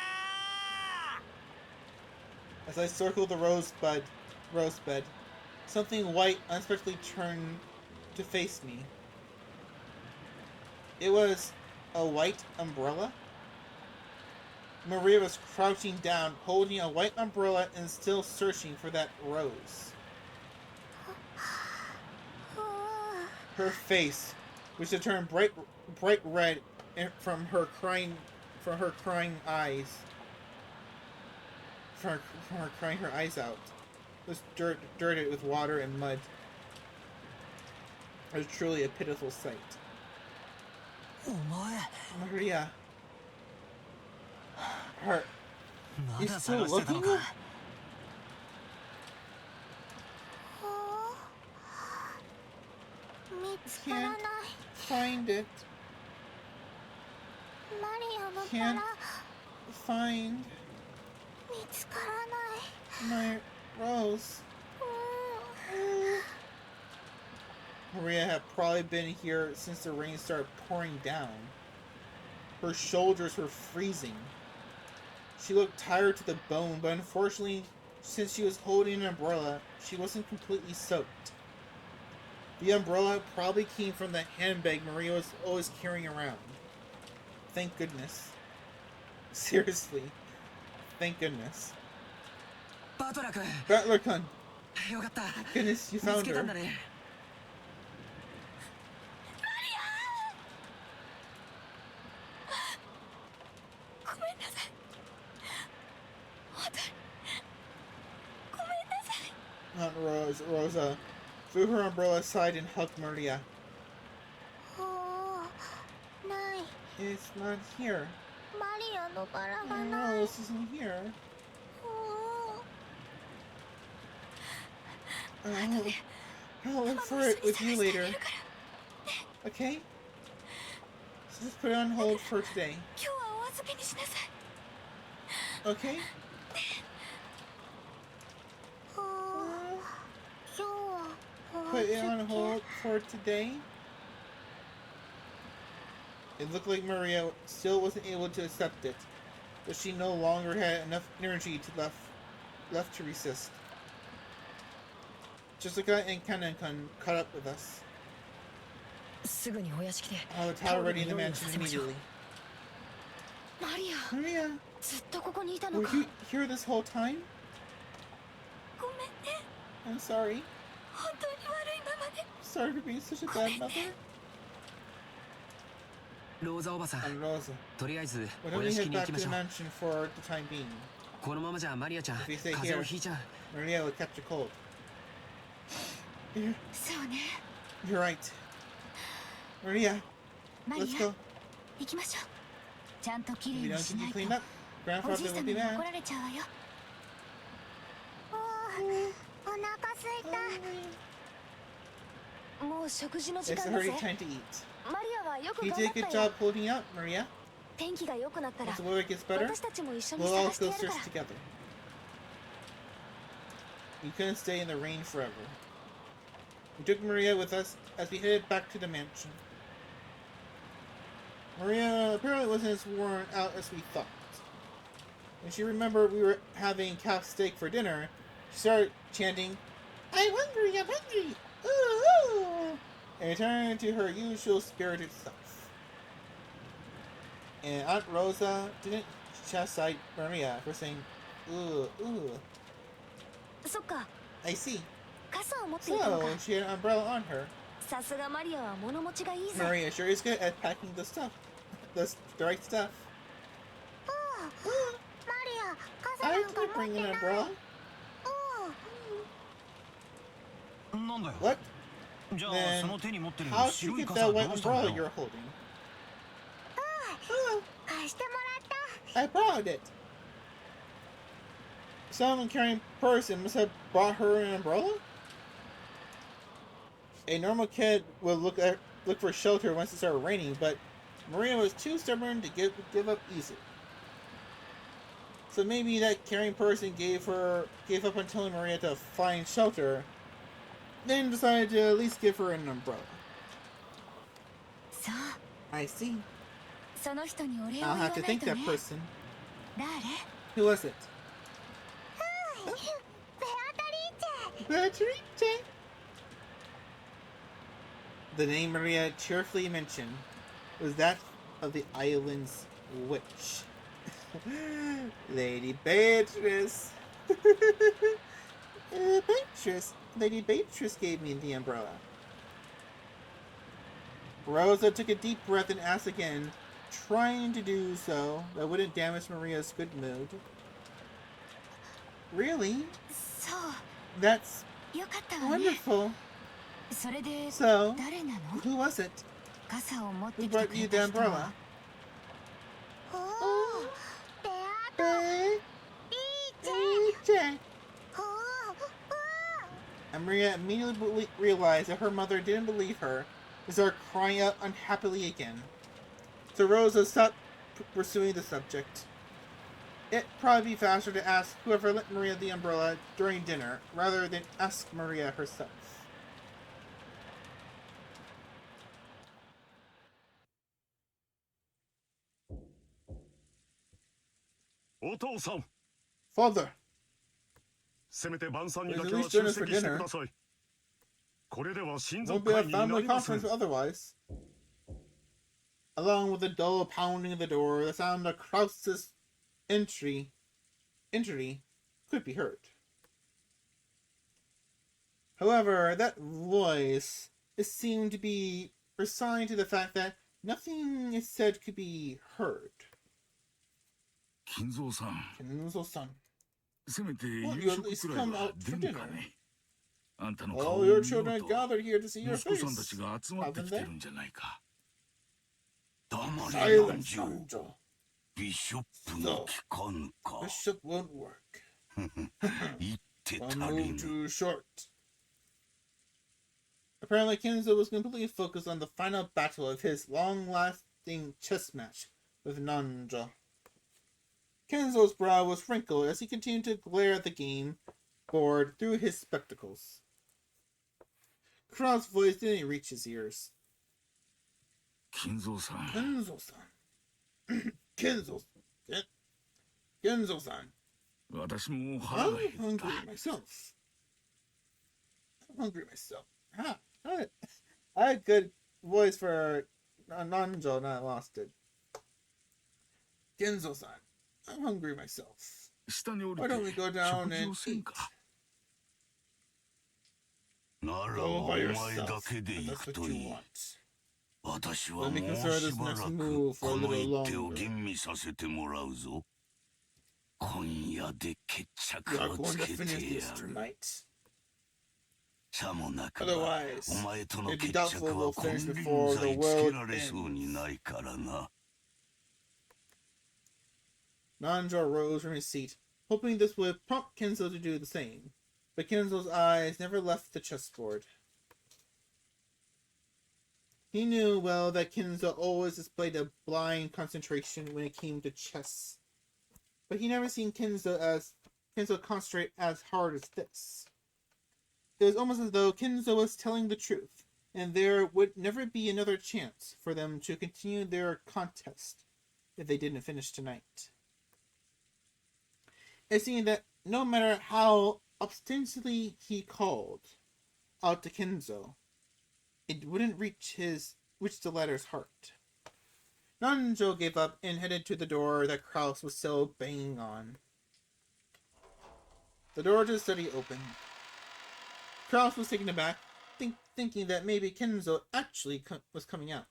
As I circled the rose bed, something white unexpectedly turned to face me. It was a white umbrella? Maria was crouching down, holding a white umbrella and still searching for that rose. Her face, which had turned bright red from her crying eyes, from her crying her eyes out, was dirted with water and mud. It was truly a pitiful sight.
お前
Maria, her,
ま
you
だ
still
探してたの
looking?
か。
見つからない。
Find it.
マリアのバ
Can't
ラ
find
見つからない。
my rose. Maria had probably been here since the rain started pouring down. Her shoulders were freezing. She looked tired to the bone, but unfortunately, since she was holding an umbrella, she wasn't completely soaked. The umbrella probably came from the handbag Maria was always carrying around. Thank goodness. Seriously. Thank goodness.
バトラ君
Butler Kun,
よかった
goodness, you
見つ
found
けたん
her.
だね。
ごめんなさい。本当にごめんなさい。
Aunt Rosa threw her umbrella aside and hugged Maria.
ない。
It's not here.
マリアのバラが
My
ない
rose isn't here. I'll look for it with you later. Okay? So just put it on hold for today.
今日はお預けにしなさい。
Okay?
今日はお
Put it
預
on
け
hold for today. It looked like Maria still wasn't able to accept it, but she no longer had enough energy to left to resist. Jessica and Kanan-kun caught up with us.
すぐにお屋敷で
I was already in the mansion immediately.
マリア
Maria,
ずっとここにいたの
were
か
you here this whole time?
ごめんね。
I'm sorry.
本当に悪いママで。
Sorry for being such a bad mother.
ローザおばさん
And Rosa,
とりあえず
why
お
don't
屋
we
敷
head
に行
back
き
to
ま
the
しょう。
mansion for the time being?
このままじゃマリアちゃん
If we stay
風
here,
邪をひいちゃう。
Maria will catch a cold. You're,
そうね。
you're right. Maria,
マ
let's
リア
go.
行きましょう。ちゃんときれ
If
い
you
に
don't
し
keep
な
you
い
cleaned
と
up,
おじい
Grandfather
さ
will
ま
be
に
mad.
怒られちゃうわよ。お腹すいた。
もう食事の時
It's
間だぜ
already time to eat.
マリアはよく
You
頑
did
張
a
っ
good
たよ
job holding out, Maria.
天気が良くなったら
Once the weather gets better,
私たちも一緒に
we'll all
探して
go
やる
search
から
together. We couldn't stay in the rain forever. We took Maria with us as we headed back to the mansion. Maria apparently wasn't as worn out as we thought. When she remembered we were having calf steak for dinner, she started chanting, "I'm hungry, I'm hungry! Ooh, ooh!" and returned to her usual spirited self. And Aunt Rosa didn't chastise Maria for saying, "Ooh, ooh."
そっか
I see.
傘を持っていたのか
So she had an umbrella on her.
さすがマリアは物持ちがいいぜ。
Maria sure is good at packing the stuff. The right stuff. I did bring an umbrella. What? Then how did you get that white umbrella you're holding? I brought it. Some carrying person must have brought her an umbrella? A normal kid would look for shelter once it started raining, but Maria was too stubborn to give up easy. So maybe that caring person gave up on telling Maria to find shelter, then decided to at least give her an umbrella. I see. I'll have to thank that person. Who was it? Beatrice! The name Maria cheerfully mentioned was that of the island's witch. Lady Beatrice! Lady Beatrice gave me the umbrella. Rosa took a deep breath and asked again, trying to do so that wouldn't damage Maria's good mood. Really? That's wonderful. So, who was it? Who brought you the umbrella? Beatrice! And Maria immediately realized that her mother didn't believe her and started crying out unhappily again. So Rosa stopped pursuing the subject. It'd probably be faster to ask whoever lent Maria the umbrella during dinner, rather than ask Maria herself. Father! Please at least join us for dinner. Won't be a family conference otherwise. Along with the dull pounding of the door, the sound of Krause's entry could be heard. However, that voice seemed to be resigned to the fact that nothing is said could be heard. Kinzo-san. Won't you at least come out for dinner? All your children are gathered here to see your face, haven't they? Silence, Nanjo. So, Bishop won't work. One move too short. Apparently, Kenzo was completely focused on the final battle of his long-lasting chess match with Nanjo. Kenzo's brow was wrinkled as he continued to glare at the game board through his spectacles. Krause's voice didn't reach his ears. Kenzo-san. Kenzo-san. Kenzo-san. I'm hungry myself. I had a good voice for Nanjo, and I lost it. Kenzo-san. I'm hungry myself. Why don't we go down and eat? Go by yourself, if that's what you want. Let me consider this next move for a little longer. You are going to finish this tonight. Otherwise, it'd be doubtful we'll finish before the world ends. Nanjo rose from his seat, hoping this would prompt Kenzo to do the same. But Kenzo's eyes never left the chessboard. He knew well that Kenzo always displayed a blind concentration when it came to chess. But he never seen Kenzo concentrate as hard as this. It was almost as though Kenzo was telling the truth, and there would never be another chance for them to continue their contest if they didn't finish tonight. It seemed that no matter how ostensibly he called out to Kenzo, it wouldn't reach the latter's heart. Nanjo gave up and headed to the door that Krause was still banging on. The door to the study opened. Krause was taken aback, thinking that maybe Kenzo actually was coming out.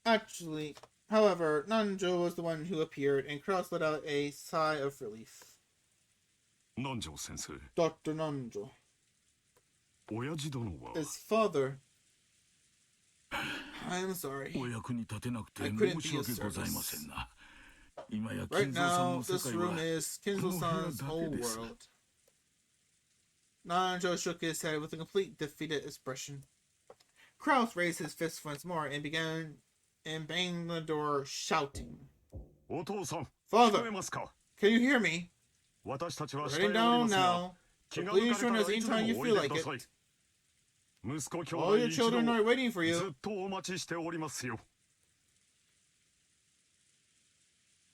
Actually, however, Nanjo was the one who appeared, and Kraus let out a sigh of relief.
Nanjo sensei.
Dr. Nanjo.
親父殿は
His father. I'm sorry.
お役に立てなくて
I
申
couldn't
し
be of
訳ございませ
service.
んな。今や
Right
金蔵さん
now,
の世
this
界は
room is
この部屋
Kenzo-san's
だ
whole
けです。
world. Nanjo shook his head with a complete defeated expression. Kraus raised his fist once more and began and banged the door, shouting.
お父さん、聞
Father,
こえますか
can you hear me?
私たちは
We're
下へ
heading
降り
down
ますが、
now.
気
So
が
please
向か
join
れ
us
たらいつで
anytime
も
you
おい
feel
で
like
ください。
it.
息子兄
All
弟
your
一
children
同
are waiting for
ず
you.
っとお待ちしておりますよ。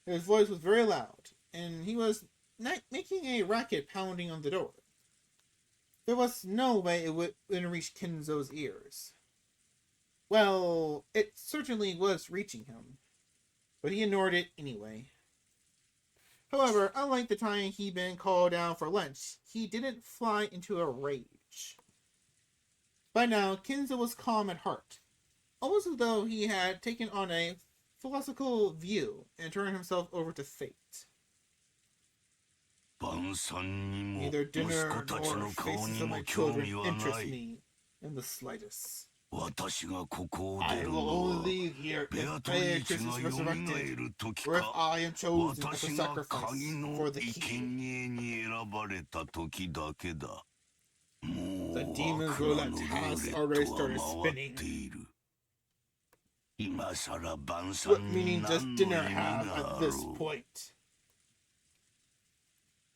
His voice was very loud, and he was making a racket pounding on the door. There was no way it would reach Kenzo's ears. Well, it certainly was reaching him, but he ignored it anyway. However, unlike the time he'd been called down for lunch, he didn't fly into a rage. By now, Kenzo was calm at heart, almost as though he had taken on a philosophical view and turned himself over to fate.
晩餐にも
Neither
息
dinner
子たち
nor
の顔
faces
に
of
も
my
興
children
味はな
interest
い。
me in the slightest.
私がここを出
I
る
will
の
only
は
leave here
ベ
if
アトリーチ
Beatrice
が
is
蘇
resurrected,
る時
or if
か
I am chosen as a
私が
sacrifice
鍵の
for the
生
king.
贄に選ばれた時だけだ。も
The
う
demon's
悪魔
roulette
のル
has
ーレ
already
ットは
started
回っ
spinning.
ている。今さら晩
What
餐に
meaning does
何の
dinner
意味
have
が
at
あ
this
ろう。
point?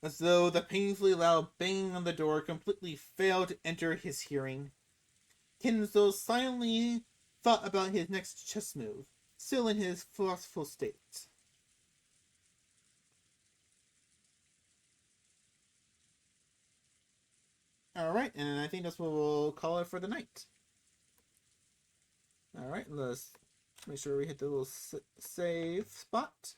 As though the painfully loud banging on the door completely failed to enter his hearing, Kenzo silently thought about his next chess move, still in his philosophical state. Alright, and I think that's what we'll call it for the night. Alright, let's make sure we hit the little save spot.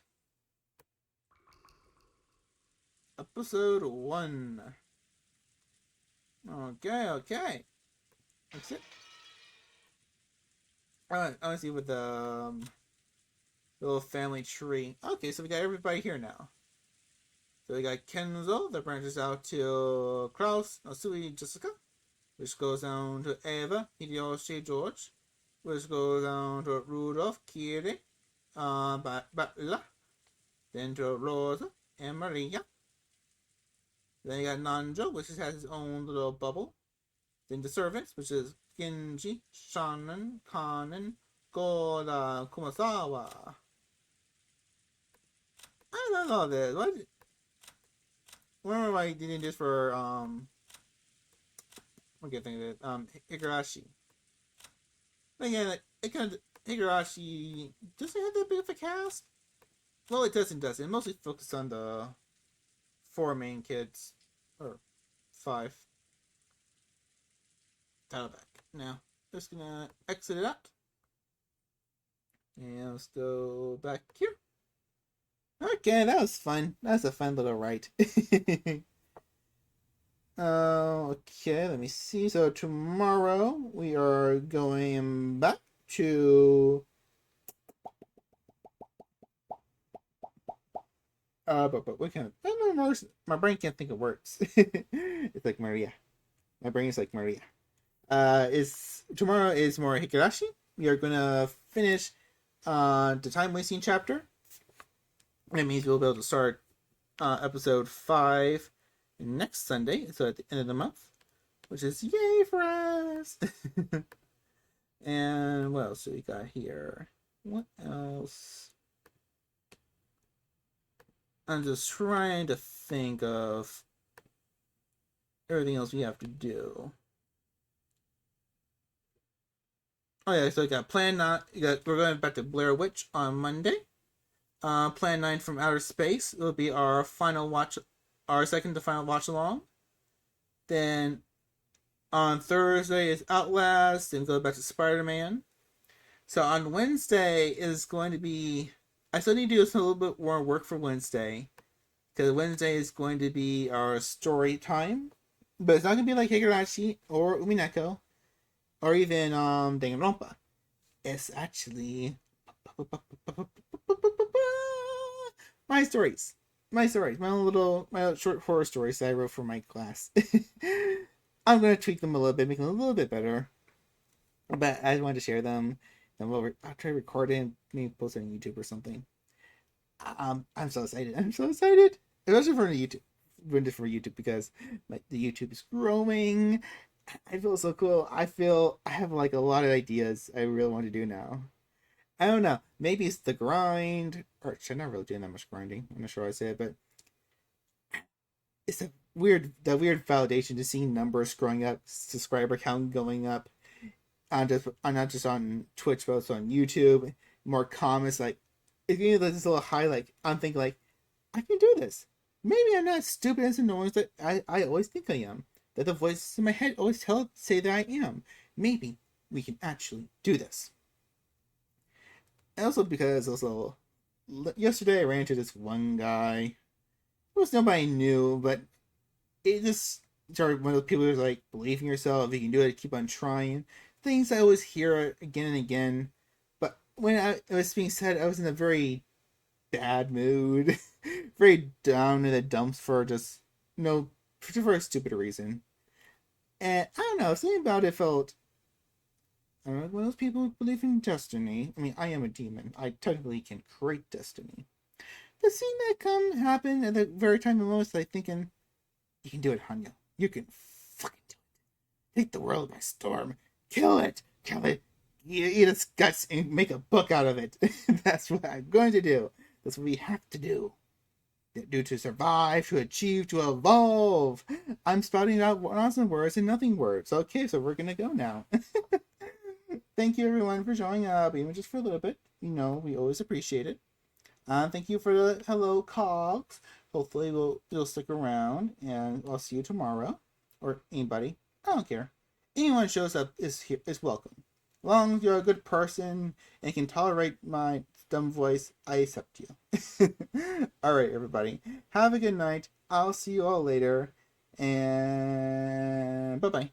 Episode 1. Okay. That's it. Alright, I want to see with the little family tree. Okay, so we got everybody here now. So we got Kenzo that branches out to Kraus, Asui, Jessica, which goes down to Eva, Hideyoshi, George, which goes down to Rudolph, Kiri, Butler, then to Rosa and Maria. Then you got Nanjo, which has his own little bubble. Then the servants, which is Genji, Shannon, Kanen, Goda, Kumasawa. I don't know this. When am I doing this for, I can't think of it, Higurashi. Again, it kind of, Higurashi doesn't have that big of a cast. Well, it doesn't. It mostly focuses on the 4 main kids. Or 5. Dial back. Now, just gonna exit it out. And let's go back here. Okay, that was fun. That's a fun little ride. Okay, let me see. So tomorrow we are going back to but we can't. My brain can't think of words. It's like Maria. My brain is like Maria. Tomorrow is more Higurashi. We are gonna finish the time wasting chapter. That means we'll be able to start episode 5 next Sunday, so at the end of the month, which is yay for us. And what else do we got here? What else? I'm just trying to think of everything else we have to do. Oh yeah, so we got Plan 9. We're going back to Blair Witch on Monday. Plan 9 from Outer Space will be our second to final watch along. Then on Thursday is Outlast, and go back to Spider-Man. So on Wednesday is going to be, I still need to do a little bit more work for Wednesday, because Wednesday is going to be our story time But it's not gonna be like Higurashi or Umineko or even Danganronpa. It's actually my stories. My stories. My short horror stories that I wrote for my class. I'm gonna tweak them a little bit, make them a little bit better. But I just wanted to share them. And I'll try to record it and maybe post it on YouTube or something. I'm so excited. I'm so excited. Especially for YouTube. For YouTube because the YouTube is growing. I feel so cool. I feel I have like a lot of ideas I really want to do now. I don't know. Maybe it's the grind, or I'm not really doing that much grinding. I'm not sure how I say it, but it's the weird validation to see numbers growing up, subscriber count going up, not just on Twitch, but also on YouTube. More comments, like it's giving me this little high. Like I'm thinking, like I can do this. Maybe I'm not stupid and annoying that I always think I am. That the voices in my head always say that I am. Maybe we can actually do this. And also because yesterday I ran into this one guy. It was nobody knew, but it just started one of those people who's like, believe in yourself, if you can do it, keep on trying. Things I always hear again and again. But when it was being said, I was in a very bad mood. Very down in the dumps for for a stupid reason. And I don't know, something about it felt, I don't know, one of those people who believe in destiny. I mean, I am a demon. I technically can create destiny. But seeing that happen at the very time of most, like thinking, you can do it, Hanyo. You can fucking do it. Take the world by storm. Kill it. Eat its guts and make a book out of it. That's what I'm going to do. That's what we have to do. To survive, to achieve, to evolve. I'm spouting out awesome words and nothing words. Okay, so we're gonna go now. Thank you everyone for showing up, even just for a little bit. We always appreciate it. Thank you for the hello, Cogs. Hopefully you'll stick around, and I'll see you tomorrow. Or anybody. I don't care. Anyone who shows up is welcome. As long as you're a good person and can tolerate my dumb voice, I accept you. Alright, everybody. Have a good night. I'll see you all later. And bye-bye.